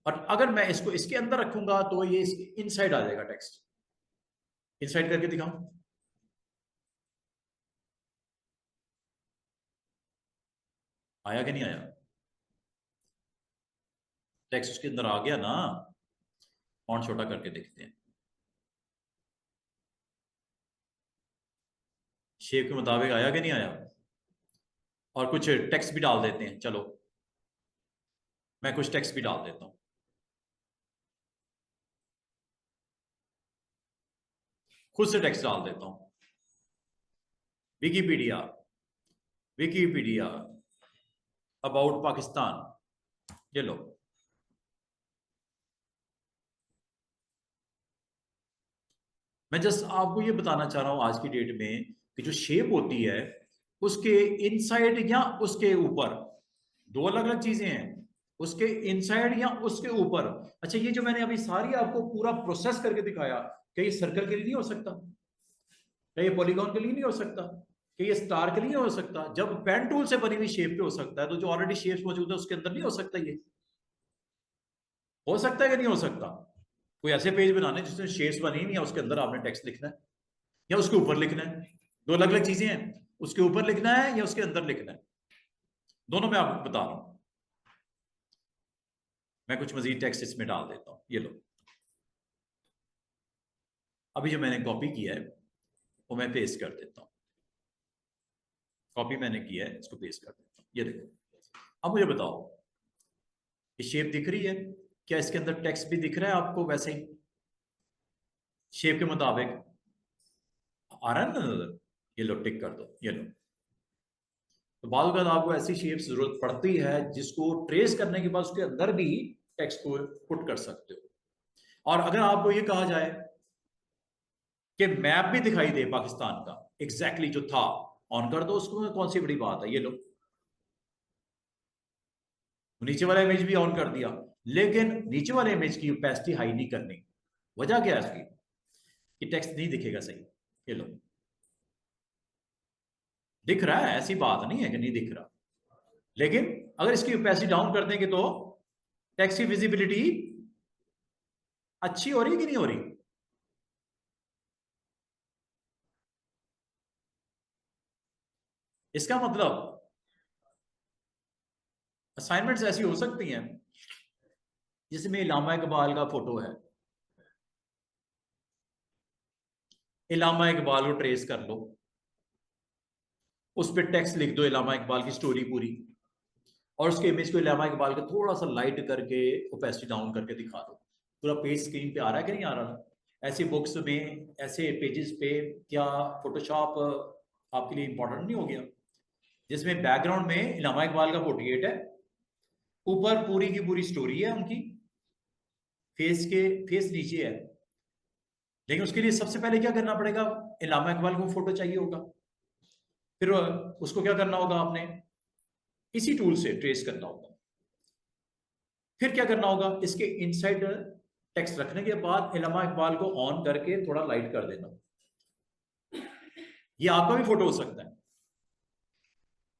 और अगर मैं इसको इसके अंदर रखूंगा तो ये इनसाइड आ जाएगा टेक्स्ट। इनसाइड करके दिखाऊं? आया कि नहीं आया? टेक्स्ट उसके अंदर आ गया ना? फॉन्ट छोटा करके देखते हैं। शेप के मुताबिक आया कि नहीं आया? और कुछ टेक्स्ट भी डाल देते हैं, चलो मैं कुछ टेक्स्ट भी डाल देता हूं। खुद से टेक्स्ट डाल देता हूं। विकीपीडिया, विकीपीडिया अबाउट पाकिस्तान, ये लो। मैं जस्ट आपको ये बताना चाह रहा हूं आज की डेट में कि जो शेप होती है उसके इनसाइड या उसके ऊपर दो अलग अलग चीजें हैं। उसके इनसाइड या उसके ऊपर। अच्छा, ये जो मैंने अभी सारी आपको पूरा प्रोसेस करके दिखाया, क्या ये सर्कल के लिए नहीं हो सकता? क्या ये पॉलीगॉन के लिए नहीं हो सकता? क्या ये स्टार के लिए नहीं हो सकता? जब पेन टूल से बनी हुई शेप पे हो सकता है, तो जो ऑलरेडी शेप्स मौजूद है उसके अंदर नहीं हो सकता? ये हो सकता है कि नहीं हो सकता? कोई ऐसे पेज बनाने जिसमें शेप्स बनी नहीं है, उसके अंदर आपने टेक्स्ट लिखना है या उसके ऊपर लिखना है। दो अलग अलग चीजें हैं, उसके ऊपर लिखना है या उसके अंदर लिखना है, दोनों मैं आपको बता रहा हूं। मैं कुछ मजीद टेक्स्ट इसमें डाल देता हूं, ये लो। अभी जो मैंने कॉपी किया है वो मैं पेस्ट कर देता हूं। कॉपी मैंने किया है, इसको पेस्ट कर देता हूं। ये देखो, अब मुझे बताओ, ये शेप दिख रही है? क्या इसके अंदर टेक्स्ट भी दिख रहा है आपको वैसे ही शेप के मुताबिक? आ रहा है ना नजर? ये लो, टिक कर दो, ये लो। तो बाद में आपको ऐसी शेप जरूरत पड़ती है जिसको ट्रेस करने के बाद उसके अंदर भी टेक्स्ट को पुट कर सकते हो। और अगर आपको ये कहा जाए कि मैप भी दिखाई दे पाकिस्तान का एग्जैक्टली जो था, ऑन कर दो उसको, कौन सी बड़ी बात है? ये लो, नीचे वाला इमेज भी ऑन कर दिया, लेकिन नीचे वाले इमेज की ओपेसिटी हाई नहीं करनी। वजह क्या है इसकी? कि टेक्स्ट नहीं दिखेगा सही। ये लो, दिख रहा है, ऐसी बात नहीं है कि नहीं दिख रहा, लेकिन अगर इसकी ओपेसिटी डाउन कर देंगे तो टेक्स्ट की विजिबिलिटी अच्छी हो रही कि नहीं हो रही? इसका मतलब असाइनमेंट्स ऐसी हो सकती हैं जिसमें इलामा इकबाल का फोटो है। इलामा इकबाल को ट्रेस कर लो, उस पर टेक्स्ट लिख दो इलामा इकबाल की स्टोरी पूरी, और उसके इमेज को इलामा इकबाल का थोड़ा सा लाइट करके ओपेसिटी डाउन करके दिखा दो। पूरा पेज स्क्रीन पे आ रहा है कि नहीं आ रहा? ऐसी बुक्स में, ऐसे पेजेस पे क्या फोटोशॉप आपके लिए इंपॉर्टेंट नहीं हो गया? जिसमें बैकग्राउंड में इलामा इकबाल का पोर्ट्रेट है, ऊपर पूरी की पूरी स्टोरी है उनकी, फेस नीचे है। लेकिन उसके लिए सबसे पहले क्या करना पड़ेगा? इलामा इकबाल को फोटो चाहिए होगा, फिर उसको क्या करना होगा आपने? इसी टूल से ट्रेस करना होगा। फिर क्या करना होगा? इसके इनसाइड टेक्स्ट रखने के बाद इलामा इकबाल को ऑन करके थोड़ा लाइट कर देना। ये आपका भी फोटो हो सकता है,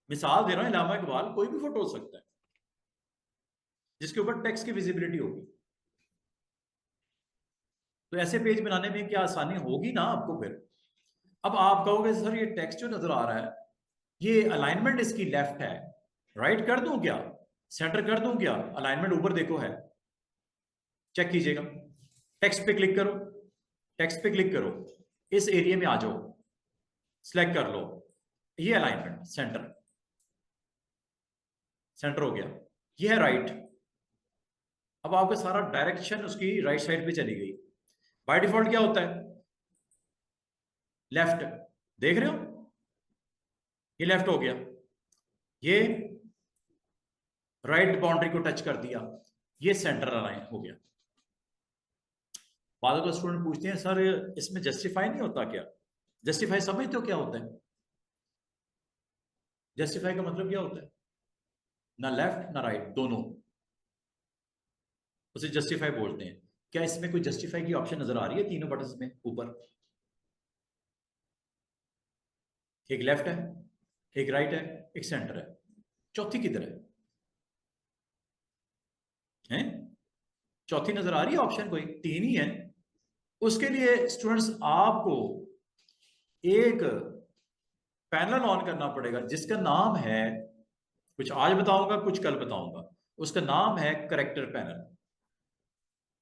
मिसाल दे रहा हूं, इलामा इकबाल कोई भी फोटो हो सकता है जिसके ऊपर टेक्स्ट की विजिबिलिटी होगी। तो ऐसे पेज बनाने में क्या आसानी होगी ना आपको फिर। अब आप कहोगे सर ये टेक्स्ट जो नजर आ रहा है, ये अलाइनमेंट इसकी लेफ्ट है, राइट कर दूं क्या, सेंटर कर दूं क्या? अलाइनमेंट ऊपर देखो है, चेक कीजिएगा। टेक्स्ट पे क्लिक करो, टेक्स्ट पे क्लिक करो, इस एरिया में आ जाओ, सिलेक्ट कर लो, ये अलाइनमेंट सेंटर, सेंटर हो गया। ये है राइट। अब आपका सारा डायरेक्शन उसकी राइट साइड पे चली गई। बाय डिफॉल्ट क्या होता है? लेफ्ट, देख रहे हो? ये लेफ्ट हो गया, ये राइट बाउंड्री को टच कर दिया, ये सेंटर अलाइन हो गया। बाद में स्टूडेंट पूछते हैं सर इसमें जस्टिफाई नहीं होता क्या? जस्टिफाई समझते हो क्या होता है? जस्टिफाई का मतलब क्या होता है? ना लेफ्ट ना राइट, दोनों, उसे जस्टिफाई बोलते हैं। क्या इसमें कोई जस्टिफाई की ऑप्शन नजर आ रही है तीनों बटन में ऊपर? एक लेफ्ट है, एक राइट है, एक सेंटर है, चौथी किधर है? चौथी नजर आ रही है ऑप्शन? कोई? तीन ही है। उसके लिए स्टूडेंट्स आपको एक पैनल ऑन करना पड़ेगा जिसका नाम है, कुछ आज बताऊंगा कुछ कल बताऊंगा, उसका नाम है करेक्टर पैनल।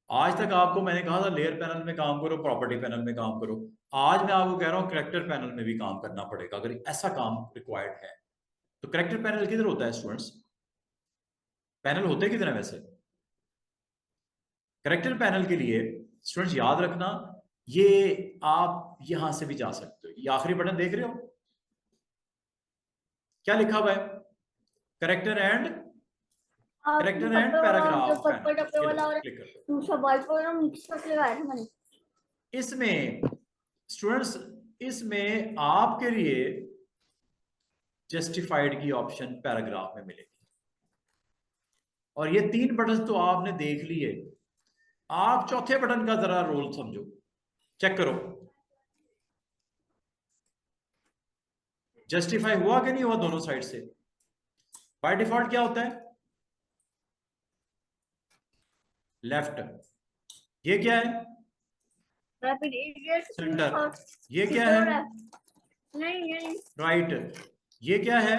आज तक आपको मैंने कहा था लेयर पैनल में काम करो, प्रॉपर्टी पैनल में काम करो, आज मैं आपको कह रहा हूं करेक्टर पैनल में भी काम करना पड़ेगा अगर ऐसा काम रिक्वायर्ड है। तो करेक्टर पैनल किधर होता है स्टूडेंट्स? पैनल होते किधर है वैसे? करेक्टर पैनल के लिए स्टूडेंट्स याद रखना, ये आप यहां से भी जा सकते हो। ये आखिरी बटन देख रहे हो, क्या लिखा हुआ है? करेक्टर एंड, आपने करेक्टर एंड पत्ते वाला जो पैराग्राफ पत्ते पैनल, टप्पे ये लो वाला और क्लिक कर दो। दूसरा वाइट वाला मिक्स करके लगाया था मैंने। इसमें स्टूडेंट्स, इसमें आपके लिए जस्टिफाइड की ऑप्शन पैराग्राफ में मिलेगी। और ये 3 बटन तो आपने देख लिए, आप चौथे बटन का जरा रोल समझो, चेक करो जस्टिफाई हुआ कि नहीं हुआ दोनों साइड से। बाय डिफॉल्ट क्या होता है, लेफ्ट, ये क्या है रैपिड इडियट सेंटर, ये क्या है नहीं राइट, ये क्या है।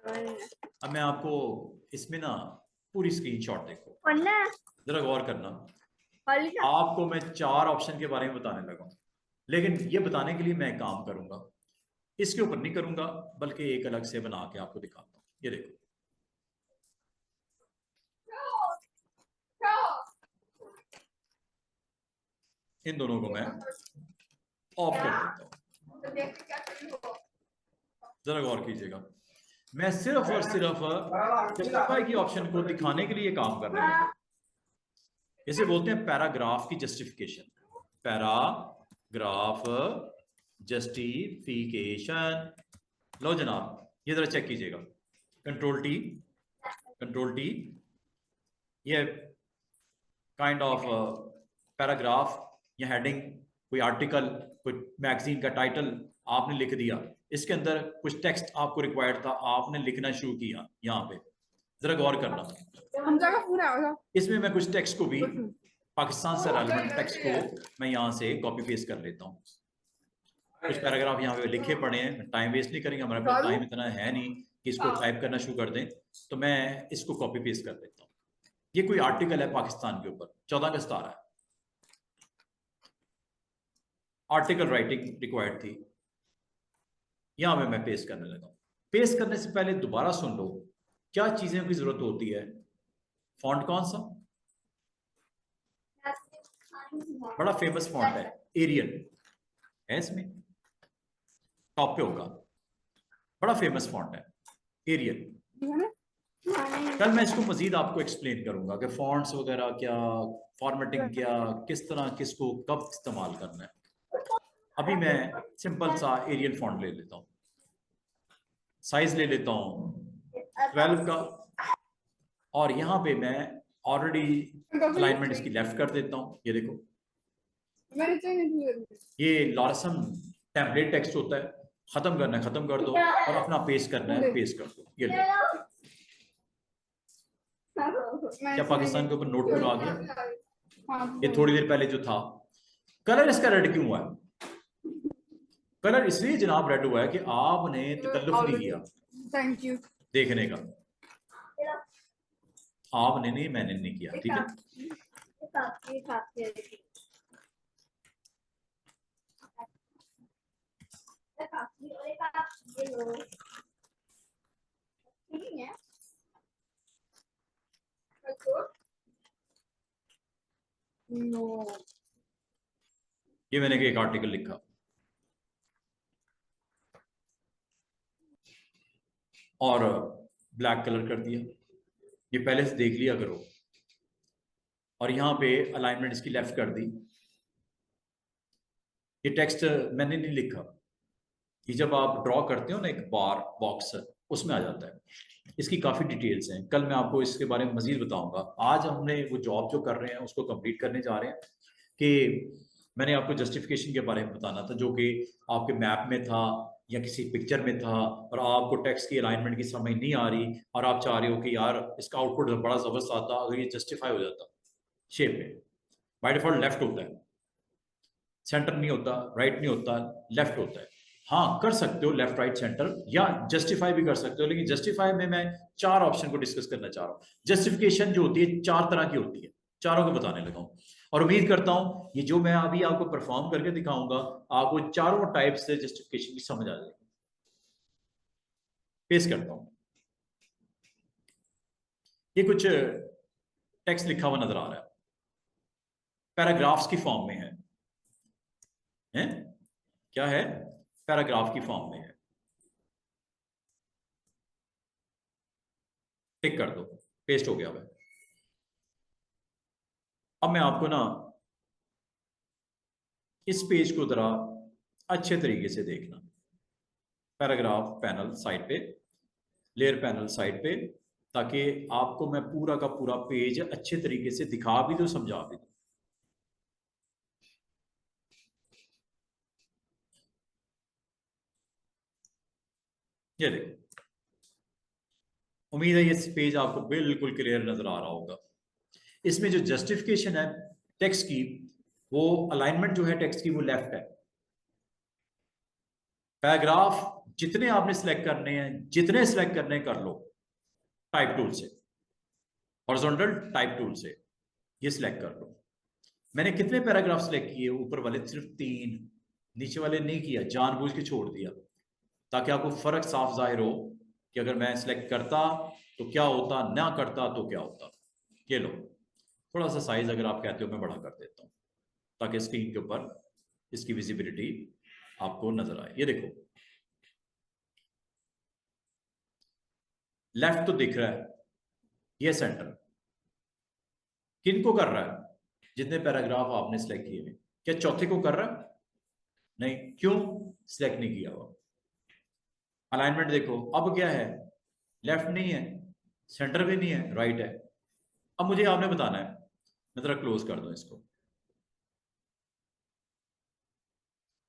अब मैं आपको इसमें ना पूरी स्क्रीनशॉट देखो, पढ़ना जरा गौर करना। वाली का आपको मैं 4 ऑप्शन के बारे में बताने लगा, लेकिन ये बताने के लिए मैं एक काम करूंगा, इसके ऊपर नहीं करूंगा बल्कि एक अलग से बना के आपको दिखाता हूँ। ये देखो, इन दोनों को मैं ऑफ कर देता हूँ, जरा गौर कीजिएगा। मैं सिर्फ और सिर्फ जस्टिफाई की ऑप्शन को दिखाने के लिए काम करने लगा। इसे बोलते हैं पैराग्राफ की जस्टिफिकेशन, पैराग्राफ जस्टिफिकेशन। लो जनाब, ये जरा चेक कीजिएगा, कंट्रोल टी, ये काइंड ऑफ पैराग्राफ या हेडिंग, कोई आर्टिकल, कोई मैगजीन का टाइटल आपने लिख दिया, इसके अंदर कुछ टेक्स्ट आपको रिक्वायर्ड था, आपने लिखना शुरू किया। यहाँ पे जरा गौर करना, इसमें मैं कुछ टेक्स्ट को भी, पाकिस्तान से रेलेवेंट टेक्स्ट को मैं यहाँ से कॉपी पेस्ट कर लेता हूँ। कुछ पैराग्राफ यहाँ पे लिखे पड़े हैं, टाइम वेस्ट नहीं करेंगे, हमारे पास टाइम इतना है नहीं कि इसको टाइप करना शुरू कर दें, तो मैं इसको कॉपी पेस्ट कर देता हूँ। ये कोई आर्टिकल है पाकिस्तान के ऊपर, 14 का सितारा है, आर्टिकल राइटिंग रिक्वायर्ड थी, यहां पे मैं पेस्ट करने लगा। पेस्ट करने से पहले दोबारा सुन लो क्या चीजें की जरूरत होती है। फॉन्ट कौन सा, बड़ा फेमस फॉन्ट है, एरियल है, इसमें टॉप पे होगा, बड़ा फेमस फॉन्ट है एरियल। कल मैं इसको मजीद आपको एक्सप्लेन करूंगा कि फॉन्ट्स वगैरह क्या, फॉर्मेटिंग क्या, किस तरह किसको कब इस्तेमाल करना है। अभी मैं सिंपल सा एरियल फॉन्ट ले लेता हूँ, साइज ले लेता हूँ 12 का, और यहाँ पे मैं ऑलरेडी अलाइनमेंट इसकी लेफ्ट कर देता हूँ। ये देखो, ये लॉरसन टेम्पलेट टेक्स्ट होता है, खत्म करना है खत्म कर दो, और अपना पेस्ट करना है पेस्ट कर दो। ये लो, क्या पाकिस्तान के ऊपर नोटबुक आ गया। ये थोड़ी देर पहले जो था, कलर इसका रेड क्यों हुआ है, कलर इसलिए जनाब रेड हुआ है कि आपने तकल्लुफ नहीं किया थैंक यू देखने का, आपने नहीं, मैंने नहीं किया, ठीक है। ये मैंने एक आर्टिकल लिखा और ब्लैक कलर कर दिया, ये पहले से देख लिया करो, और यहाँ पे अलाइनमेंट इसकी लेफ्ट कर दी। ये टेक्स्ट मैंने नहीं लिखा, ये जब आप ड्रॉ करते हो ना एक बार बॉक्स, उसमें आ जाता है। इसकी काफ़ी डिटेल्स हैं, कल मैं आपको इसके बारे में मजीद बताऊंगा। आज हमने वो जॉब जो कर रहे हैं उसको कंप्लीट करने जा रहे हैं कि मैंने आपको जस्टिफिकेशन के बारे में बताना था, जो कि आपके मैप में था या किसी पिक्चर में था, और आपको टेक्स्ट की अलाइनमेंट की समझ नहीं आ रही, और आप चाह रहे हो कि यार इसका आउटपुट बड़ा ज़बरदस्त आता अगर ये जस्टिफाई हो जाता शेप में। बाय डिफॉल्ट लेफ्ट होता है, सेंटर नहीं होता, राइट नहीं होता, लेफ्ट होता है। हाँ कर सकते हो लेफ्ट राइट सेंटर, या जस्टिफाई भी कर सकते हो, लेकिन जस्टिफाई में मैं 4 ऑप्शन को डिस्कस करना चाह रहा हूँ। जस्टिफिकेशन जो होती है 4 तरह की होती है, चारों को बताने लगा हूँ, और उम्मीद करता हूँ ये जो मैं अभी आपको परफॉर्म करके दिखाऊंगा आपको चारों टाइप से जस्टिफिकेशन की समझ आ जाएगी। पेश करता हूँ, ये कुछ टेक्स्ट लिखा हुआ नजर आ रहा है, पैराग्राफ्स की फॉर्म में है? क्या है, पैराग्राफ की फॉर्म में है, टिक कर दो, पेस्ट हो गया है। अब मैं आपको ना इस पेज को जरा अच्छे तरीके से देखना, पैराग्राफ पैनल साइड पे, लेयर पैनल साइड पे, ताकि आपको मैं पूरा का पूरा पेज अच्छे तरीके से दिखा भी दूं, समझा भी दूं। ये देखो, उम्मीद है ये पेज आपको बिल्कुल क्लियर नजर आ रहा होगा। इसमें जो जस्टिफिकेशन है टेक्स्ट की, वो अलाइनमेंट जो है टेक्स्ट की वो लेफ्ट है। पैराग्राफ जितने आपने सिलेक्ट करने हैं, जितने सिलेक्ट करने कर लो टाइप टूल से, हॉरिजॉन्टल टाइप टूल से ये सिलेक्ट कर लो। मैंने कितने पैराग्राफ सिलेक्ट किए? ऊपर वाले सिर्फ 3, नीचे वाले नहीं किया, जानबूझ के छोड़ दिया ताकि आपको फर्क साफ जाहिर हो कि अगर मैं सिलेक्ट करता तो क्या होता, ना करता तो क्या होता। ये लो, थोड़ा सा साइज अगर आप कहते हो मैं बड़ा कर देता हूं ताकि स्क्रीन के ऊपर इसकी विजिबिलिटी आपको नजर आए। ये देखो, लेफ्ट तो दिख रहा है, ये सेंटर किनको कर रहा है? जितने पैराग्राफ आपने सिलेक्ट किए हैं। क्या चौथे को कर रहा है? नहीं। क्यों? सिलेक्ट नहीं किया हुआ। अलाइनमेंट देखो, अब क्या है? लेफ्ट नहीं है, सेंटर भी नहीं है, राइट है। अब मुझे आपने बताना है, मैं जरा क्लोज कर दूं इसको,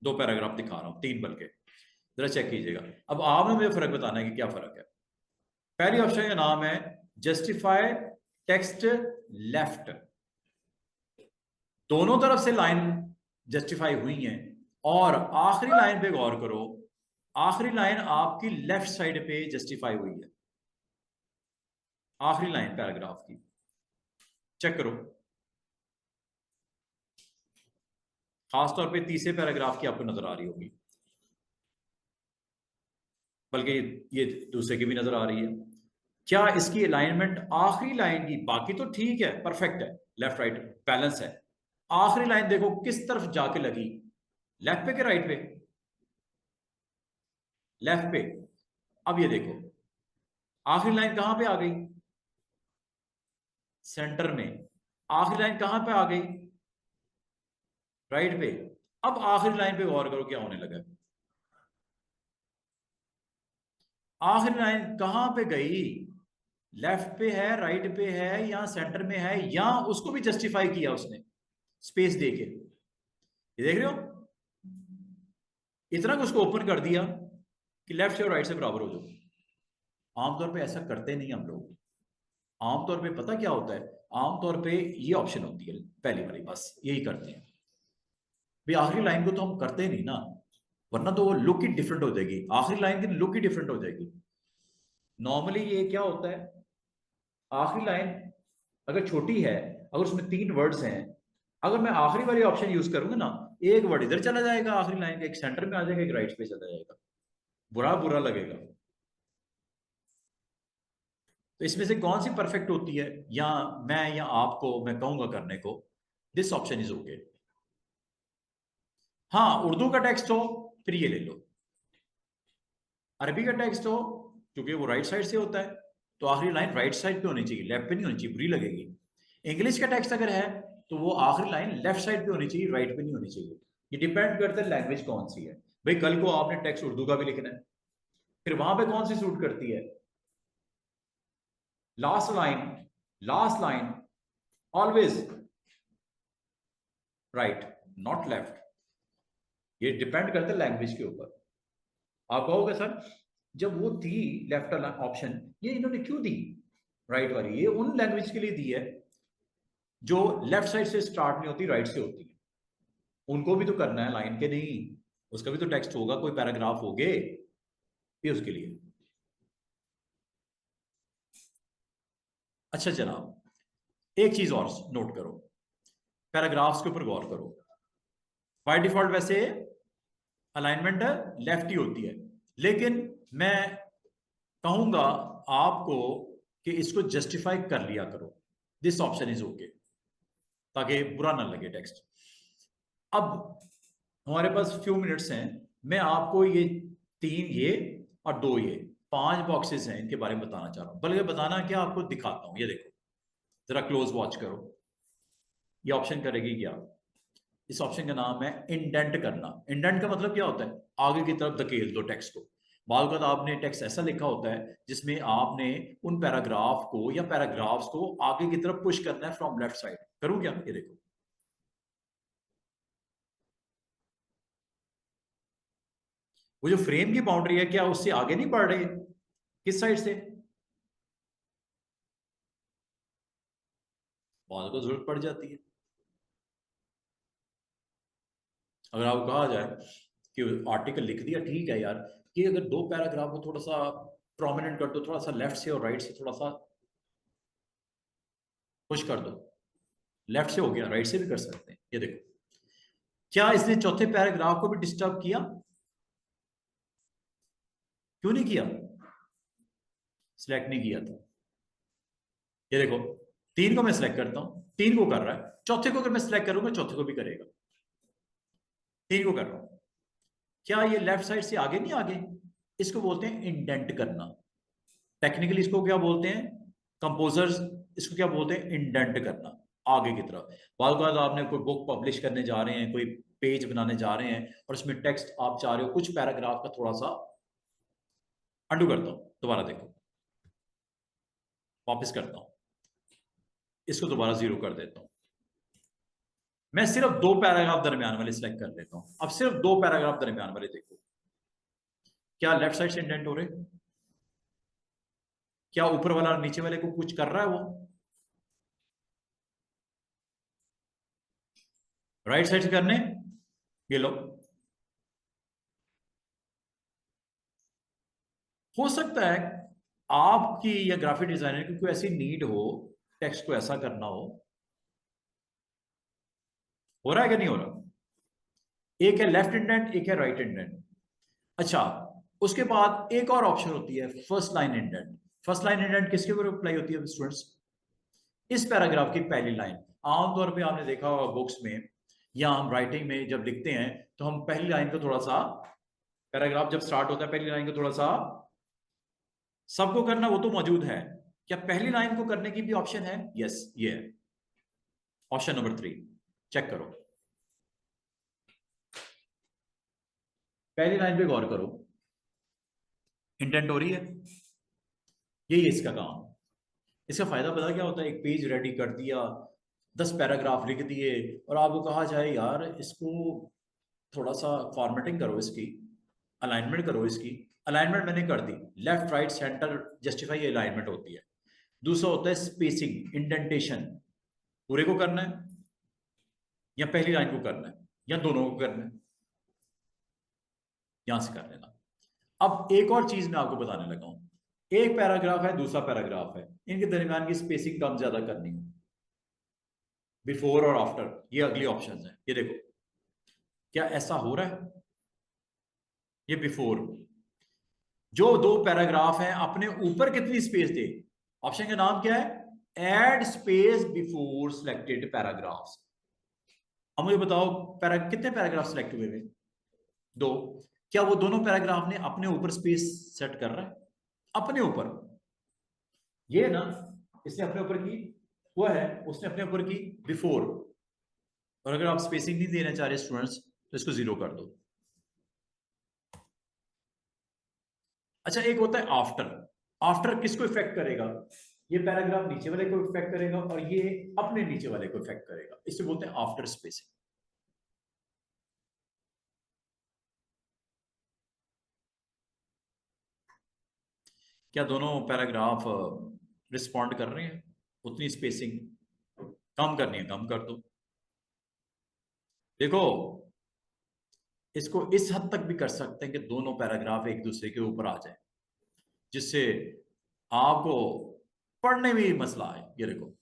2 पैराग्राफ दिखा रहा हूं, 3 बल्कि, जरा चेक कीजिएगा। अब आपने मुझे फर्क बताना है कि क्या फर्क है। पहली ऑप्शन का नाम है जस्टिफाई टेक्स्ट लेफ्ट। दोनों तरफ से लाइन जस्टिफाई हुई है और आखिरी लाइन पे गौर करो, आखिरी लाइन आपकी लेफ्ट साइड पे जस्टिफाई हुई है। आखिरी लाइन पैराग्राफ की चेक करो, खासतौर पे तीसरे पैराग्राफ की आपको नजर आ रही होगी, बल्कि ये दूसरे की भी नजर आ रही है। क्या इसकी अलाइनमेंट आखिरी लाइन की, बाकी तो ठीक है, परफेक्ट है, लेफ्ट राइट बैलेंस है, आखिरी लाइन देखो किस तरफ जाके लगी, लेफ्ट पे के राइट पे? लेफ्ट पे। अब ये देखो, आखिरी लाइन कहां पे आ गई? सेंटर में। आखिरी लाइन कहां पे आ गई? राइट पे। अब आखिरी लाइन पे गौर करो क्या होने लगा। आखिरी लाइन कहां पे गई? लेफ्ट पे है, राइट पे है, या सेंटर में है, या उसको भी जस्टिफाई किया उसने स्पेस देके? ये देख रहे हो, इतना कुछ को ओपन कर दिया कि लेफ्ट से और राइट से बराबर हो जाओ। आमतौर पे ऐसा करते नहीं हम लोग। आमतौर पे पता क्या होता है, आमतौर पे ये ऑप्शन होती है पहली वाली, बस यही करते हैं भाई। आखिरी लाइन को तो हम करते नहीं ना, वरना तो वो लुक ही डिफरेंट हो जाएगी, आखिरी लाइन की लुक ही डिफरेंट हो जाएगी। नॉर्मली ये क्या होता है, आखिरी लाइन अगर छोटी है, अगर उसमें 3 वर्ड्स हैं, अगर मैं आखिरी वाली ऑप्शन यूज करूंगा ना, एक वर्ड इधर चला जाएगा आखिरी लाइन का, एक सेंटर में आ जाएगा, एक राइट पे चला जाएगा, बुरा बुरा लगेगा। तो इसमें से कौन सी परफेक्ट होती है, या मैं या आपको मैं कहूंगा करने को, दिस ऑप्शन इज ओके। हाँ, उर्दू का टेक्स्ट हो फिर ये ले लो, अरबी का टेक्स्ट हो क्योंकि वो राइट साइड से होता है तो आखिरी लाइन राइट साइड पे होनी चाहिए, लेफ्ट पे नहीं होनी चाहिए, बुरी लगेगी। इंग्लिश का टेक्स्ट अगर है तो वो आखिरी लाइन लेफ्ट साइड पे होनी चाहिए, राइट पे नहीं होनी चाहिए। ये डिपेंड करता है लैंग्वेज कौन सी है। भाई कल को आपने टेक्स्ट उर्दू का भी लिखना है, फिर वहां पे कौन सी सूट करती है? Last line, last line always right, not left. ये डिपेंड करता है लैंग्वेज के ऊपर। आप कहोगे सर जब वो थी लेफ्ट ऑप्शन, ये इन्होंने क्यों दी राइट वाली? ये उन लैंग्वेज के लिए दी है जो लेफ्ट साइड से स्टार्ट नहीं होती, राइट से होती है। उनको भी तो करना है लाइन के, नहीं उसका भी तो टेक्स्ट होगा, कोई पैराग्राफ हो गए ये उसके लिए। अच्छा जनाब, एक चीज और नोट करो, पैराग्राफ्स के ऊपर गौर करो। बाय डिफॉल्ट वैसे अलाइनमेंट लेफ्ट ही होती है, लेकिन मैं कहूंगा आपको कि इसको जस्टिफाई कर लिया करो, दिस ऑप्शन इज ओके, ताकि बुरा ना लगे टेक्स्ट। अब हमारे पास फ्यू मिनट्स हैं, मैं आपको ये 3 ये और 2 ये 5 बॉक्सेस हैं, इनके बारे में बताना चाह रहा हूं, बल्कि बताना क्या आपको दिखाता हूं। ये देखो, जरा क्लोज वॉच करो, ये ऑप्शन करेगी क्या? इस ऑप्शन का नाम है इंडेंट करना। इंडेंट का मतलब क्या होता है? आगे की तरफ धकेल दो टेक्स्ट को। बाल का आपने टेक्स्ट ऐसा लिखा होता है जिसमें आपने उन पैराग्राफ को या पैराग्राफ्स को आगे की तरफ पुश करना है फ्रॉम लेफ्ट साइड। करूं क्या? ये देखो, वो जो फ्रेम की बाउंड्री है क्या उससे आगे नहीं बढ़ रहे? किस साइड से? बाल को जरूरत पड़ जाती है। अगर आपको कहा जाए कि आर्टिकल लिख दिया, ठीक है यार, कि अगर दो पैराग्राफ को थोड़ा सा प्रोमिनेंट कर दो, थोड़ा सा लेफ्ट से और राइट से थोड़ा सा पुश कर दो, लेफ्ट से हो गया, राइट से भी कर सकते हैं। ये देखो, क्या इसने चौथे पैराग्राफ को भी डिस्टर्ब किया? क्यों नहीं किया? सिलेक्ट नहीं किया था। ये देखो, तीन को मैं सिलेक्ट करता हूं, तीन को कर रहा है, चौथे को अगर मैं सिलेक्ट करूंगा चौथे को भी करेगा। तीन को कर रहा हूं, क्या ये लेफ्ट साइड से आगे नहीं आगे? इसको बोलते हैं इंडेंट करना। टेक्निकली इसको क्या बोलते हैं कंपोजर्स? इसको क्या बोलते हैं? इंडेंट करना आगे की तरफ। बाद आपने कोई बुक पब्लिश करने जा रहे हैं, कोई पेज बनाने जा रहे हैं और उसमें टेक्स्ट आप चाह रहे हो कुछ पैराग्राफ का थोड़ा सा अंडू करता हूं, दोबारा देखो, वापस करता हूं, इसको दोबारा 0 कर देता हूं। मैं सिर्फ दो पैराग्राफ दरमियान वाले सिलेक्ट कर लेता हूं। अब सिर्फ दो पैराग्राफ दरमियान वाले देखो, क्या लेफ्ट साइड से इंडेंट हो रहे? क्या ऊपर वाला नीचे वाले को कुछ कर रहा है? वो राइट साइड से करने, ये लो। हो सकता है आपकी या ग्राफिक डिजाइनर की कोई ऐसी नीड हो, टेक्स्ट को ऐसा करना हो रहा है कि नहीं हो रहा? एक है लेफ्ट इंडेंट, एक है राइट इंडेंट। अच्छा, उसके बाद एक और ऑप्शन होती है first line indent. First line indent किसके ऊपर अप्लाई होती है स्टूडेंट्स? इस पैराग्राफ की पहली लाइन। आमतौर पे आपने देखा होगा बुक्स में या हम राइटिंग में जब लिखते हैं तो हम पहली लाइन को थोड़ा सा, पैराग्राफ जब स्टार्ट होता है पहली लाइन को थोड़ा सा सबको करना, वो तो मौजूद है। क्या पहली लाइन को करने की भी ऑप्शन है? यस, ये है ऑप्शन नंबर 3। चेक करो, पहली लाइन पे गौर करो, इंटेंट हो रही है, यही है इसका काम। इसका फायदा पता क्या होता है? एक पेज रेडी कर दिया, 10 पैराग्राफ लिख दिए और आपको कहा जाए यार इसको थोड़ा सा फॉर्मेटिंग करो, इसकी अलाइनमेंट करो, इसकी अलाइनमेंट मैंने कर दी, left right centre justify alignment होती है। दूसरा होता है स्पेसिंग, इंडेंटेशन, पूरे को करना है या पहली लाइन को करना है या दोनों को करना है, यहां से कर लेना। अब एक और चीज मैं आपको बताने लगा हूं, एक पैराग्राफ है, दूसरा पैराग्राफ है, इनके दरमियान की स्पेसिंग कम ज्यादा करनी है, बिफोर और आफ्टर, ये अगली ऑप्शन है। ये देखो, क्या ऐसा हो रहा है? ये बिफोर, जो दो पैराग्राफ हैं अपने ऊपर कितनी स्पेस दे? ऑप्शन का नाम क्या है? Add space before selected paragraphs. अब मुझे बताओ कितने पैराग्राफ सिलेक्ट हुए हुए? 2। क्या वो दोनों पैराग्राफ ने अपने ऊपर स्पेस सेट कर रहा है? अपने ऊपर, ये ना, इसने अपने ऊपर की, वो है उसने अपने ऊपर की बिफोर। और अगर आप स्पेसिंग नहीं देना चाह रहे स्टूडेंट्स तो इसको 0 कर दो। अच्छा, एक होता है आफ्टर। आफ्टर किसको इफेक्ट करेगा? ये पैराग्राफ नीचे वाले को इफेक्ट करेगा और ये अपने नीचे वाले को इफेक्ट करेगा, इसे बोलते हैं आफ्टर स्पेसिंग। क्या दोनों पैराग्राफ रिस्पॉन्ड कर रहे हैं? उतनी स्पेसिंग कम करनी है, कम कर दो। देखो, इसको इस हद तक भी कर सकते हैं कि दोनों पैराग्राफ एक दूसरे के ऊपर आ जाए, जिससे आपको पढ़ने में ही मसला आए। ये देखो,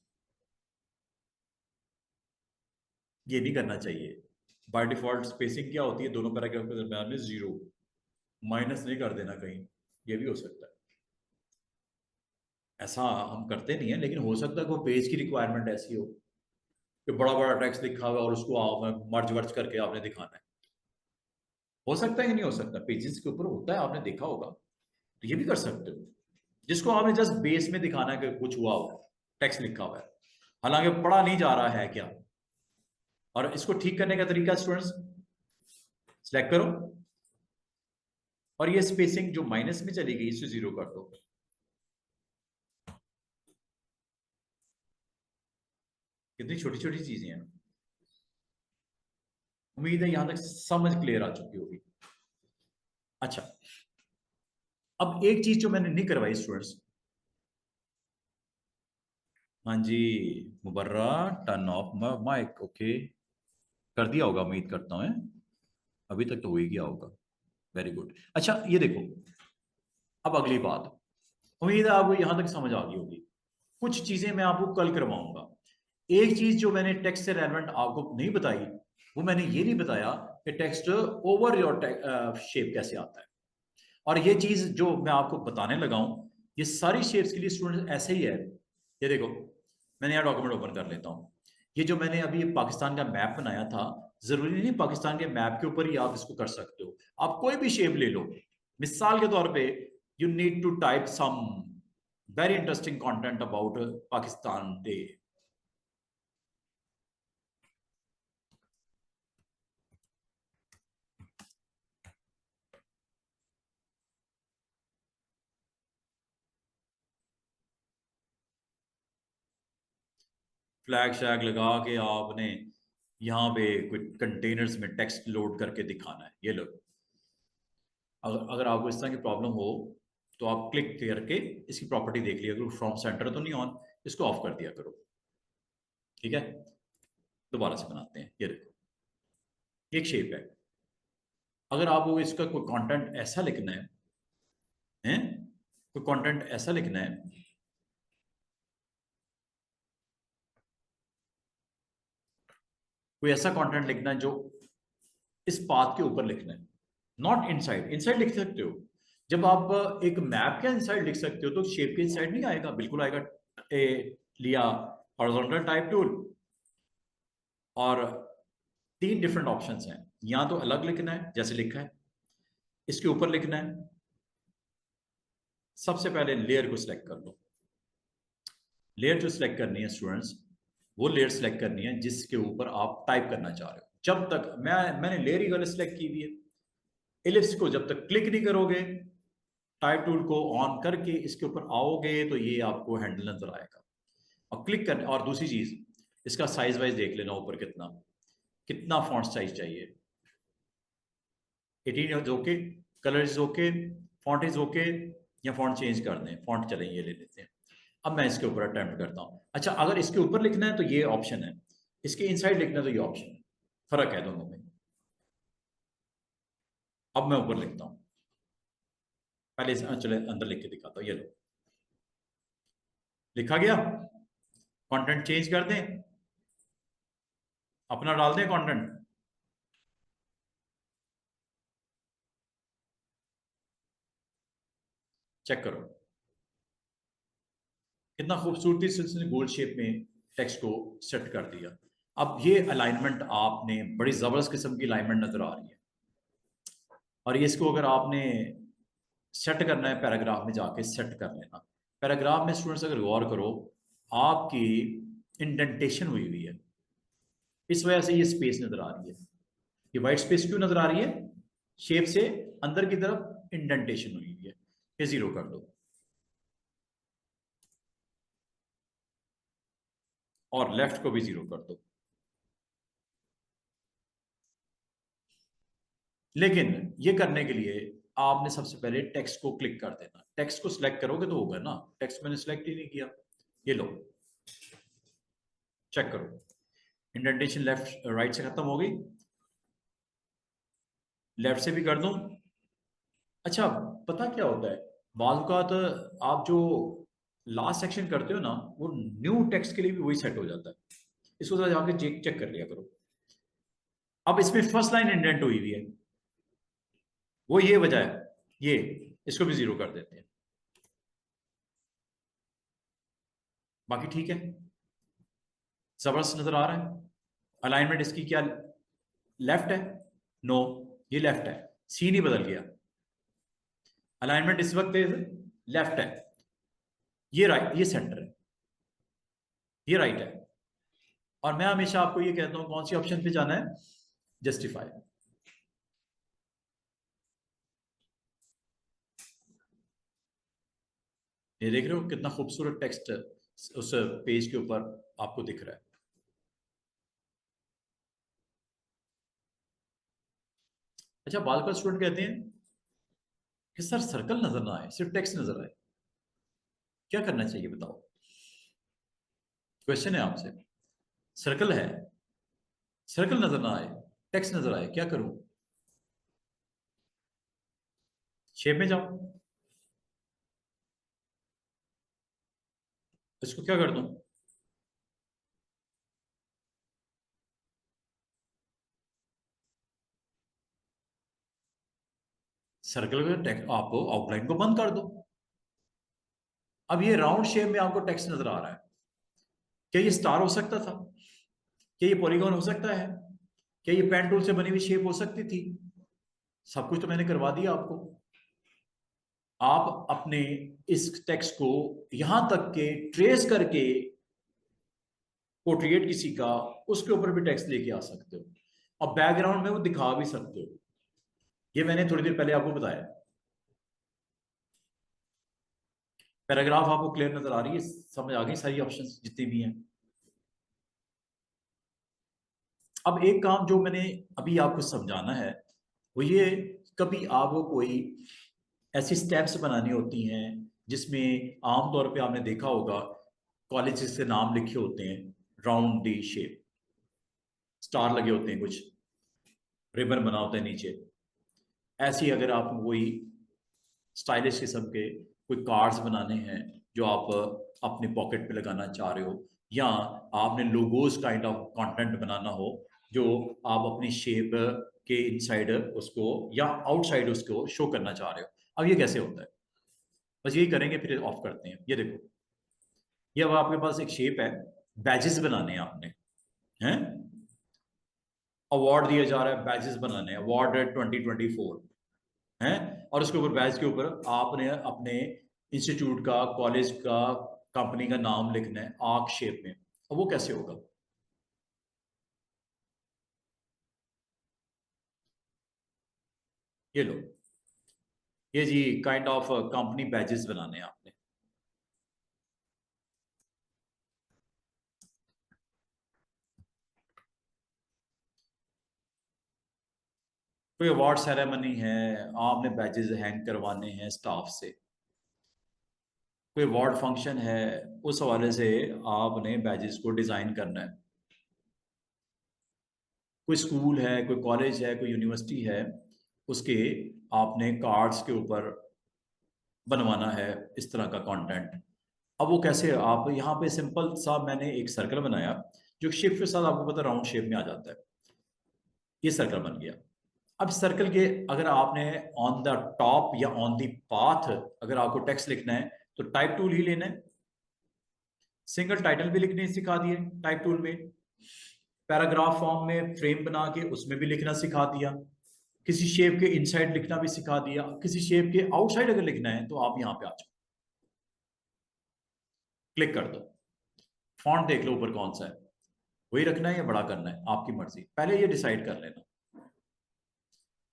ये नहीं करना चाहिए। बाय डिफॉल्ट स्पेसिंग क्या होती है दोनों पैराग्राफ के दरमियान में? 0। माइनस नहीं कर देना कहीं, ये भी हो सकता है। ऐसा हम करते नहीं है, लेकिन हो सकता है कोई पेज की रिक्वायरमेंट ऐसी हो कि बड़ा बड़ा टेक्स्ट लिखा हुआ और उसको आप मर्ज वर्ज करके आपने दिखाना है। हो सकता है कि नहीं हो सकता? पेजेस के ऊपर होता है, आपने देखा होगा, तो ये भी कर सकते हो, जिसको आपने जस्ट बेस में दिखाना है कि कुछ हुआ हुआ टेक्स्ट लिखा हुआ है, हालांकि पढ़ा नहीं जा रहा है क्या। और इसको ठीक करने का तरीका स्टूडेंट्स, सिलेक्ट करो, और ये स्पेसिंग जो माइनस में चली गई इसे 0 कर दो। कितनी छोटी छोटी चीजें हैं। उम्मीद है यहां तक समझ क्लियर आ चुकी होगी। अच्छा, अब एक चीज जो मैंने नहीं करवाई स्टूडेंट्स। हाँ जी, Mubarra turn off mic. Okay, कर दिया होगा उम्मीद करता हूँ। अभी तक तो हो ही गया होगा। Very good. अच्छा ये देखो, अब अगली बात, उम्मीद है आपको यहां तक समझ आ गई होगी। कुछ चीजें मैं आपको कल करवाऊंगा। एक चीज जो मैंने टेक्स्ट से रेलेवेंट आपको नहीं बताई, वो मैंने ये नहीं बताया कि टेक्स्ट ओवर योर शेप कैसे आता है। और ये चीज जो मैं आपको बताने लगा हूं, ये सारी शेप्स के लिए स्टूडेंट ऐसे ही है। ये देखो, मैंने यहाँ डॉक्यूमेंट ओपन कर लेता हूँ। ये जो मैंने अभी पाकिस्तान का मैप बनाया था, जरूरी नहीं पाकिस्तान के मैप के ऊपर ही आप इसको कर सकते हो। आप कोई भी शेप ले लो। मिसाल के तौर पे you need to type some very interesting content about Pakistan day. Flag शैग लगा के आपने यहाँ पे कोई कंटेनर्स में टेक्स्ट लोड करके दिखाना है। ये लो, अगर अगर आपको इस तरह की प्रॉब्लम हो तो आप क्लिक करके इसकी प्रॉपर्टी देख लिया करो। फ्रॉम सेंटर तो नहीं ऑन, इसको ऑफ कर दिया करो। ठीक है, दोबारा से बनाते हैं। ये देखो, एक शेप है। अगर आपको इसका कोई कंटेंट ऐसा लिखना है, कोई कंटेंट ऐसा लिखना है, कोई ऐसा कंटेंट लिखना है जो इस पाथ के ऊपर लिखना है, नॉट इनसाइड। इनसाइड लिख सकते हो, जब आप एक मैप के इनसाइड लिख सकते हो तो शेप के इनसाइड नहीं आएगा, बिल्कुल आएगा। लिया हॉरिजॉन्टल टाइप टूल, और तीन डिफरेंट ऑप्शंस हैं। या तो अलग लिखना है जैसे लिखा है, इसके ऊपर लिखना है। सबसे पहले लेयर को सिलेक्ट कर लो। लेयर जो सिलेक्ट करनी है स्टूडेंट्स, वो लेयर सिलेक्ट करनी है जिसके ऊपर आप टाइप करना चाह रहे हो। जब तक मैंने लेयर ही गलत सिलेक्ट की हुई है। एलिप्स को जब तक क्लिक नहीं करोगे, टाइप टूल को ऑन करके इसके ऊपर आओगे तो ये आपको हैंडल नजर आएगा। और क्लिक करने, और दूसरी चीज, इसका साइज वाइज देख लेना ऊपर कितना कितना फॉन्ट साइज चाहिए। 18 is okay, colour is okay, font is okay, या फॉन्ट चेंज कर दें। फॉन्ट चलें, ये ले लेते हैं। अब मैं इसके ऊपर अटेम्प्ट करता हूँ। अच्छा, अगर इसके ऊपर लिखना है तो ये ऑप्शन है, इसके इनसाइड लिखना है तो ये ऑप्शन है। फर्क है दोनों में। अब मैं ऊपर लिखता हूँ। पहले चले अंदर लिख के दिखाता हूँ। ये लो, लिखा गया। कंटेंट चेंज कर दें, अपना डाल दें कंटेंट। चेक करो कितना खूबसूरती से उसने गोल शेप में टेक्स्ट को सेट कर दिया। अब ये अलाइनमेंट आपने बड़ी जबरदस्त किस्म की अलाइनमेंट नजर आ रही है। और ये इसको अगर आपने सेट करना है पैराग्राफ में जाके सेट कर लेना। पैराग्राफ में स्टूडेंट्स अगर गौर करो, आपकी इंडेंटेशन हुई हुई है, इस वजह से ये स्पेस नजर आ रही है। ये वाइट स्पेस क्यों नजर आ रही है? शेप से अंदर की तरफ इंडेंटेशन हुई हुई है। ये 0 कर दो और लेफ्ट को भी 0 कर दो। लेकिन ये करने के लिए आपने सबसे पहले टेक्स्ट को क्लिक कर देना। टेक्स्ट को सिलेक्ट करोगे तो होगा ना। टेक्स्ट मैंने सिलेक्ट ही नहीं किया। ये लो, चेक करो, इंडेंटेशन लेफ्ट राइट से खत्म हो गई। लेफ्ट से भी कर दूं। अच्छा, पता क्या होता है, बाज़ औक़ात आप जो लास्ट सेक्शन करते हो ना, वो न्यू टेक्स्ट के लिए भी वही सेट हो जाता है। इसको जरा जाके चेक चेक कर लिया करो। अब इसमें फर्स्ट लाइन इंडेंट हुई हुई है, वो ये वजह है। ये इसको भी 0 कर देते हैं। बाकी ठीक है, जबरदस्त नजर आ रहा है। अलाइनमेंट इसकी क्या लेफ्ट है? नो, ये लेफ्ट है। सी नहीं बदल गया। अलाइनमेंट इस वक्त लेफ्ट है। ये राइट, ये सेंटर है, ये राइट है। और मैं हमेशा आपको ये कहता हूं कौन सी ऑप्शन पे जाना है, जस्टिफाई। ये देख रहे हो कितना खूबसूरत टेक्स्ट उस पेज के ऊपर आपको दिख रहा है। अच्छा, बाल का स्टूडेंट कहते हैं कि सर सर्कल नजर ना आए, सिर्फ टेक्स्ट नजर आए, क्या करना चाहिए बताओ। क्वेश्चन है आपसे, सर्कल है, सर्कल नजर ना आए, टेक्स्ट नजर आए, क्या करूं। शेप में जाओ, इसको क्या कर दूं। सर्कल का टेक्स्ट आप आउटलाइन को बंद कर दो। अब ये राउंड शेप में आपको टेक्स्ट नजर आ रहा है, क्या ये स्टार हो सकता था, क्या ये पॉलीगॉन हो सकता है, क्या ये पेन टूल से बनी हुई शेप हो सकती थी। सब कुछ तो मैंने करवा दिया आपको। आप अपने इस टेक्स्ट को यहां तक के ट्रेस करके पोर्ट्रेट किसी का, उसके ऊपर भी टेक्स्ट लेके आ सकते हो और बैकग्राउंड में वो दिखा भी सकते हो। ये मैंने थोड़ी देर पहले आपको बताया। पैराग्राफ आपको क्लियर नजर आ रही है, समझ आ गई सारी ऑप्शंस जितनी भी हैं। अब एक काम जो मैंने अभी आपको समझाना है वो ये, कभी आपको कोई ऐसी स्टेप्स बनानी होती हैं जिसमें आमतौर पे आपने देखा होगा कॉलेज के नाम लिखे होते हैं, राउंड डी शेप, स्टार लगे होते हैं, कुछ रिबन बना होता है नीचे। ऐसी अगर आप कोई स्टाइलिश किस्म के कोई कार्ड्स बनाने हैं जो आप अपने पॉकेट पे लगाना चाह रहे हो, या आपने लोगोस काइंड ऑफ कंटेंट बनाना हो जो आप अपनी शेप के इनसाइड उसको या आउटसाइड उसको शो करना चाह रहे हो। अब ये कैसे होता है, बस यही करेंगे फिर ऑफ करते हैं। ये देखो, ये अब आपके पास एक शेप है, बैजेस बनाने हैं आपने, हैं अवार्ड दिया जा रहा है, बैजेस बनाने हैं, अवार्ड 2024 हैं, और उसके ऊपर बैच के ऊपर आपने अपने इंस्टीट्यूट का, कॉलेज का, कंपनी का नाम लिखना है आर्क शेप में। अब वो कैसे होगा। ये लो, ये जी काइंड ऑफ कंपनी बैजेस बनाने हैं आपने। कोई अवार्ड सेरेमनी है, आपने बैजेस हैंग करवाने हैं स्टाफ से। कोई अवार्ड फंक्शन है, उस हवाले से आपने बैजेस को डिजाइन करना है। कोई स्कूल है, कोई कॉलेज है, कोई यूनिवर्सिटी है, उसके आपने कार्ड्स के ऊपर बनवाना है इस तरह का कंटेंट। अब वो कैसे, आप यहाँ पे सिंपल सा मैंने एक सर्कल बनाया जो शेप के साथ आपको पता राउंड शेप में आ जाता है। ये सर्कल बन गया। अब सर्कल के अगर आपने ऑन द टॉप या ऑन द पाथ अगर आपको टेक्स्ट लिखना है तो टाइप टूल ही लेना है। सिंगल टाइटल भी लिखने सिखा दिए टाइप टूल में, पैराग्राफ फॉर्म में फ्रेम बना के उसमें भी लिखना सिखा दिया, किसी शेप के इनसाइड लिखना भी सिखा दिया, किसी शेप के आउटसाइड अगर लिखना है तो आप यहाँ पे आ जाओ, क्लिक कर दो, फॉन्ट देख लो ऊपर कौन सा है, वही रखना है या बड़ा करना है आपकी मर्जी, पहले ये डिसाइड कर लेना।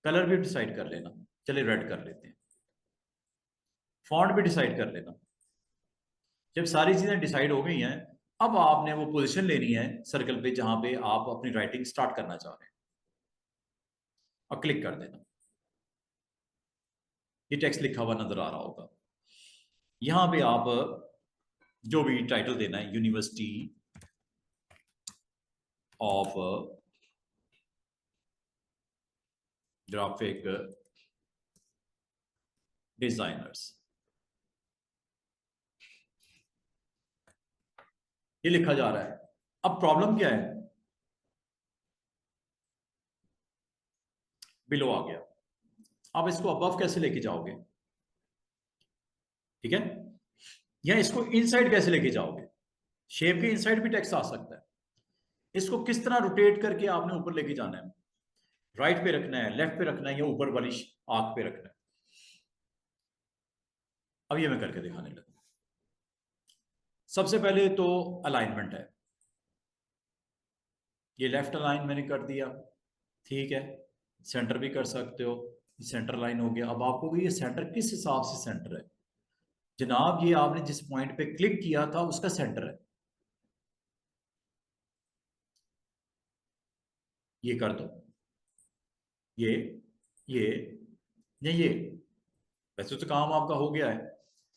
कलर भी डिसाइड कर लेना, चलिए रेड कर लेते हैं। फॉन्ट भी डिसाइड कर लेना। जब सारी चीजें डिसाइड हो गई हैं, अब आपने वो पोजीशन लेनी है सर्कल पे जहां पे आप अपनी राइटिंग स्टार्ट करना चाह रहे हैं और क्लिक कर देना। ये टेक्स्ट लिखा हुआ नजर आ रहा होगा। यहां पे आप जो भी टाइटल देना है, यूनिवर्सिटी ऑफ ग्राफिक डिजाइनर्स, ये लिखा जा रहा है। अब प्रॉब्लम क्या है, बिलो आ गया। आप इसको अबव कैसे लेके जाओगे, ठीक है, या इसको इनसाइड कैसे लेके जाओगे। शेप के इनसाइड भी टेक्स्ट आ सकता है। इसको किस तरह रोटेट करके आपने ऊपर लेके जाना है, राइट पे रखना है, लेफ्ट पे रखना है, या ऊपर वाली आंख पे रखना है। अब ये मैं करके दिखाने लगा। सबसे पहले तो अलाइनमेंट है, ये लेफ्ट अलाइन मैंने कर दिया, ठीक है, सेंटर भी कर सकते हो, सेंटर लाइन हो गया। अब आपको ये सेंटर किस हिसाब से सेंटर है, जनाब ये आपने जिस पॉइंट पे क्लिक किया था उसका सेंटर है, ये कर दो, ये ये ये वैसे तो काम आपका हो गया है,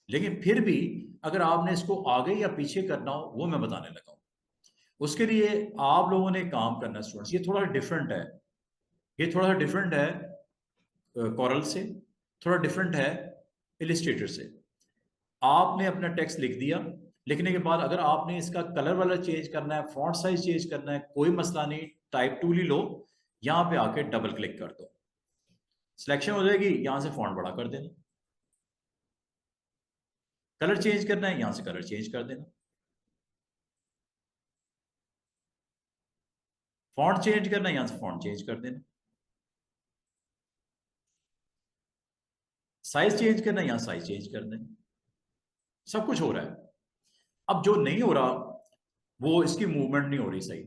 लेकिन फिर भी अगर आपने इसको आगे या पीछे करना हो वो मैं बताने लगा हूं। उसके लिए आप लोगों ने काम करना स्टूडेंट्स, ये थोड़ा डिफरेंट है, ये थोड़ा डिफरेंट है कॉरल से, थोड़ा डिफरेंट है इलिस्ट्रेटर से। आपने अपना टेक्स्ट लिख दिया, लिखने के बाद अगर आपने इसका कलर वाला चेंज करना है, फॉन्ट साइज चेंज करना है, कोई मसला नहीं, टाइप टूल ही लो, यहां पे आके डबल क्लिक कर दो, सिलेक्शन हो जाएगी, यहां से फॉन्ट बड़ा कर देना, कलर चेंज करना है यहां से कलर चेंज कर देना, फॉन्ट चेंज करना है यहां से फॉन्ट चेंज कर देना, साइज चेंज करना है यहां साइज चेंज कर देना, सब कुछ हो रहा है। अब जो नहीं हो रहा वो इसकी मूवमेंट नहीं हो रही सही,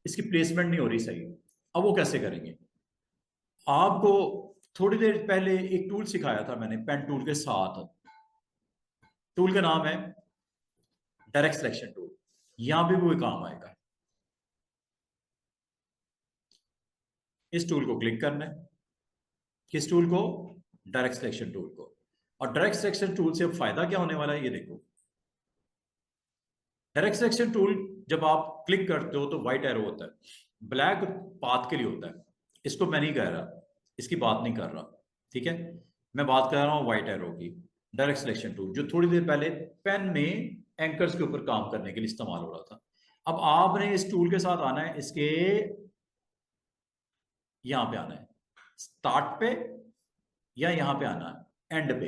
इसकी प्लेसमेंट नहीं हो रही सही। अब वो कैसे करेंगे? आपको थोड़ी देर पहले एक टूल सिखाया था मैंने पेन टूल के साथ, टूल का नाम है डायरेक्ट सिलेक्शन टूल, यहां भी वो काम आएगा। इस टूल को क्लिक करना है, किस टूल को? डायरेक्ट सिलेक्शन टूल को। और डायरेक्ट सिलेक्शन टूल से फायदा क्या होने वाला है ये देखो। डायरेक्ट सिलेक्शन टूल जब आप क्लिक करते हो तो व्हाइट एरो होता है, ब्लैक पाथ के लिए होता है, इसको मैं नहीं कह रहा, इसकी बात नहीं कर रहा, ठीक है, मैं बात कर रहा हूं व्हाइट एरो की। डायरेक्ट सिलेक्शन टूल जो थोड़ी देर पहले पेन में एंकर्स के ऊपर काम करने के लिए इस्तेमाल हो रहा था, अब आपने इस टूल के साथ आना है, इसके यहां पे आना है स्टार्ट पे, या यहां पे आना है एंड पे,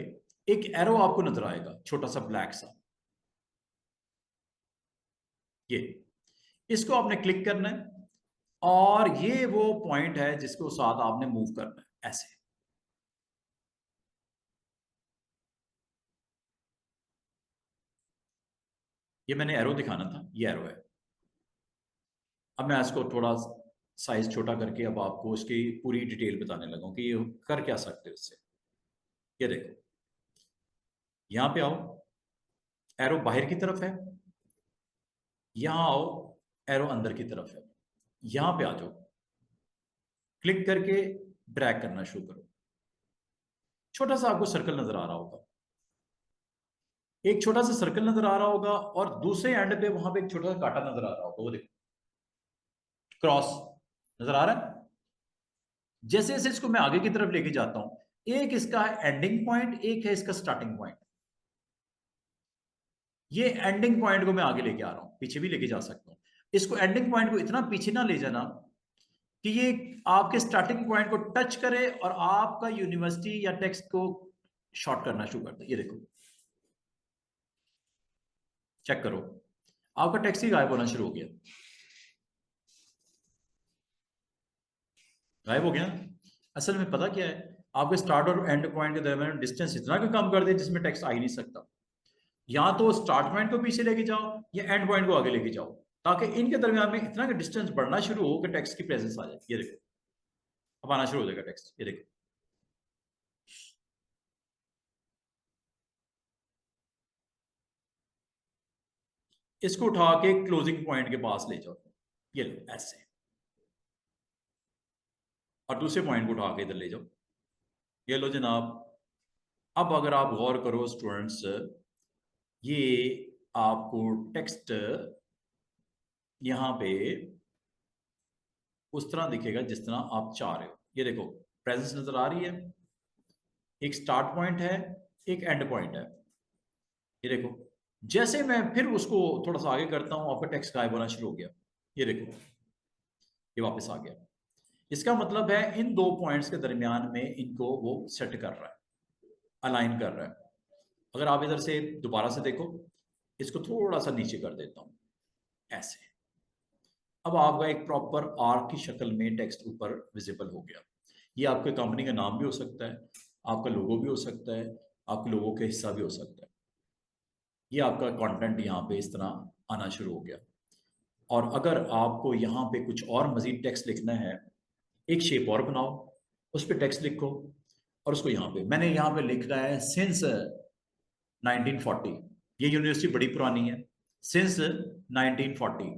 एक एरो आपको नजर आएगा छोटा सा ब्लैक सा, ये इसको आपने क्लिक करना है और ये वो पॉइंट है जिसको साथ आपने मूव करना है ऐसे। ये मैंने एरो दिखाना था, ये एरो है। अब मैं इसको थोड़ा साइज छोटा करके अब आपको उसकी पूरी डिटेल बताने लगा हूं कि ये कर क्या सकते हो इससे। ये देखो, यहां पे आओ, एरो बाहर की तरफ है, यहां आओ, एरो अंदर की तरफ है, यहां पे आ जाओ, क्लिक करके ड्रैग करना शुरू करो, छोटा सा आपको सर्कल नजर आ रहा होगा, एक छोटा सा सर्कल नजर आ रहा होगा और दूसरे एंड पे वहां पे एक छोटा सा कांटा नजर आ रहा होगा, वो देखो क्रॉस नजर आ रहा है। जैसे जैसे इसको मैं आगे की तरफ लेके जाता हूं, एक इसका एंडिंग पॉइंट, एक है इसका स्टार्टिंग पॉइंट, ये एंडिंग पॉइंट को मैं आगे लेके आ रहा हूं, पीछे भी लेके जा सकता हूं, इसको एंडिंग पॉइंट को इतना पीछे ना ले जाना कि ये आपके स्टार्टिंग पॉइंट को टच करे और आपका यूनिवर्सिटी या टेक्स्ट को शॉर्ट करना शुरू कर दे। ये देखो, चेक करो, आपका टेक्स्ट ही गायब होना शुरू हो गया, गायब हो गया। असल में पता क्या है, आपके स्टार्ट और एंड पॉइंट के दरमियान डिस्टेंस इतना का कम कर दे जिसमें टेक्स्ट आ ही नहीं सकता। या तो स्टार्ट पॉइंट को पीछे लेके जाओ या एंड पॉइंट को आगे लेके जाओ, ताकि इनके दरमियान में इतना का डिस्टेंस बढ़ना शुरू हो कि टेक्स्ट की प्रेजेंस आ जाए। ये देखो, अब आना शुरू हो जाएगा टेक्स्ट, ये देखो, इसको उठा के क्लोजिंग पॉइंट के पास ले जाओ, ये लो ऐसे, और दूसरे पॉइंट को उठा के इधर ले जाओ, ये लो जनाब। अब अगर आप गौर करो स्टूडेंट्स, ये आपको टेक्स्ट यहां पे उस तरह दिखेगा जिस तरह आप चाह रहे हो। ये देखो, प्रेजेंस नजर आ रही है, एक स्टार्ट पॉइंट है, एक एंड पॉइंट है, ये देखो। जैसे मैं फिर उसको थोड़ा सा आगे करता हूं, आपका टेक्स्ट गायब होना शुरू हो गया, ये देखो, ये वापस आ गया। इसका मतलब है इन दो पॉइंट्स के दरमियान में इनको वो सेट कर रहा है, अलाइन कर रहा है। अगर आप इधर से दोबारा से देखो, इसको थोड़ा सा नीचे कर देता हूं ऐसे, अब आपका एक प्रॉपर आर्क की शक्ल में टेक्स्ट ऊपर विजिबल हो गया। ये आपके कंपनी का नाम भी हो सकता है, आपका लोगो भी हो सकता है, आपके लोगों का हिस्सा भी हो सकता है। ये आपका कंटेंट यहाँ पे इस तरह आना शुरू हो गया। और अगर आपको यहाँ पे कुछ और मजीद टेक्स्ट लिखना है, एक शेप और बनाओ, उस पर टेक्स्ट लिखो और उसको यहाँ पे मैंने यहाँ पे लिख रहा है सिंस 1940। ये यूनिवर्सिटी बड़ी पुरानी है, सिंस 1940।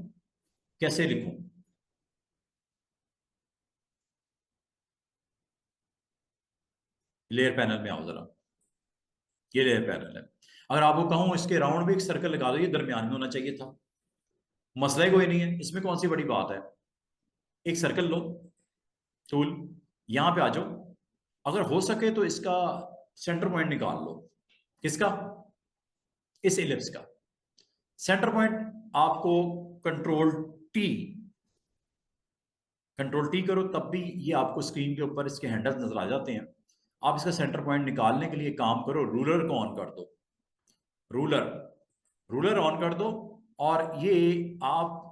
कैसे लिखूं? लेयर पैनल में आओ जरा, ये लेयर पैनल है। अगर आपको कहूं इसके राउंड भी एक सर्कल लगा दो, ये दरमियान में होना चाहिए था, मसला ही कोई नहीं है, इसमें कौन सी बड़ी बात है। एक सर्कल लो, टूल, यहां पे आ जाओ, अगर हो सके तो इसका सेंटर पॉइंट निकाल लो। किसका? इस इलिप्स का सेंटर पॉइंट आपको टी कंट्रोल टी करो, तब भी ये आपको स्क्रीन के ऊपर इसके हैंडल्स नजर आ जाते हैं। आप इसका सेंटर पॉइंट निकालने के लिए काम करो, रूलर को ऑन कर दो, रूलर रूलर ऑन कर दो, और ये आप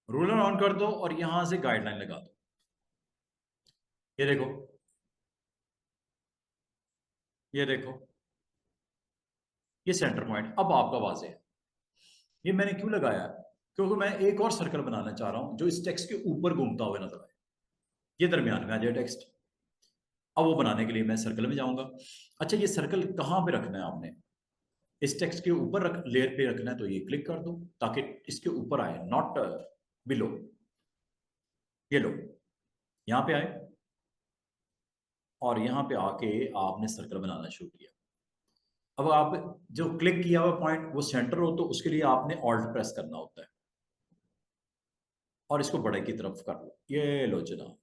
रूलर ऑन कर दो और यहां से गाइडलाइन लगा दो। ये देखो, ये देखो, ये सेंटर पॉइंट अब आपका वाजे है। ये मैंने क्यों लगाया? क्योंकि मैं एक और सर्कल बनाना चाह रहा हूं जो इस टेक्स्ट के ऊपर घूमता हुआ नजर आए, ये दरमियान में आ जाए टेक्स्ट। अब वो बनाने के लिए मैं सर्कल में जाऊंगा। अच्छा, ये सर्कल कहां पे रखना है आपने? इस टेक्स्ट के ऊपर लेयर पे रखना है, तो ये क्लिक कर दो ताकि इसके ऊपर आए, नॉट बिलो। ये लो, यहां पे आए और यहां पे आके आपने सर्कल बनाना शुरू किया। अब आप जो क्लिक किया हुआ पॉइंट वो सेंटर हो, तो उसके लिए आपने ऑल्ट प्रेस करना होता है और इसको बड़े की तरफ कर लो। ये लो जनाब,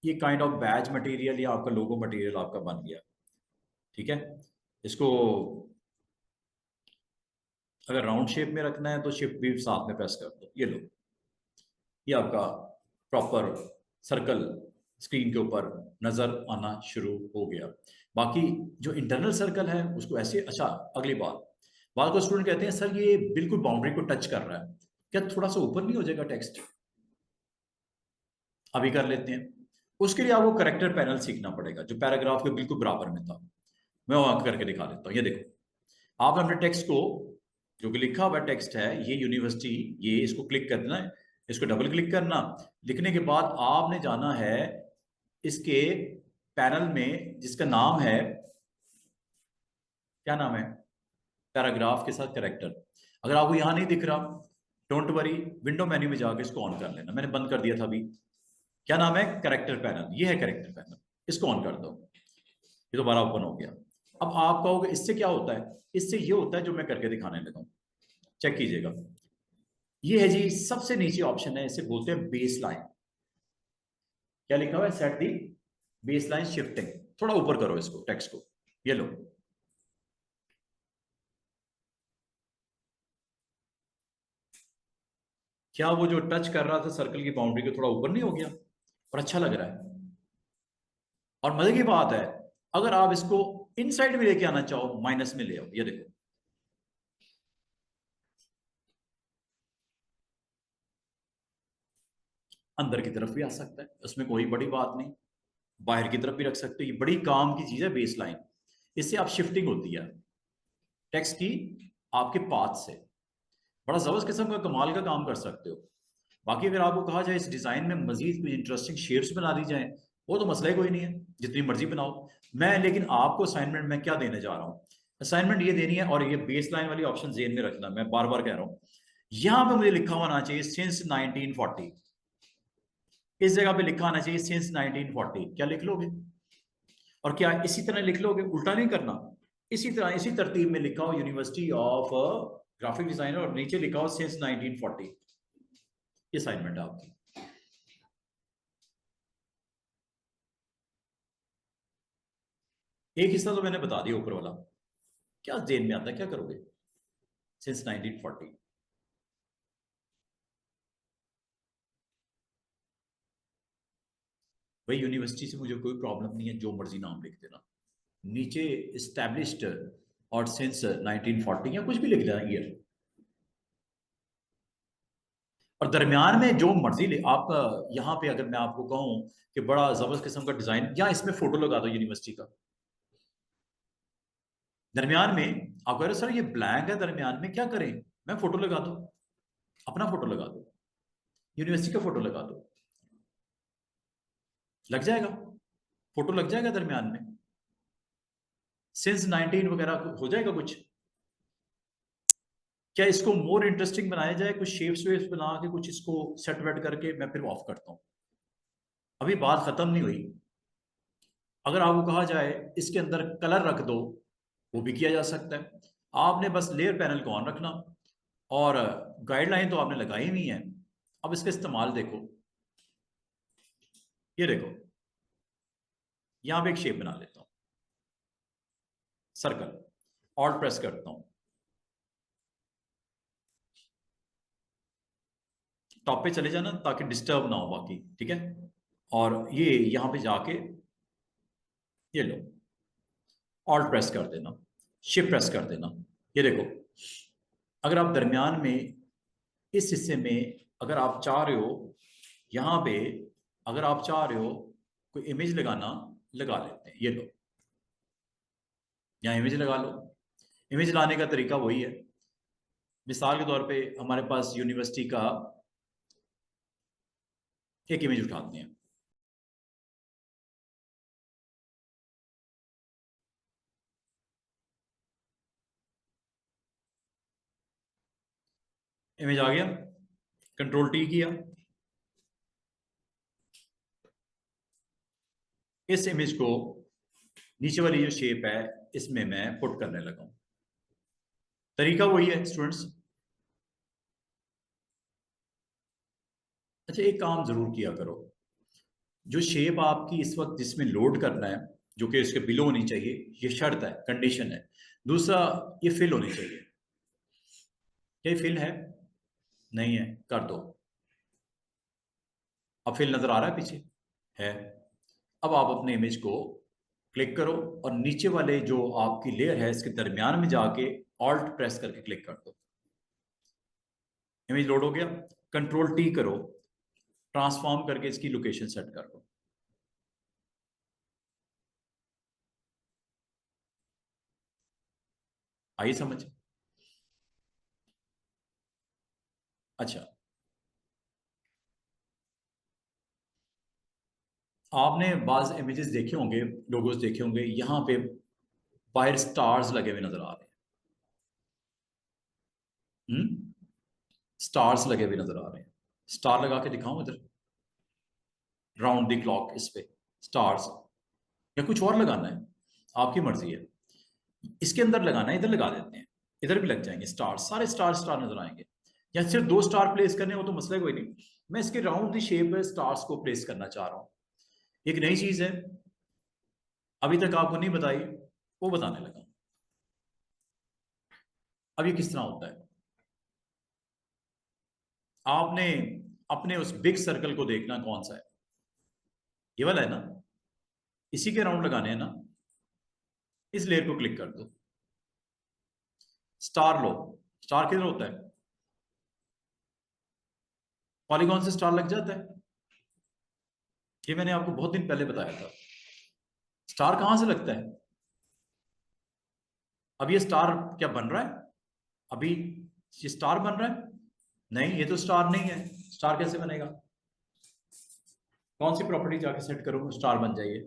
ये काइंड ऑफ बैच मटेरियल या आपका लोगो मटेरियल आपका बन गया। ठीक है, इसको अगर राउंड शेप में रखना है तो शिफ्ट भी साथ में प्रेस कर दो। ये लो, ये आपका प्रॉपर सर्कल स्क्रीन के ऊपर नजर आना शुरू हो गया। बाकी जो इंटरनल सर्कल है उसको ऐसे, अच्छा अगली बात, बाद को स्टूडेंट कहते हैं सर ये बिल्कुल बाउंड्री को टच कर रहा है, क्या थोड़ा सा ऊपर नहीं हो जाएगा टेक्स्ट? अभी कर लेते हैं। उसके लिए आपको करेक्टर पैनल सीखना पड़ेगा जो पैराग्राफ के बिल्कुल बराबर में था। मैं वहां करके दिखा देता हूँ। ये देखो, आप अपने टेक्स्ट को, जो कि लिखा हुआ टेक्स्ट है, ये यूनिवर्सिटी, ये इसको क्लिक करना है, इसको डबल क्लिक करना। लिखने के बाद आपने जाना है इसके पैनल में जिसका नाम है, क्या नाम है, पैराग्राफ के साथ करेक्टर। अगर आपको यहां नहीं दिख रहा, डोंट वरी, विंडो मेन्यू में जाकर इसको ऑन कर लेना। मैंने बंद कर दिया था अभी। क्या नाम है? Character panel. ये है करेक्टर पैनल, इसको ऑन कर दो। ये दोबारा ओपन हो गया। अब आप कहोगे इससे क्या होता है? इससे ये होता है जो मैं करके दिखाने लगा हूं, चेक कीजिएगा। ये है जी सबसे नीचे ऑप्शन है, इसे बोलते हैं बेस लाइन। क्या लिखा हुआ है? Set the base line shifting. थोड़ा ऊपर करो इसको, टेक्स्ट को, ये लो। क्या वो जो टच कर रहा था सर्कल की बाउंड्री को थोड़ा ऊपर नहीं हो गया और अच्छा लग रहा है? और मजे की बात है, अगर आप इसको इनसाइड में लेके आना चाहो, माइनस में ले आओ। ये देखो, अंदर की तरफ भी आ सकता है, उसमें कोई बड़ी बात नहीं। बाहर की तरफ भी रख सकते हो। ये बड़ी काम की चीज है बेस लाइन। इससे आप शिफ्टिंग होती है टेक्स्ट की आपके पाथ से, बड़ा जबरदस्त किस्म का कमाल का काम कर सकते हो। बाकी अगर आपको कहा जाए इस डिजाइन में मजीद कुछ इंटरेस्टिंग शेप्स बना दी जाए, वो तो मसला ही कोई नहीं है, जितनी मर्जी बनाओ। मैं लेकिन आपको असाइनमेंट में क्या देने जा रहा हूँ, असाइनमेंट ये देनी है, और ये बेस लाइन वाली ऑप्शन जेन में रखना। मैं बार बार कह रहा हूँ, यहां पे मुझे लिखा होना चाहिए सिंस 1940, इस जगह पे लिखा होना चाहिए सिंस 1940। क्या लिख लोगे? और क्या इसी तरह लिख लोगे? उल्टा नहीं करना, इसी तरह इसी तरतीब में लिखा हो यूनिवर्सिटी ऑफ ग्राफिक डिजाइनर और नीचे लिखा हो सिंस 1940। ये असाइनमेंट है आपकी। एक हिस्सा तो मैंने बता दिया ऊपर वाला, क्या जेन में आता है, क्या करोगे सिंस 1940? भाई यूनिवर्सिटी से मुझे कोई प्रॉब्लम नहीं है, जो मर्जी नाम लिख देना, नीचे एस्टैब्लिश्ड और सिंस 1940 या कुछ भी लिख देना, ईयर। और दरमियान में जो मर्जी ले आप, यहाँ पे अगर मैं आपको कहूं कि बड़ा जबरदस्त किस्म का डिजाइन, या इसमें फोटो लगा दो यूनिवर्सिटी का दरमियान में। आप कह रहे हो सर ये ब्लैंक है दरमियान में, क्या करें? मैं फोटो लगा दो, अपना फोटो लगा दो, यूनिवर्सिटी का फोटो लगा दो, लग जाएगा, फोटो लग जाएगा दरमियान में, सिंस 19 वगैरह हो जाएगा कुछ। क्या इसको मोर इंटरेस्टिंग बनाया जाए, कुछ शेप्स वेप्स बना के कुछ इसको सेट वेट करके, मैं फिर ऑफ करता हूँ। अभी बात खत्म नहीं हुई। अगर आपको कहा जाए इसके अंदर कलर रख दो, वो भी किया जा सकता है। आपने बस लेयर पैनल को ऑन रखना, और गाइडलाइन तो आपने लगाई हुई है। अब इसका इस्तेमाल देखो, ये देखो, यहां पे एक शेप बना लेता हूं, सर्कल, ऑल्ट प्रेस करता हूं, टॉप पे चले जाना ताकि डिस्टर्ब ना हो बाकी, ठीक है। और ये यहां पे जाके ये लो, ऑल्ट प्रेस कर देना, शिफ्ट प्रेस कर देना। ये देखो, अगर आप दरमियान में इस हिस्से में अगर आप चाह रहे हो, यहां पे अगर आप चाह रहे हो कोई इमेज लगाना, लगा लेते हैं। ये लो, यहाँ इमेज लगा लो। इमेज लाने का तरीका वही है। मिसाल के तौर पे हमारे पास यूनिवर्सिटी का एक इमेज उठाते हैं, इमेज आ गया, कंट्रोल टी किया, इस इमेज को नीचे वाली जो शेप है इसमें मैं पुट करने लगा हूं। तरीका वही है स्टूडेंट्स। अच्छा, एक काम जरूर किया करो, जो शेप आपकी इस वक्त जिसमें लोड करना है, जो कि इसके बिलो होनी चाहिए, ये शर्त है, कंडीशन है। दूसरा, ये फिल होनी चाहिए। क्या ये फिल है? नहीं है, कर दो। अब फिल नजर आ रहा है पीछे? है। अब आप अपने इमेज को क्लिक करो, और नीचे वाले जो आपकी लेयर है इसके दरमियान में जाके ऑल्ट प्रेस करके क्लिक कर दो। इमेज लोड हो गया। कंट्रोल टी करो, ट्रांसफॉर्म करके इसकी लोकेशन सेट कर दो। आइए समझ। अच्छा, आपने बाज इमेजेस देखे होंगे, लोगोस देखे होंगे, यहां पे बाहर स्टार्स लगे हुए नजर आ रहे हैं। स्टार्स लगे हुए नजर आ रहे हैं। स्टार लगा के दिखाऊं इधर, राउंड द क्लॉक, इस पे स्टार्स, या कुछ और लगाना है, आपकी मर्जी है। इसके अंदर लगाना है, इधर लगा देते हैं, इधर भी लग जाएंगे स्टार, सारे स्टार स्टार नजर आएंगे। या सिर्फ दो स्टार प्लेस करने हो तो मसला कोई नहीं। मैं इसके राउंड दी शेप में स्टार्स को प्लेस करना चाह रहा हूं। एक नई चीज है, अभी तक आपको नहीं बताई, वो बताने लगा। अब ये किस तरह होता है, आपने अपने उस बिग सर्कल को देखना कौन सा है, ये वाला है ना, इसी के राउंड लगाने हैं ना। इस लेयर को क्लिक कर दो, स्टार लो। स्टार किधर होता है? पॉलीगॉन से स्टार लग जाता है। ये मैंने आपको बहुत दिन पहले बताया था। स्टार कहां से लगता है? अब ये स्टार क्या बन रहा है अभी? ये स्टार बन रहा है? नहीं, ये तो स्टार नहीं है। स्टार कैसे बनेगा? कौन सी प्रॉपर्टी जाके सेट करूं स्टार बन जाइए?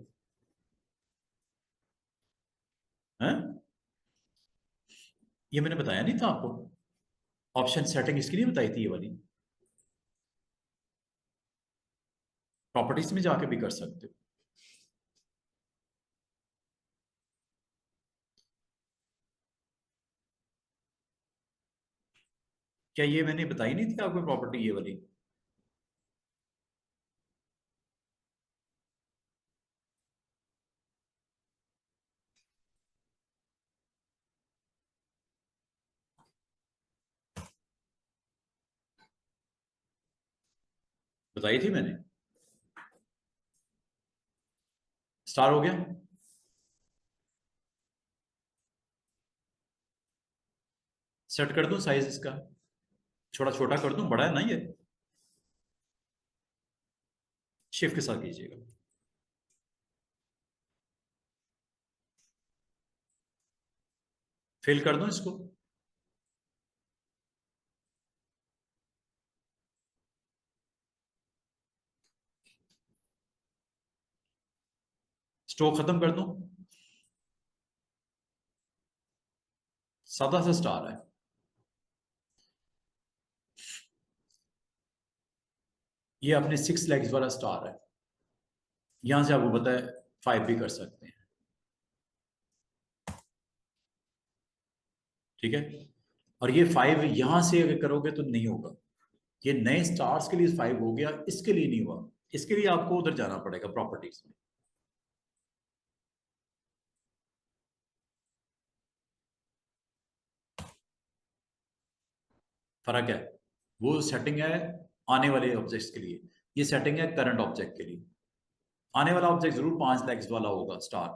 हैं? ये मैंने बताया नहीं था आपको? ऑप्शन सेटिंग इसकी नहीं बताई थी ये वाली? प्रॉपर्टीज में जाके भी कर सकते हो। क्या ये मैंने बताई नहीं थी आपको प्रॉपर्टी ये वाली? बताई थी मैंने। स्टार हो गया। सेट कर दूं साइज इसका, छोटा छोटा कर दूं, बड़ा है ना ये? शिफ्ट के साथ कीजिएगा। फिल कर दूं इसको। स्ट्रोक खत्म कर दूं, सादा सा स्टार है, ये अपने 6 लेग्स वाला स्टार है। यहां से आपको पता है 5 भी कर सकते हैं, ठीक है। और ये 5 यहां से अगर करोगे तो नहीं होगा, ये नए स्टार्स के लिए 5 हो गया, इसके लिए नहीं हुआ। इसके लिए आपको उधर जाना पड़ेगा प्रॉपर्टीज में। फर्क है, वो सेटिंग है आने वाले ऑब्जेक्ट्स के लिए, ये सेटिंग है करंट ऑब्जेक्ट के लिए। आने वाला ऑब्जेक्ट जरूर 5 लेग्स वाला होगा स्टार,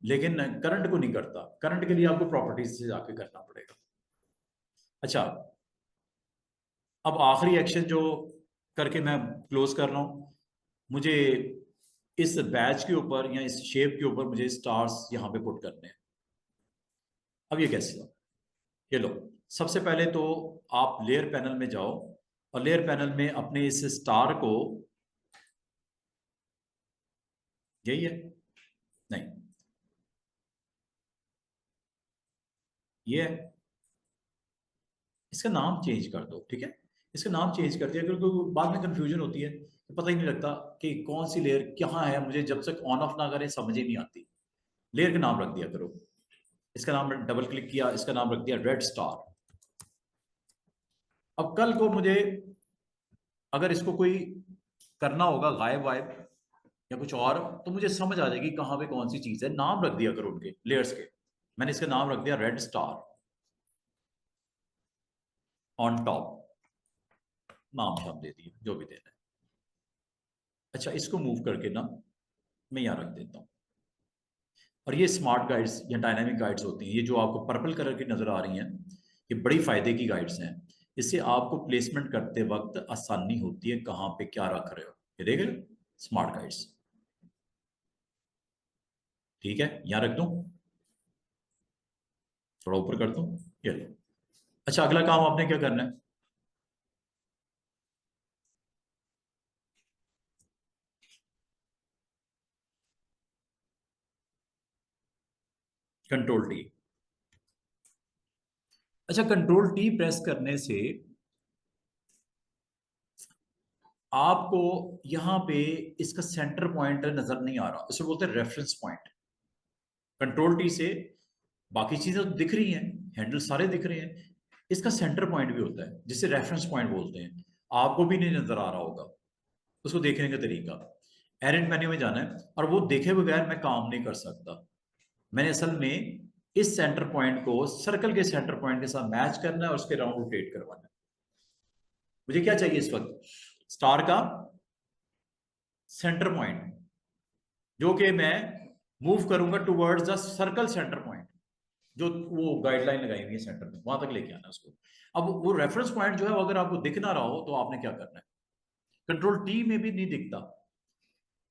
लेकिन करंट को नहीं करता। करंट के लिए आपको प्रॉपर्टीज से जाके करना पड़ेगा। अच्छा, अब आखिरी एक्शन जो करके मैं क्लोज कर रहा हूं, मुझे इस बैच के ऊपर या इस शेप के ऊपर मुझे स्टार्स यहां पे पुट करने हैं। अब ये कैसे, ये लो, सबसे पहले तो आप लेयर पैनल में जाओ और लेयर पैनल में अपने इस स्टार को, यही है, नहीं ये है, इसका नाम चेंज कर दो, ठीक है। इसका नाम चेंज कर दिया, क्योंकि बाद में कंफ्यूजन होती है, तो पता ही नहीं लगता कि कौन सी लेयर कहाँ है, मुझे जब तक ऑन ऑफ ना करें समझ ही नहीं आती। लेयर का नाम रख दिया करो, इसका नाम डबल क्लिक किया, इसका नाम रख दिया रेड स्टार। अब कल को मुझे अगर इसको कोई करना होगा गायब वायब या कुछ और, तो मुझे समझ आ जाएगी कहाँ पे कौन सी चीज है। नाम रख दिया करो उनके लेयर्स के, मैंने इसका नाम रख दिया रेड स्टार ऑन टॉप, नाम शाम दे दिया जो भी देना है। अच्छा, इसको मूव करके ना मैं यहाँ रख देता हूँ। और ये स्मार्ट गाइड्स या डायनामिक गाइड्स होती हैं, ये जो आपको पर्पल कलर की नजर आ रही हैं, ये बड़ी फायदे की गाइड्स हैं। इससे आपको प्लेसमेंट करते वक्त आसानी होती है, कहाँ पे क्या रख रहे हो। ये देख रहे हो, स्मार्ट गाइड्स, ठीक है, यहाँ रख दूं, थोड़ा ऊपर कर दूं, ये लो। अच्छा, अगला काम आपने क्या करना है, कंट्रोल टी। अच्छा, कंट्रोल टी प्रेस करने से आपको यहां पे इसका सेंटर पॉइंट नजर नहीं आ रहा, इसे बोलते हैं रेफरेंस पॉइंट। कंट्रोल टी से बाकी चीजें तो दिख रही हैं, हैंडल सारे दिख रहे हैं, इसका सेंटर पॉइंट भी होता है जिसे रेफरेंस पॉइंट बोलते हैं। आपको भी नहीं नजर आ रहा होगा, उसको देखने का तरीका, एडिट मेन्यू में जाना है, और वो देखे बगैर मैं काम नहीं कर सकता। मैंने असल में इस सेंटर पॉइंट को सर्कल के सेंटर पॉइंट के साथ मैच करना है और उसके राउंड रोटेट करवाना है। मुझे क्या चाहिए इस वक्त, स्टार का सेंटर पॉइंट, जो कि मैं मूव करूंगा towards the circle centre point, जो वो गाइडलाइन लगाई हुई है सेंटर में, वहां तक लेके आना है उसको। अब वो रेफरेंस पॉइंट जो है, अगर आपको दिख ना रहा हो तो आपने क्या करना है, कंट्रोल टी में भी नहीं दिखता।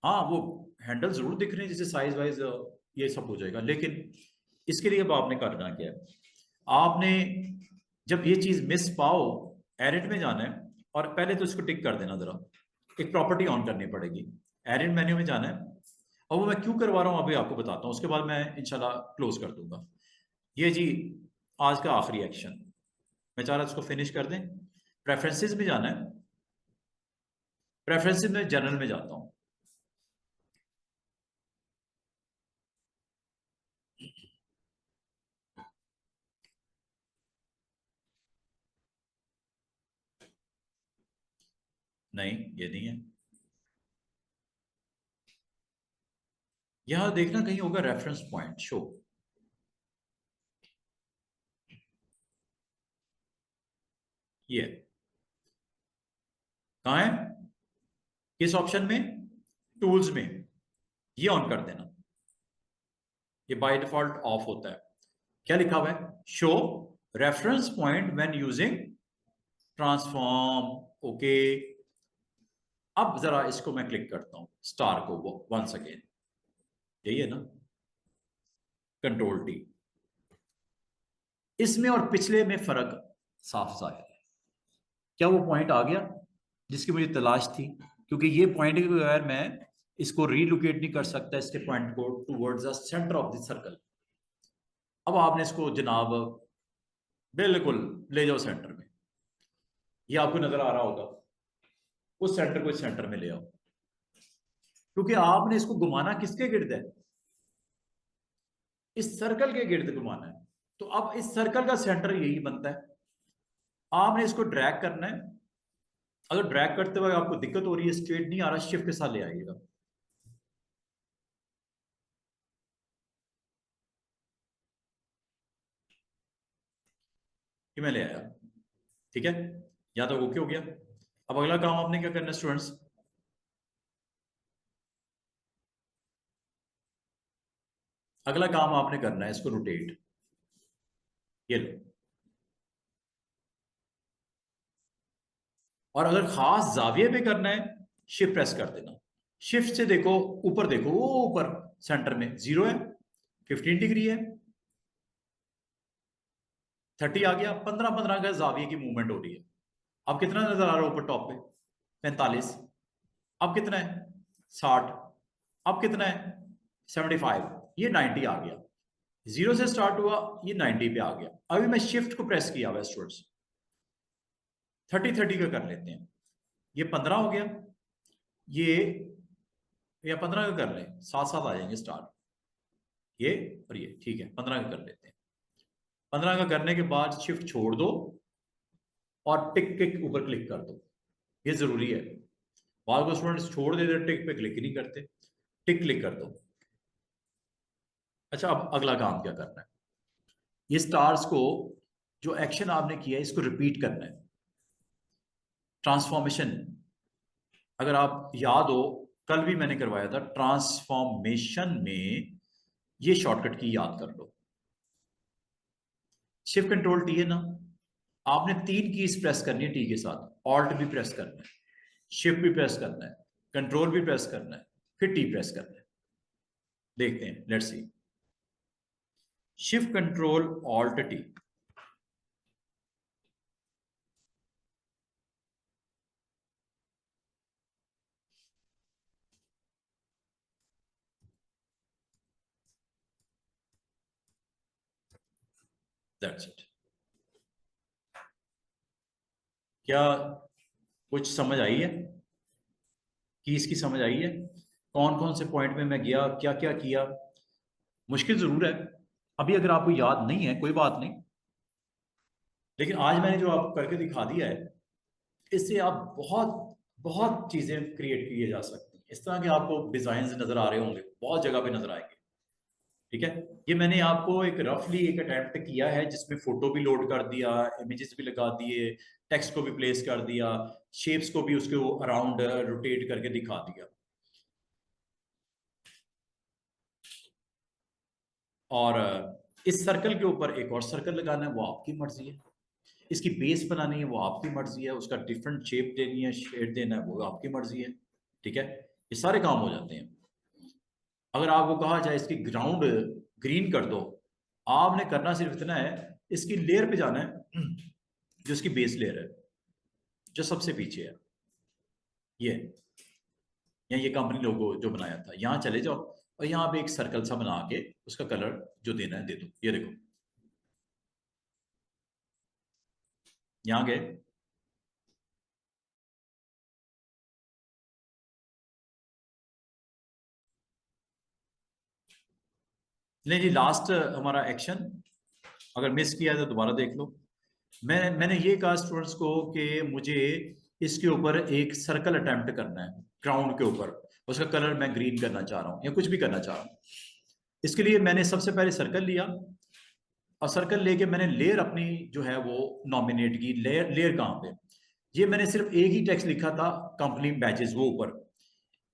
हाँ, वो हैंडल जरूर दिख रहे हैं, जैसे साइज वाइज ये सब हो जाएगा, लेकिन इसके लिए अब आपने करना क्या है, आपने जब ये चीज मिस पाओ, एडिट में जाना है और पहले तो इसको टिक कर देना, जरा एक प्रॉपर्टी ऑन करनी पड़ेगी, एडिट मेन्यू में जाना है। और वो मैं क्यों करवा रहा हूं अभी आपको बताता हूं, उसके बाद मैं इंशाल्लाह क्लोज कर दूंगा। ये जी आज का आखिरी एक्शन, मैं चाह रहा इसको फिनिश कर दें। प्रेफरेंसेस में जाना है, प्रेफरेंसेस में जनरल में जाता हूं, नहीं ये नहीं है, यहां देखना कहीं होगा रेफरेंस पॉइंट शो, ये कहाँ है, किस ऑप्शन में, टूल्स में, ये ऑन कर देना। ये बाय डिफॉल्ट ऑफ होता है। क्या लिखा हुआ है, show reference point when using transform, okay. अब जरा इसको मैं क्लिक करता हूं, स्टार को वंस अगेन, यही है ना, कंट्रोल टी। इसमें और पिछले में फर्क साफ जाहिर है। क्या वो पॉइंट आ गया जिसकी मुझे तलाश थी, क्योंकि ये पॉइंट के बगैर मैं इसको रीलोकेट नहीं कर सकता इसके पॉइंट को towards the centre of the circle. अब आपने इसको जनाब बिल्कुल ले जाओ सेंटर में, ये आपको नजर आ रहा होगा, उस सेंटर को इस सेंटर में ले आओ, क्योंकि आपने इसको घुमाना किसके गिर्द है, इस सर्कल के गिर्द घुमाना है। तो अब इस सर्कल का सेंटर यही बनता है, आपने इसको ड्रैग करना है। अगर ड्रैग करते हुए आपको दिक्कत हो रही है, स्ट्रेट नहीं आ रहा, शिफ्ट के साथ ले आइएगा। कि मैं ले आया, ठीक है, या तो ओके हो गया। अब अगला काम आपने क्या करना है स्टूडेंट्स, अगला काम आपने करना है इसको रोटेट, ये लो। और अगर खास जाविये पे करना है, शिफ्ट प्रेस कर देना। शिफ्ट से देखो ऊपर, देखो वो ऊपर सेंटर में 0 है, 15 डिग्री है, 30 आ गया, 15-15 का जाविये की मूवमेंट हो रही है। अब कितना नजर आ रहा है ऊपर टॉप पे, 45। अब कितना है 60। अब कितना है 75। ये 90 आ गया, 0 से स्टार्ट हुआ, ये 90 पे आ गया। अभी मैं शिफ्ट को प्रेस किया हुआ स्टूडेंट्स, 30-30 का कर लेते हैं। ये 15 हो गया, ये या 15 का कर लें, साथ साथ आ जाएंगे स्टार, ये और ये, ठीक है 15 का कर लेते हैं। 15 का करने के बाद शिफ्ट छोड़ दो और टिक के ऊपर क्लिक कर दो, ये जरूरी है। बाद को स्टूडेंट्स छोड़ देते, टिक पे क्लिक नहीं करते, टिक क्लिक कर दो। अच्छा, अब अगला काम क्या करना है, ये स्टार्स को जो एक्शन आपने किया है इसको रिपीट करना है। ट्रांसफॉर्मेशन, अगर आप याद हो कल भी मैंने करवाया था, ट्रांसफॉर्मेशन में ये शॉर्टकट की याद कर लो, शिफ्ट कंट्रोल टी है ना, आपने 3 कीज प्रेस करनी है टी के साथ, ऑल्ट भी प्रेस करना है, शिफ्ट भी प्रेस करना है, कंट्रोल भी प्रेस करना है, फिर टी प्रेस करना है। देखते हैं, let's see, shift control alt T. That's it. क्या कुछ समझ आई है, कि इसकी समझ आई है, कौन कौन से पॉइंट में मैं गया, क्या क्या किया। मुश्किल जरूर है, अभी अगर आपको याद नहीं है कोई बात नहीं, लेकिन आज मैंने जो आपको करके दिखा दिया है, इससे आप बहुत बहुत चीजें क्रिएट किए जा सकती हैं। इस तरह के आपको डिजाइन नजर आ रहे होंगे, बहुत जगह पे नजर आएंगे, ठीक है। ये मैंने आपको एक रफली एक अटेम्प्ट किया है, जिसमें फोटो भी लोड कर दिया, इमेजेस भी लगा दिए, टेक्स्ट को भी प्लेस कर दिया, शेप्स को भी उसके अराउंड रोटेट करके दिखा दिया। और इस सर्कल के ऊपर एक और सर्कल लगाना है, वो आपकी मर्जी है। इसकी बेस बनानी है, वो आपकी मर्जी है। उसका डिफरेंट शेप देनी है, शेड देना है, वो आपकी मर्जी है, ठीक है। ये सारे काम हो जाते हैं। अगर आपको कहा जाए इसकी ग्राउंड ग्रीन कर दो, आपने करना सिर्फ इतना है, इसकी लेयर पे जाना है, जो इसकी बेस लेयर है, जो सबसे पीछे है, ये या ये कंपनी लोगो जो बनाया था, यहाँ चले जाओ और यहाँ पे एक सर्कल सा बना के उसका कलर जो देना है दे दो। ये देखो, यहाँ गए, नहीं जी, लास्ट हमारा एक्शन अगर मिस किया है तो दोबारा देख लो। मैंने ये कहा स्टूडेंट्स को कि मुझे इसके ऊपर एक सर्कल अटेम्प्ट करना है ग्राउंड के ऊपर, उसका कलर मैं ग्रीन करना चाह रहा हूँ या कुछ भी करना चाह रहा हूँ। इसके लिए मैंने सबसे पहले सर्कल लिया, और सर्कल लेके मैंने लेयर अपनी जो है वो नॉमिनेट की। लेयर लेयर कहाँ पे, ये मैंने सिर्फ एक ही टेक्स्ट लिखा था, कंपनी बैचेस, वो ऊपर,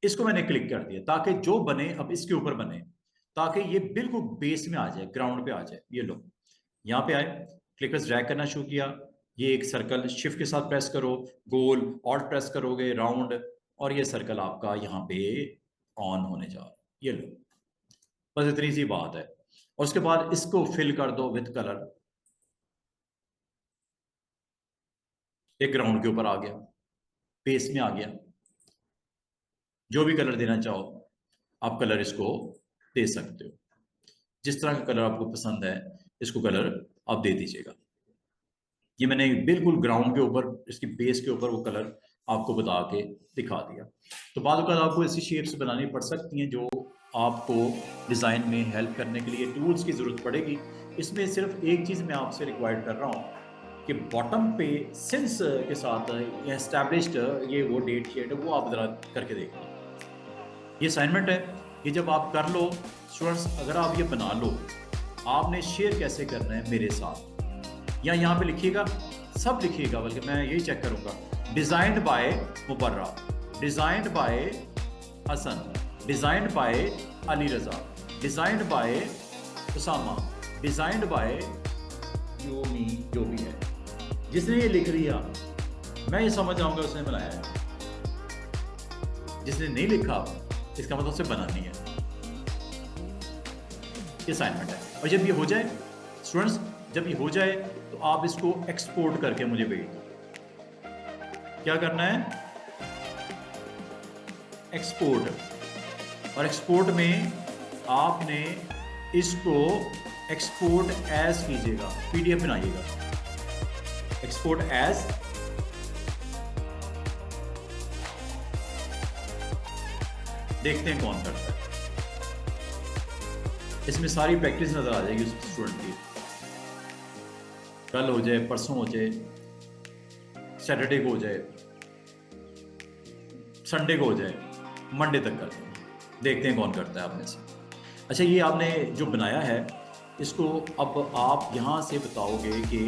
इसको मैंने क्लिक कर दिया ताकि जो बने अब इसके ऊपर बने, ताकि ये बिल्कुल बेस में आ जाए, ग्राउंड पे आ जाए। ये लो, यहाँ पे आए, क्लिक ड्रैग करना शुरू किया, ये एक सर्कल, शिफ्ट के साथ प्रेस करो, गोल, ऑल्ट प्रेस करोगे राउंड, और ये सर्कल आपका यहाँ पे ऑन होने जा रहा है। ये लो, बस इतनी सी बात है। और उसके बाद इसको फिल कर दो विथ कलर, एक ग्राउंड के ऊपर आ गया, बेस में आ गया। जो भी कलर देना चाहो आप कलर इसको दे सकते हो, जिस तरह का कलर आपको पसंद है इसको कलर आप दे दीजिएगा। ये मैंने बिल्कुल ग्राउंड के ऊपर, इसकी बेस के ऊपर वो कलर आपको बता के दिखा दिया। तो बाद आपको ऐसी शेप्स बनानी पड़ सकती हैं जो आपको डिज़ाइन में हेल्प करने के लिए टूल्स की ज़रूरत पड़ेगी। इसमें सिर्फ एक चीज़ मैं आपसे रिक्वायर्ड कर रहा हूँ कि बॉटम पे सिंस के साथ एस्टैब्लिश्ड ये वो डेट शीट है वो आप ज़रा करके देखना। ये असाइनमेंट है, ये जब आप कर लो स्टूडेंट्स, अगर आप ये बना लो, आपने शेयर कैसे करना है मेरे साथ, या यहाँ पे लिखिएगा, सब लिखिएगा, बल्कि मैं यही चेक करूँगा। Designed by Mubarra, designed by Hasan, designed by Ali Raza, designed by Usama, designed by Yomi, जो भी है जिसने ये लिख लिया मैं ये समझ जाऊंगा उसने बनाया है। जिसने नहीं लिखा इसका मतलब उसे बनानी है। ये असाइनमेंट है। और जब ये हो जाए स्टूडेंट्स, जब ये हो जाए तो आप इसको एक्सपोर्ट करके मुझे भेज दो। क्या करना है? एक्सपोर्ट। और एक्सपोर्ट में आपने इसको एक्सपोर्ट एज कीजिएगा, पीडीएफ बनाइएगा, एक्सपोर्ट एज। देखते हैं कौन करता है। इसमें सारी प्रैक्टिस नजर आ जाएगी उस स्टूडेंट की। कल हो जाए, परसों हो जाए, सैटरडे को हो जाए, संडे को हो जाए, मंडे तक कर दें। देखते हैं कौन करता है आप में से। अच्छा, ये आपने जो बनाया है इसको अब आप यहाँ से बताओगे कि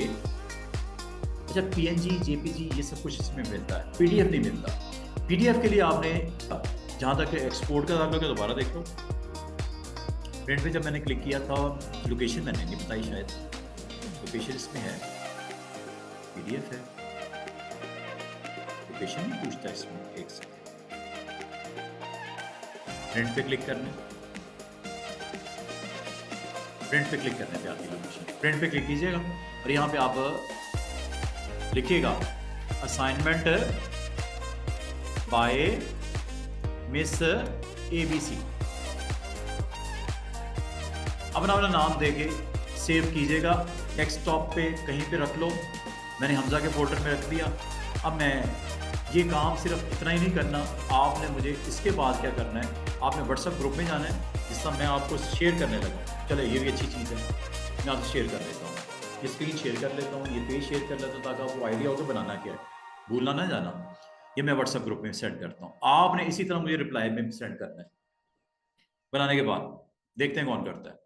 अच्छा पीएनजी, जेपीजी ये सब कुछ इसमें मिलता है, पीडीएफ नहीं मिलता। पीडीएफ के लिए आपने जहाँ तक एक्सपोर्ट का आप लोग दोबारा देखो, प्रिंट पे जब मैंने क्लिक किया था, लोकेशन मैंने नहीं बताई, शायद लोकेशन इसमें है, पीडीएफ है, लोकेशन नहीं पूछता इसमें। एक सेकंड, प्रिंट पे क्लिक करने, प्रिंट पे क्लिक करने पे आती है लोकेशन। प्रिंट पे क्लिक कीजिएगा और यहाँ पे आप लिखिएगा असाइनमेंट बाय मिस एबीसी। अपना नाम देके सेव कीजिएगा, डेस्कटॉप पे कहीं पे रख लो। मैंने हमजा के फोल्डर में रख दिया। अब मैं ये काम सिर्फ इतना ही नहीं करना, आपने मुझे इसके बाद क्या करना है, आपने व्हाट्सएप ग्रुप में जाना है जिसका मैं आपको शेयर करने लगा। चलो ये भी अच्छी चीज़ है, मैं आपसे शेयर कर लेता हूँ, ये स्क्रीन शेयर कर लेता हूँ, ये पेज शेयर कर लेता हूँ ताकि आपको आइडिया हो कि बनाना क्या है, भूलना ना जाना। ये मैं व्हाट्सएप ग्रुप में सेंड करता हूँ, आपने इसी तरह मुझे रिप्लाई में सेंड करना है। बनाने के बाद देखते हैं कौन करता है।